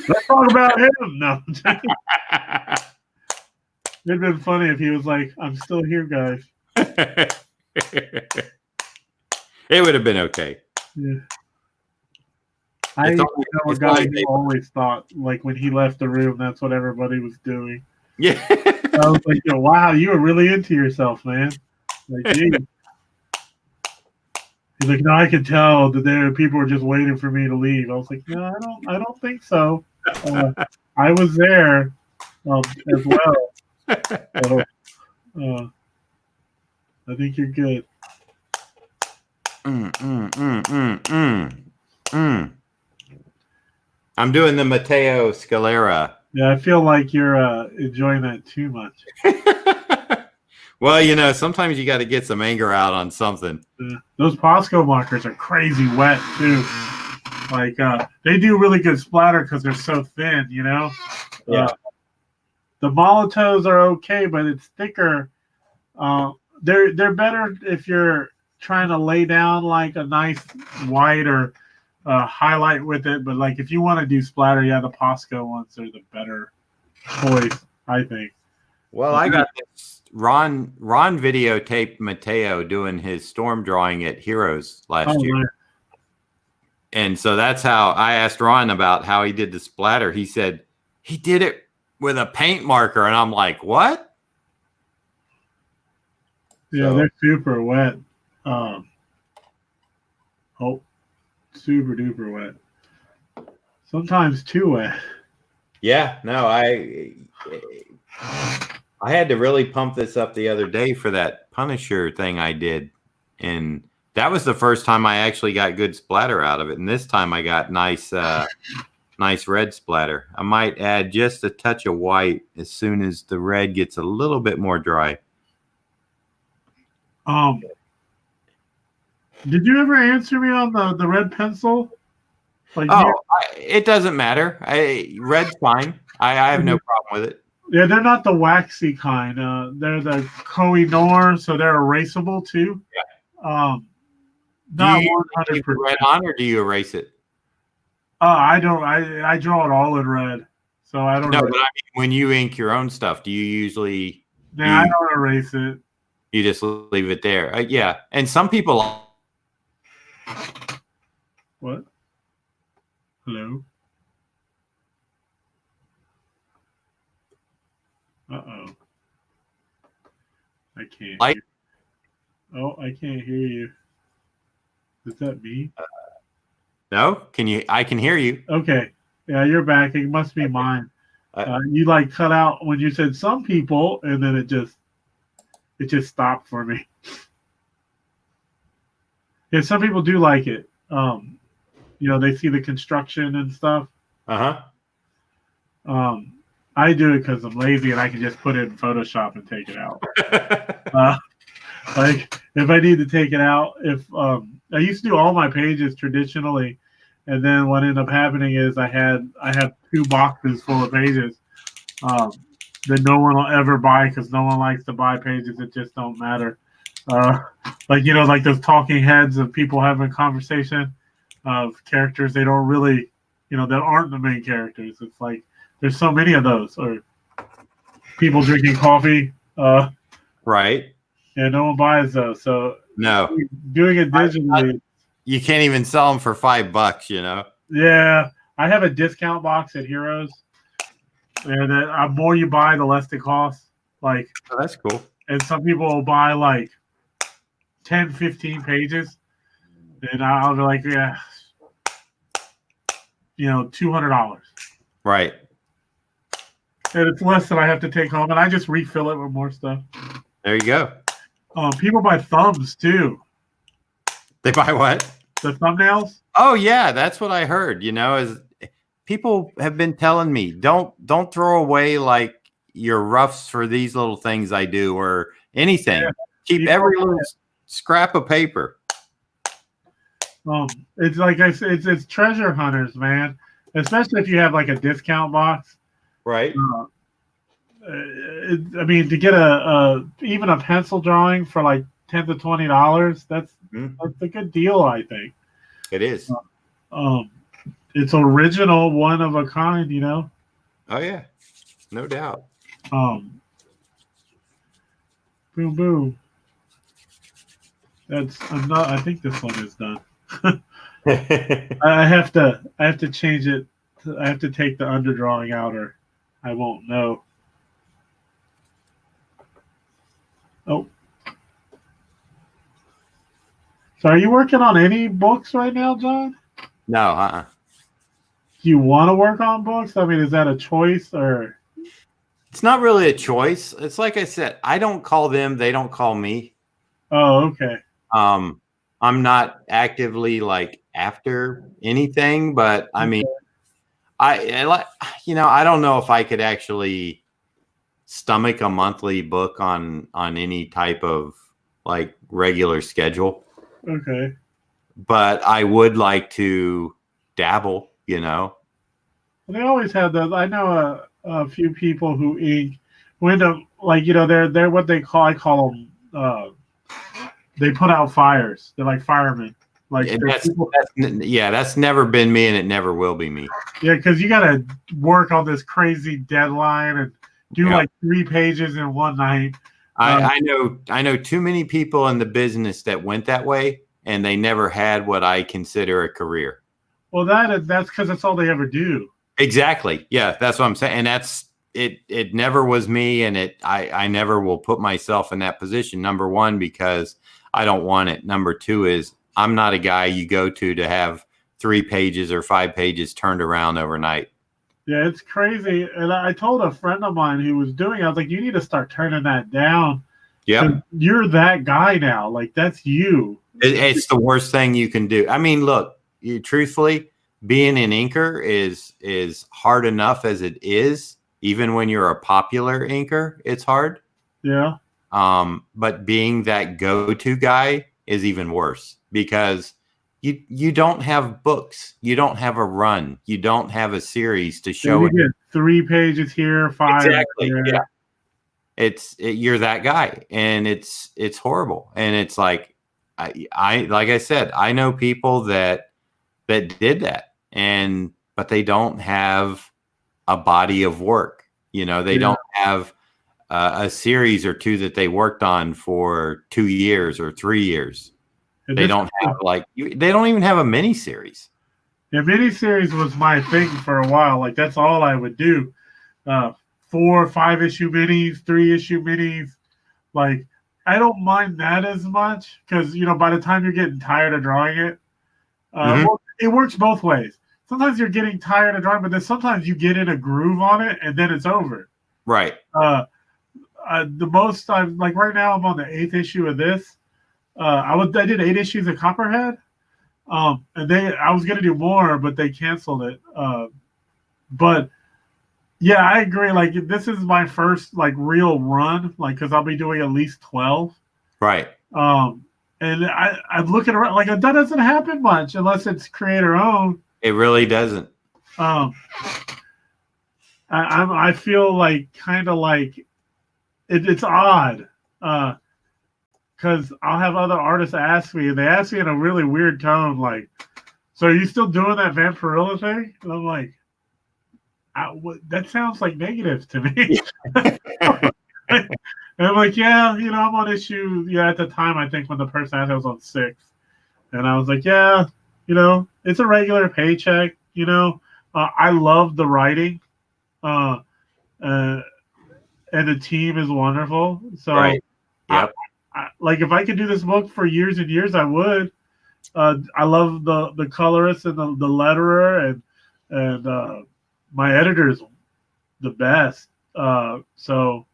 Let's talk about him. No. It'd been funny if he was like, "I'm still here, guys."
It would have been okay.
Yeah. I know a guy who always thought, like, when he left the room, that's what everybody was doing.
Yeah.
I was like, wow, you were really into yourself, man. Like, geez. He's like, no, I could tell that people were just waiting for me to leave. I was like, no, I don't think so. I was there as well. So, I think you're good.
I'm doing the Matteo Scalera.
Yeah, I feel like you're enjoying that too much.
Well, sometimes you got to get some anger out on something.
Those Posco markers are crazy wet too. Like they do really good splatter because they're so thin,
Yeah.
The Molotovs are okay, but it's thicker. They're better if you're trying to lay down like a nice white or highlight with it. But like if you want to do splatter, the Posco ones are the better choice, I think.
Well, I got this. Ron videotaped Matteo doing his storm drawing at Heroes last year.
Right.
And so that's how I asked Ron about how he did the splatter. He said he did it with a paint marker. And I'm like, what?
Yeah, they're super wet. Super duper wet. Sometimes too wet.
Yeah, no, I had to really pump this up the other day for that Punisher thing I did. And that was the first time I actually got good splatter out of it. And this time I got nice red splatter. I might add just a touch of white as soon as the red gets a little bit more dry.
Did you ever answer me on the red pencil? Like
it doesn't matter. Red's fine. I have no problem with it.
Yeah, they're not the waxy kind. They're the Koh-i-Noor, so they're erasable too.
Yeah.
Not
do you
100%.
keep red on, or do you erase it?
I don't. I draw it all in red, so I don't.
No, but I mean, when you ink your own stuff, do you usually?
Yeah, I don't erase it.
You just leave it there. Yeah, and some people.
What? Hello? Uh-oh. I can't. I can't hear you. Is that me?
No, I can hear you.
Okay. Yeah, you're back. It must be mine. You like cut out when you said some people, and then it just stopped for me. Yeah, some people do like it. They see the construction and stuff. I do it because I'm lazy and I can just put it in Photoshop and take it out. Like if I need to take it out, if I used to do all my pages traditionally, and then what ended up happening is I have 2 boxes full of pages that no one will ever buy because no one likes to buy pages that just don't matter. Like those talking heads of people having conversation of characters they don't really, that aren't the main characters. It's like there's so many of those, or people drinking coffee.
Right.
Yeah, no one buys those. So
no,
doing it digitally,
you can't even sell them for $5.
Yeah, I have a discount box at Heroes, and the more you buy, the less it costs. Like,
oh, that's cool.
And some people will buy like 10, 15 pages, and I'll be like, yeah, $200.
Right.
And it's less than I have to take home, and I just refill it with more stuff.
There you go.
People buy thumbs too.
They buy what?
The thumbnails.
Oh yeah, that's what I heard. Is people have been telling me don't throw away like your roughs for these little things I do or anything. Yeah. Keep every little scrap of paper.
It's like I said, it's treasure hunters, man. Especially if you have like a discount box.
Right.
To get even a pencil drawing for like $10 to $20, that's a good deal, I think.
It is.
It's original, one of a kind,
Oh yeah, no doubt.
Boom boom. I think this one is done. I have to change it. I have to take the underdrawing out, or I won't know. Oh. So are you working on any books right now, John?
No,
Do you want to work on books? I mean, is that a choice or?
It's not really a choice. It's like I said, I don't call them, they don't call me.
Oh, okay.
I'm not actively like after anything, but I mean, I don't know if I could actually stomach a monthly book on any type of like regular schedule.
Okay.
But I would like to dabble,
Well, they always have those. I know a few people who ink, who end up like they're what I call them. They put out fires. They're like firemen. Like
that's never been me, and it never will be me.
Yeah, because you got to work on this crazy deadline and do like 3 pages in one night.
I know too many people in the business that went that way, and they never had what I consider a career.
Well, that's because that's all they ever do.
Exactly. Yeah, that's what I'm saying. And that's it. It never was me, and I never will put myself in that position. Number one, because I don't want it. Number two is I'm not a guy you go to have 3 pages or 5 pages turned around overnight.
Yeah, it's crazy. And I told a friend of mine who was doing it, I was like, you need to start turning that down.
Yeah.
You're that guy now. Like, that's you.
It's the worst thing you can do. I mean, look, truthfully, being an inker is hard enough as it is. Even when you're a popular inker, it's hard.
Yeah.
But being that go-to guy is even worse because you don't have books, you don't have a run, you don't have a series to show it.
3 pages here, 5.
Exactly.
There.
Yeah. You're that guy, and it's horrible. And it's like I like I said, I know people that did that, but they don't have a body of work. They don't have a series or 2 that they worked on for 2 years or 3 years. They don't have they don't even have a mini series.
Yeah, mini series was my thing for a while. Like that's all I would do. 4 or 5 issue minis, 3 issue minis. Like I don't mind that as much because by the time you're getting tired of drawing it, well, it works both ways. Sometimes you're getting tired of drawing, but then sometimes you get in a groove on it and then it's over.
Right.
The most I'm like right now, I'm on the 8th issue of this. I did 8 issues of Copperhead, and I was gonna do more, but they canceled it. But yeah, I agree. Like this is my first like real run, like because I'll be doing at least 12.
Right.
And I'm looking around like that doesn't happen much unless it's creator owned.
It really doesn't.
I feel like kind of like it's odd because I'll have other artists ask me, and they ask me in a really weird tone, like, "So are you still doing that Vampirilla thing?" And I'm like, "That sounds like negative to me." And I'm like, "Yeah, I'm on issue." Yeah, at the time, I think when the person asked, I was on 6, and I was like, "Yeah, it's a regular paycheck." I love the writing. And the team is wonderful. So,
right. Yep.
Like if I could do this book for years and years, I would. I love the colorist and the letterer and my editor is the best. So,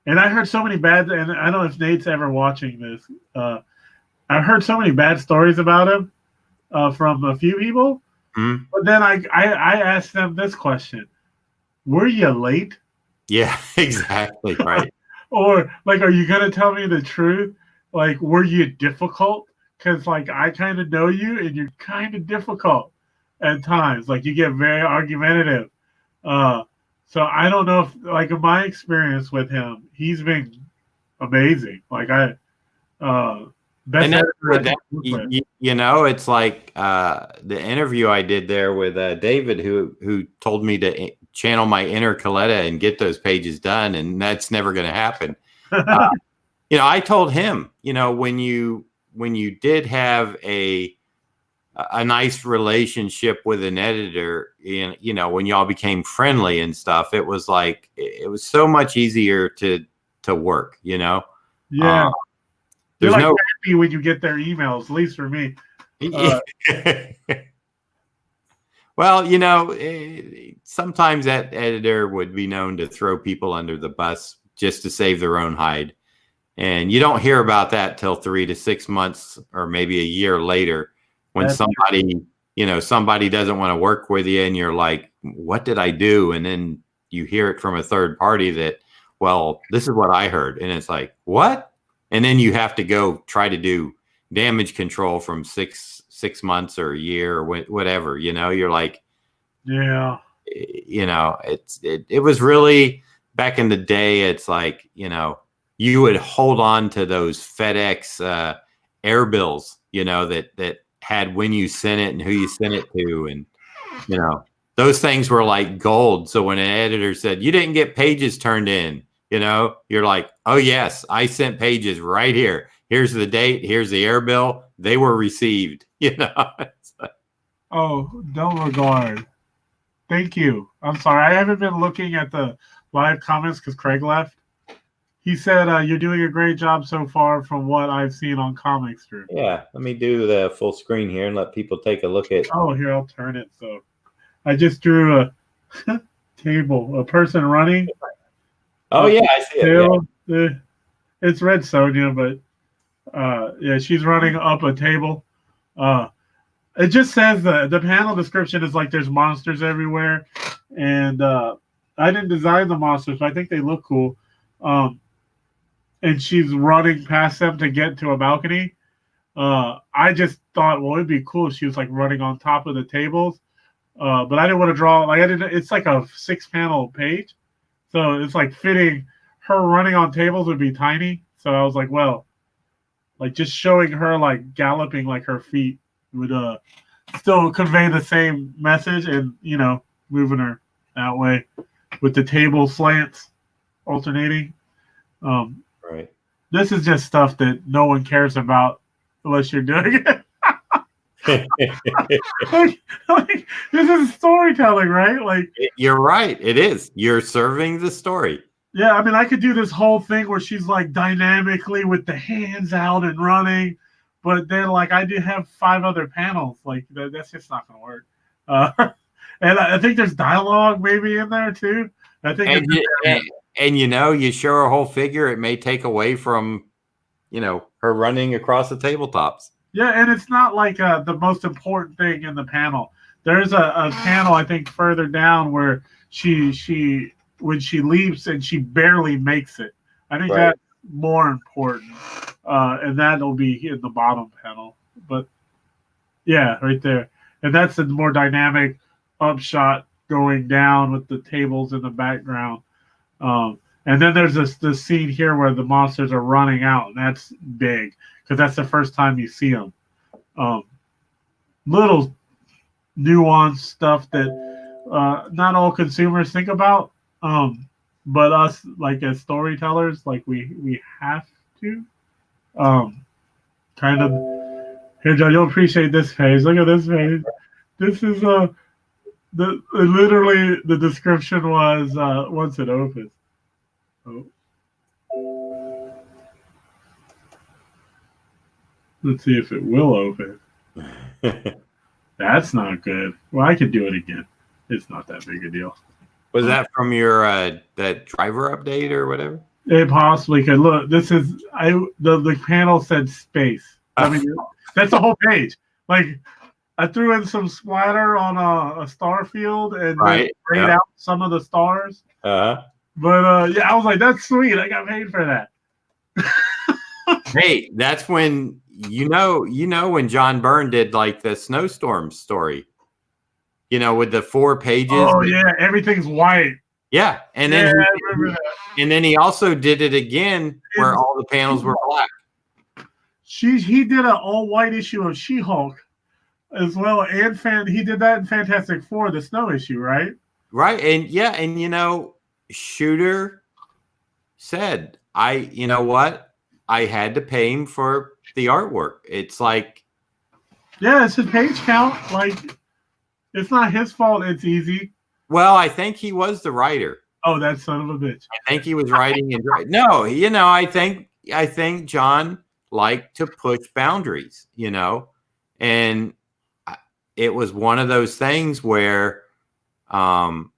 and I heard so many bad, and I don't know if Nate's ever watching this. I've heard so many bad stories about him from a few people.
Mm-hmm.
But then I asked them this question: were you late?
Yeah, exactly. Right.
Or like, are you gonna tell me the truth? Like, were you difficult? Because like I kind of know you, and you're kind of difficult at times. Like you get very argumentative. So I don't know if like in my experience with him, he's been amazing. Like best
it's like the interview I did there with David, who told me to channel my inner Coletta and get those pages done, and that's never going to happen. I told him, when you did have a nice relationship with an editor, and when y'all became friendly and stuff, it was like it was so much easier to work.
Yeah.
There's
You're like
no
happy when you get their emails, at least for me.
Well, sometimes that editor would be known to throw people under the bus just to save their own hide. And you don't hear about that till 3 to 6 months or maybe a year later when somebody doesn't want to work with you and you're like, what did I do? And then you hear it from a third party that, well, this is what I heard. And it's like, what? And then you have to go try to do damage control from 6 months or a year or whatever, you're like,
yeah,
it was really back in the day. It's like, you would hold on to those FedEx air bills, that had when you sent it and who you sent it to. And, those things were like gold. So when an editor said, you didn't get pages turned in, you're like, oh yes, I sent pages right here. Here's the date. Here's the air bill. They were received,
Oh, don't regard. Thank you. I'm sorry. I haven't been looking at the live comments because Craig left. He said, you're doing a great job so far from what I've seen on Comics Group.
Yeah. Let me do the full screen here and let people take a look at.
Oh, here, I'll turn it. So I just drew a table, a person running.
Oh, yeah. I see it.
Yeah. It's Red Sonja, but yeah, she's running up a table. It just says the panel description is like there's monsters everywhere, and I didn't design the monsters, but I think they look cool. And she's running past them to get to a balcony. I just thought, well, it'd be cool if she was like running on top of the tables, but I didn't want to draw like I didn't. It's like a 6-panel page, so it's like fitting her running on tables would be tiny. So I was like, well, like just showing her like galloping like her feet would still convey the same message, and moving her that way with the table slants alternating.
Right.
This is just stuff that no one cares about unless you're doing it. like, this is storytelling, right? Like
you're right. It is. You're serving the story.
Yeah, I mean, I could do this whole thing where she's like dynamically with the hands out and running, but then like I do have 5 other panels. Like that's just not gonna work. Uh, and I think there's dialogue maybe in there too. I think
And you show her whole figure, it may take away from, her running across the tabletops.
yeah, and it's not like the most important thing in the panel. There's a panel I think further down where she when she leaps and she barely makes it. I think that's more important, and that'll be in the bottom panel. But yeah, right there, and that's a more dynamic upshot going down with the tables in the background. And then there's this scene here where the monsters are running out, and that's big because that's the first time you see them. Little nuanced stuff that not all consumers think about, but us, like as storytellers, like we have to. Kind of. Here, John, you'll appreciate this page. Look at this page. This is literally the description was once it opens. Oh. Let's see if it will open. That's not good. Well, I could do it again. It's not that big a deal.
Was that from your that driver update or whatever?
It possibly could. Look, this is the panel said space. I mean, that's the whole page. Like I threw in some splatter on a star field and sprayed out some of the stars. But yeah, I was like, that's sweet. I got paid for that.
Hey, that's when when John Byrne did like the snowstorm story. With the 4 pages.
Oh yeah, everything's white.
Yeah, and then he also did it again where all the panels were black.
He did an all white issue of She-Hulk as well, and he did that in Fantastic Four, the snow issue, right?
Right, and Shooter said, you know what? I had to pay him for the artwork. It's like,
yeah, it's his page count. Like, it's not his fault. It's easy.
Well, I think he was the writer.
Oh, that son of a bitch!
I think he was writing and no, I think John liked to push boundaries, and it was one of those things where, everyone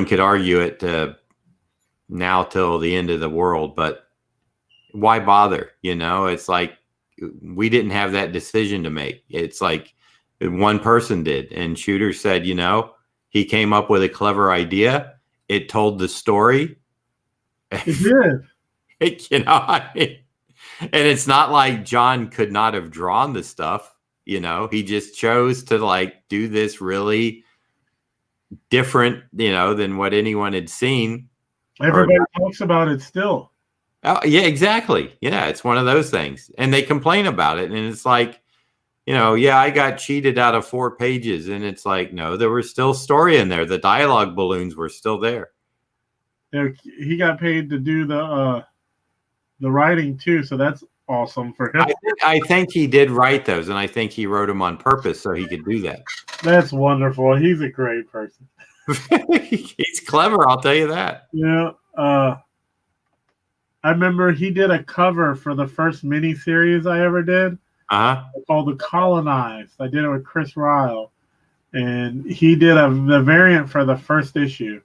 could argue it now till the end of the world, but why bother? It's like we didn't have that decision to make. It's like one person did, and Shooter said, he came up with a clever idea. It told the story.
It did.
And it's not like John could not have drawn the stuff. He just chose to do this really different, than what anyone had seen.
Everybody talks about it still.
Oh, yeah, exactly. Yeah, it's one of those things. And they complain about it. And it's like, I got cheated out of 4 pages. And it's like, no, there was still story in there. The dialogue balloons were still there.
Yeah, he got paid to do the writing too. So that's awesome for him.
I think he did write those. And I think he wrote them on purpose so he could do that.
That's wonderful. He's a great person.
He's clever, I'll tell you that.
Yeah. I remember he did a cover for the first miniseries I ever did. Called The Colonized. I did it with Chris Reilly. And he did the variant for the first issue.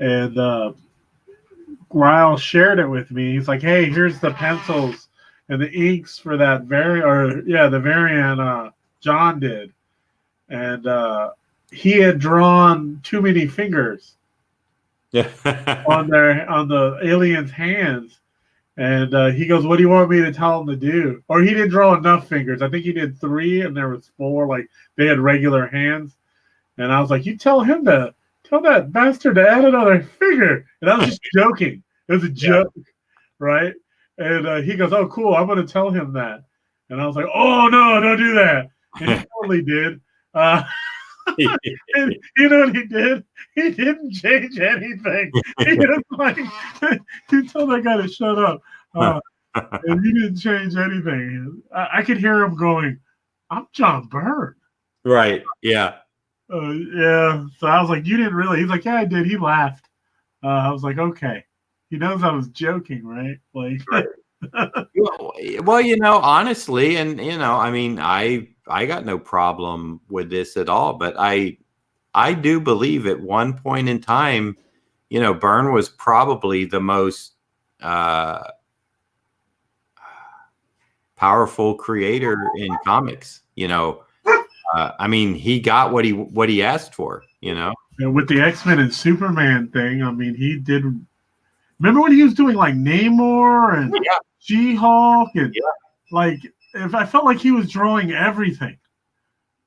And Reilly shared it with me. He's like, hey, here's the pencils and the inks for that variant, the variant John did. And he had drawn too many fingers on the aliens' hands. And he goes, what do you want me to tell him to do? Or he didn't draw enough fingers. I think he did 3 and there was 4. Like they had regular hands. And I was like, you tell that bastard to add another finger. And I was just joking. It was a joke, right? And he goes, oh, cool. I'm going to tell him that. And I was like, oh, no, don't do that. And he totally did. And you know what he did? He didn't change anything. He was like, he told that guy to shut up. And he didn't change anything. I could hear him going, I'm John Byrne.
Right. Yeah.
Yeah. So I was like, you didn't really? He's like, yeah, I did. He laughed. I was like, okay, he knows I was joking, right? Like,
Well, honestly, and I mean, I got no problem with this at all, but I do believe at one point in time, Byrne was probably the most powerful creator in comics. I mean, he got what he asked for.
and with the X-Men and Superman thing, I mean, he did. Remember when he was doing like Namor and
Yeah.
She-Hulk and
Yeah.
like, if I felt like he was drawing everything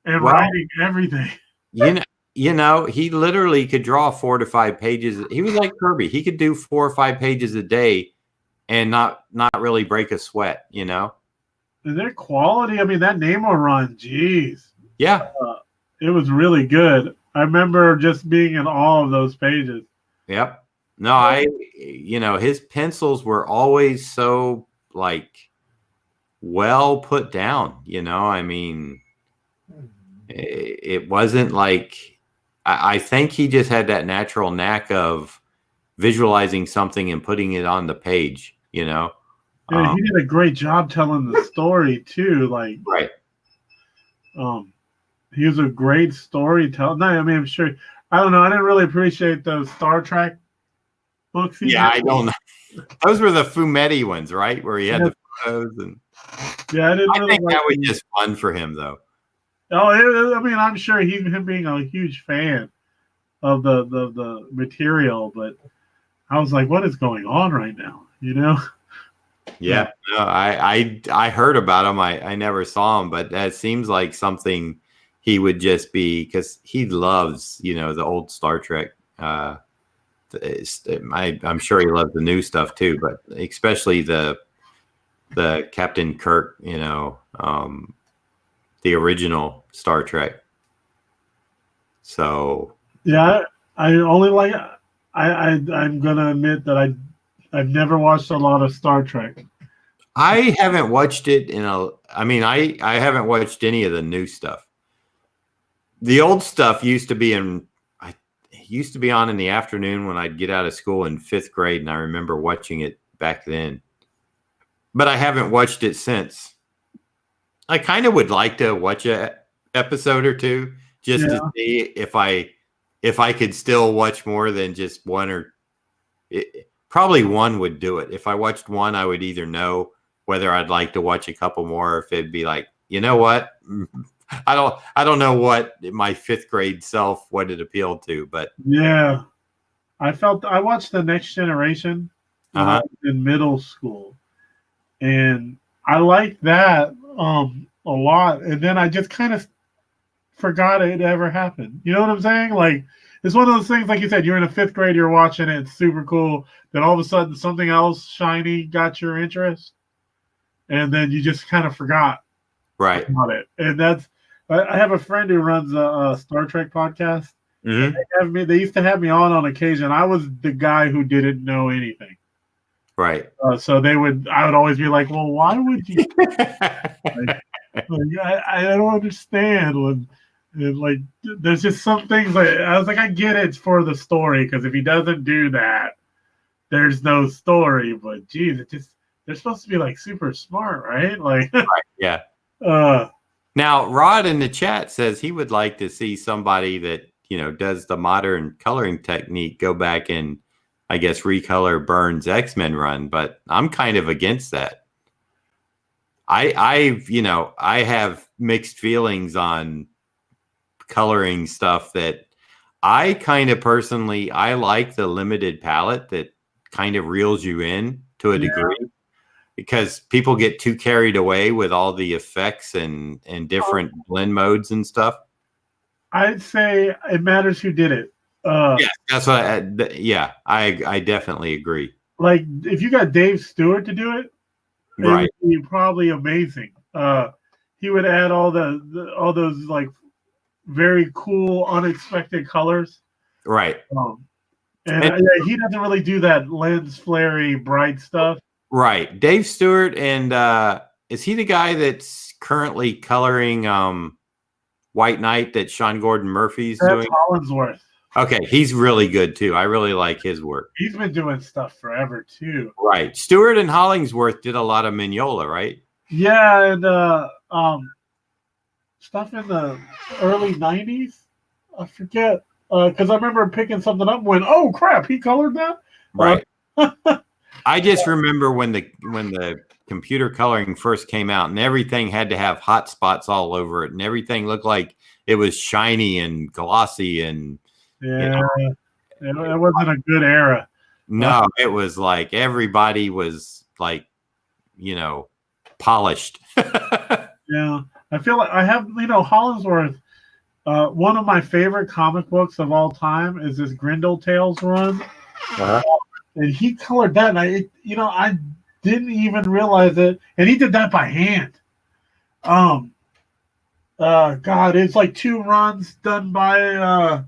and writing everything.
He literally could draw 4 to 5 pages. He was like Kirby. He could do 4 or 5 pages a day and not really break a sweat.
And their quality, I mean, that Namor run, geez.
Yeah.
It was really good. I remember just being in awe of those pages.
Yep. No, his pencils were always so like well put down. I mean, it wasn't like I think he just had that natural knack of visualizing something and putting it on the page.
Yeah, he did a great job telling the story too. Like,
right.
He was a great storyteller. No, I mean, I'm sure. I don't know. I didn't really appreciate those Star Trek books.
Yeah, I don't know. Those were the Fumetti ones, right? Where he had the photos and.
Yeah, I didn't.
I
really
think
like
that was just fun for him, though.
Oh, I mean, I'm sure him being a huge fan of the material, but I was like, what is going on right now?
Yeah, no, I heard about him. I never saw him, but that seems like something he would just be, because he loves the old Star Trek. I'm sure he loves the new stuff too, but especially the Captain Kirk, the original Star Trek. So
yeah, I only like. I'm gonna admit that I've never watched a lot of Star Trek.
I haven't watched it I haven't watched any of the new stuff. The old stuff used to be on in the afternoon when I'd get out of school in 5th grade, and I remember watching it back then. But I haven't watched it since. I kind of would like to watch a episode or two just to see if I could still watch more than just one, or probably one would do it. If I watched one, I would either know whether I'd like to watch a couple more, or if it'd be like, you know what? I don't know what my 5th grade self, what it appealed to, but
yeah, I watched The Next Generation when I was in middle school, and I liked that a lot. And then I just kind of forgot it ever happened. You know what I'm saying? Like, it's one of those things, like you said, you're in a 5th grade, you're watching it, it's super cool. Then all of a sudden, something else shiny got your interest, and then you just kind of forgot about it. And I have a friend who runs a Star Trek podcast.
Mm-hmm.
They used to have me on occasion. I was the guy who didn't know anything.
Right.
So I would always be like, well, why would you? I don't understand. Like, there's just some things I was like, I get it's for the story, because if he doesn't do that, there's no story. But geez, they're supposed to be like super smart, right? Like,
right, yeah. Now, Rod in the chat says he would like to see somebody that does the modern coloring technique go back and, I guess, recolor Byrne's X-Men run, but I'm kind of against that. I have mixed feelings on coloring stuff. That I kind of personally, I like the limited palette that kind of reels you in to a degree, because people get too carried away with all the effects and different blend modes and stuff.
I'd say it matters who did it.
Yeah, that's what. I definitely agree.
Like, if you got Dave Stewart to do it,
right,
it would be probably amazing. He would add all those like very cool, unexpected colors.
Right.
And he doesn't really do that lens flary bright stuff.
Right. Dave Stewart, and is he the guy that's currently coloring White Knight that Sean Gordon Murphy's doing?
Hollingsworth.
Okay, he's really good too. I really like his work.
He's been doing stuff forever too.
Right. Stewart and Hollingsworth did a lot of Mignola, right?
Yeah, and stuff in the early '90s. I forget because I remember picking something up and went, "Oh crap, he colored that."
Right. I just remember when the computer coloring first came out, and everything had to have hot spots all over it, and everything looked like it was shiny and glossy, and
yeah, it wasn't a good era.
No, it was like everybody was like, polished.
Yeah, I feel like I have, Hollingsworth. One of my favorite comic books of all time is this Grindle Tales run, and he colored that. And I didn't even realize it, and he did that by hand. God, it's like 2 runs done by.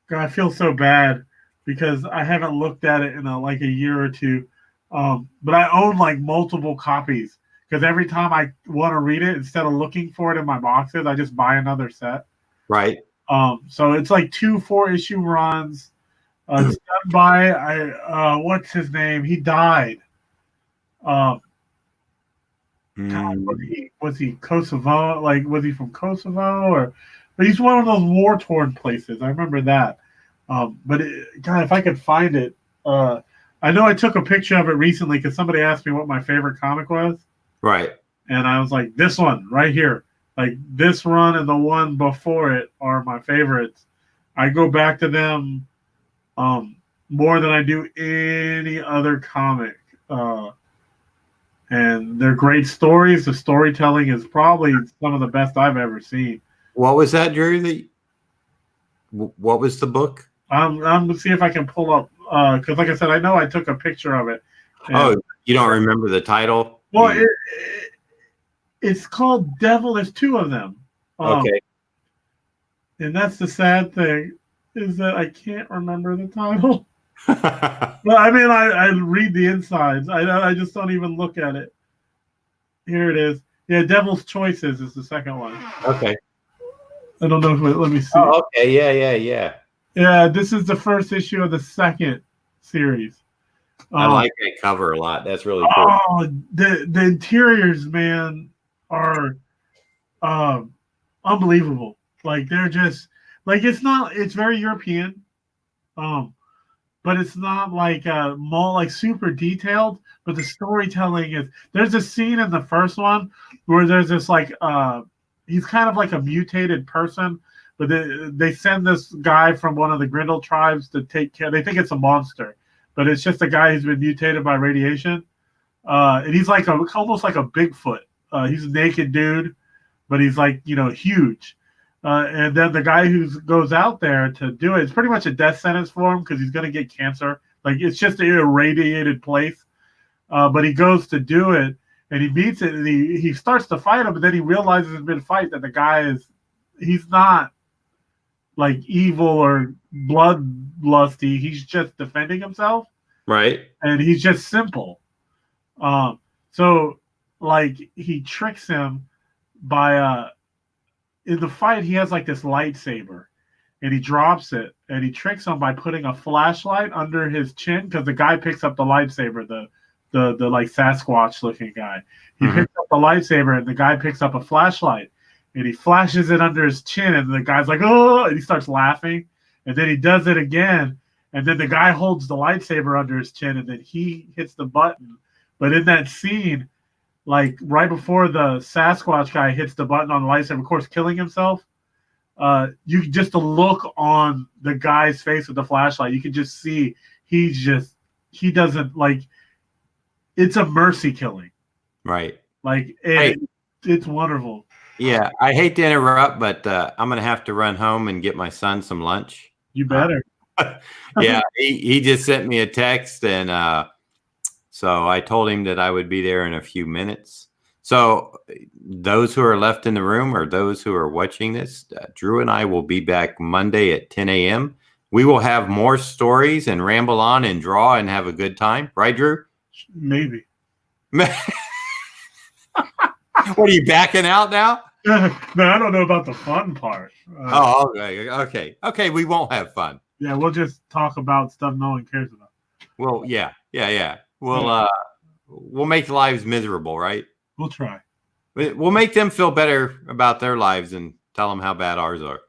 God, I feel so bad because I haven't looked at it in like a year or two. But I own like multiple copies because every time I want to read it, instead of looking for it in my boxes, I just buy another set.
Right.
So it's like 2 4-issue runs. It's done by what's his name? He died. God, was he Kosovo? Like, was he from Kosovo But he's one of those war-torn places. I remember that. God, if I could find it, I know I took a picture of it recently because somebody asked me what my favorite comic was.
Right.
And I was like, this one right here. Like this run and the one before it are my favorites. I go back to them more than I do any other comic. And they're great stories. The storytelling is probably some of the best I've ever seen.
What was that, Drew? What was the book?
I'm going to see if I can pull up, because like I said, I know I took a picture of it.
Oh, you don't remember the title?
Well, it's called Devil. There's 2 of them.
Okay.
And that's the sad thing, is that I can't remember the title. Well, I mean, I read the insides. I just don't even look at it. Here it is. Yeah, Devil's Choices is the second one.
Okay.
I don't know if let me see.
Oh, okay. Yeah.
Yeah, this is the first issue of the second series.
I like that cover a lot. That's really cool.
Oh, the interiors, man, are unbelievable. Like they're just like it's very European, but it's not like like super detailed. But the storytelling is. There's a scene in the first one where there's this like he's kind of like a mutated person, but they send this guy from one of the Grindle tribes to take care. They think it's a monster, but it's just a guy who's been mutated by radiation. And he's like almost like a Bigfoot. He's a naked dude, but he's like, huge. And then the guy who goes out there to do it, it's pretty much a death sentence for him because he's going to get cancer. Like it's just an irradiated place. But he goes to do it and he meets it and he starts to fight him, but then he realizes in mid-fight that the guy he's not like evil or bloodlusty. He's just defending himself.
Right.
And he's just simple. So like he tricks him by in the fight he has like this lightsaber and he drops it and he tricks him by putting a flashlight under his chin because the guy picks up the lightsaber, the like Sasquatch looking guy. He picks up the lightsaber and the guy picks up a flashlight and he flashes it under his chin and the guy's like, oh, and he starts laughing and then he does it again and then the guy holds the lightsaber under his chin and then he hits the button. But in that scene, like right before the Sasquatch guy hits the button on the lightsaber, of course, killing himself, you just the look on the guy's face with the flashlight, you can just see he doesn't like. It's a mercy killing,
right?
Like it's wonderful.
Yeah, I hate to interrupt, but I'm gonna have to run home and get my son some lunch.
You better.
Yeah, he just sent me a text and. So I told him that I would be there in a few minutes. So those who are left in the room or those who are watching this, Drew and I will be back Monday at 10 a.m. We will have more stories and ramble on and draw and have a good time. Right, Drew?
Maybe.
What, are you backing out now?
No, I don't know about the fun part.
Okay. We won't have fun.
Yeah, we'll just talk about stuff no one cares about.
Well, yeah. We'll make lives miserable, right?
We'll try.
We'll make them feel better about their lives and tell them how bad ours are.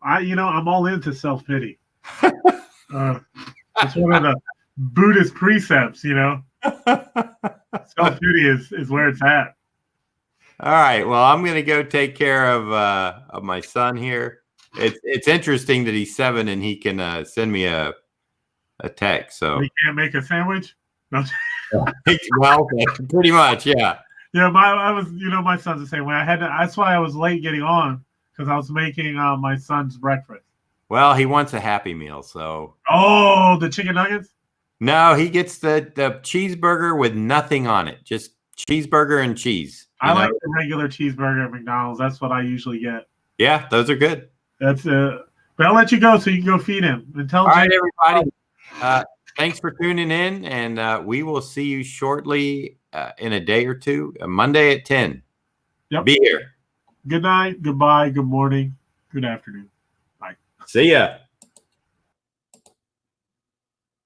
I'm all into self-pity. It's one of the Buddhist precepts, Self-pity is where it's at.
All right. Well, I'm going to go take care of my son here. It's interesting that he's 7 and he can send me a text. So
He can't make a sandwich? No.
well, pretty much, yeah.
Yeah, my son's the same way. That's why I was late getting on, because I was making my son's breakfast.
Well, he wants a Happy Meal, so.
Oh, the chicken nuggets?
No, he gets the cheeseburger with nothing on it, just cheeseburger and cheese.
I like the regular cheeseburger at McDonald's. That's what I usually get.
Yeah, those are good.
But I'll let you go so you can go feed him.
All right, everybody. Thanks for tuning in, and we will see you shortly in a day or two, Monday at 10.
Yep.
Be here.
Good night, goodbye, good morning, good afternoon. Bye.
See ya.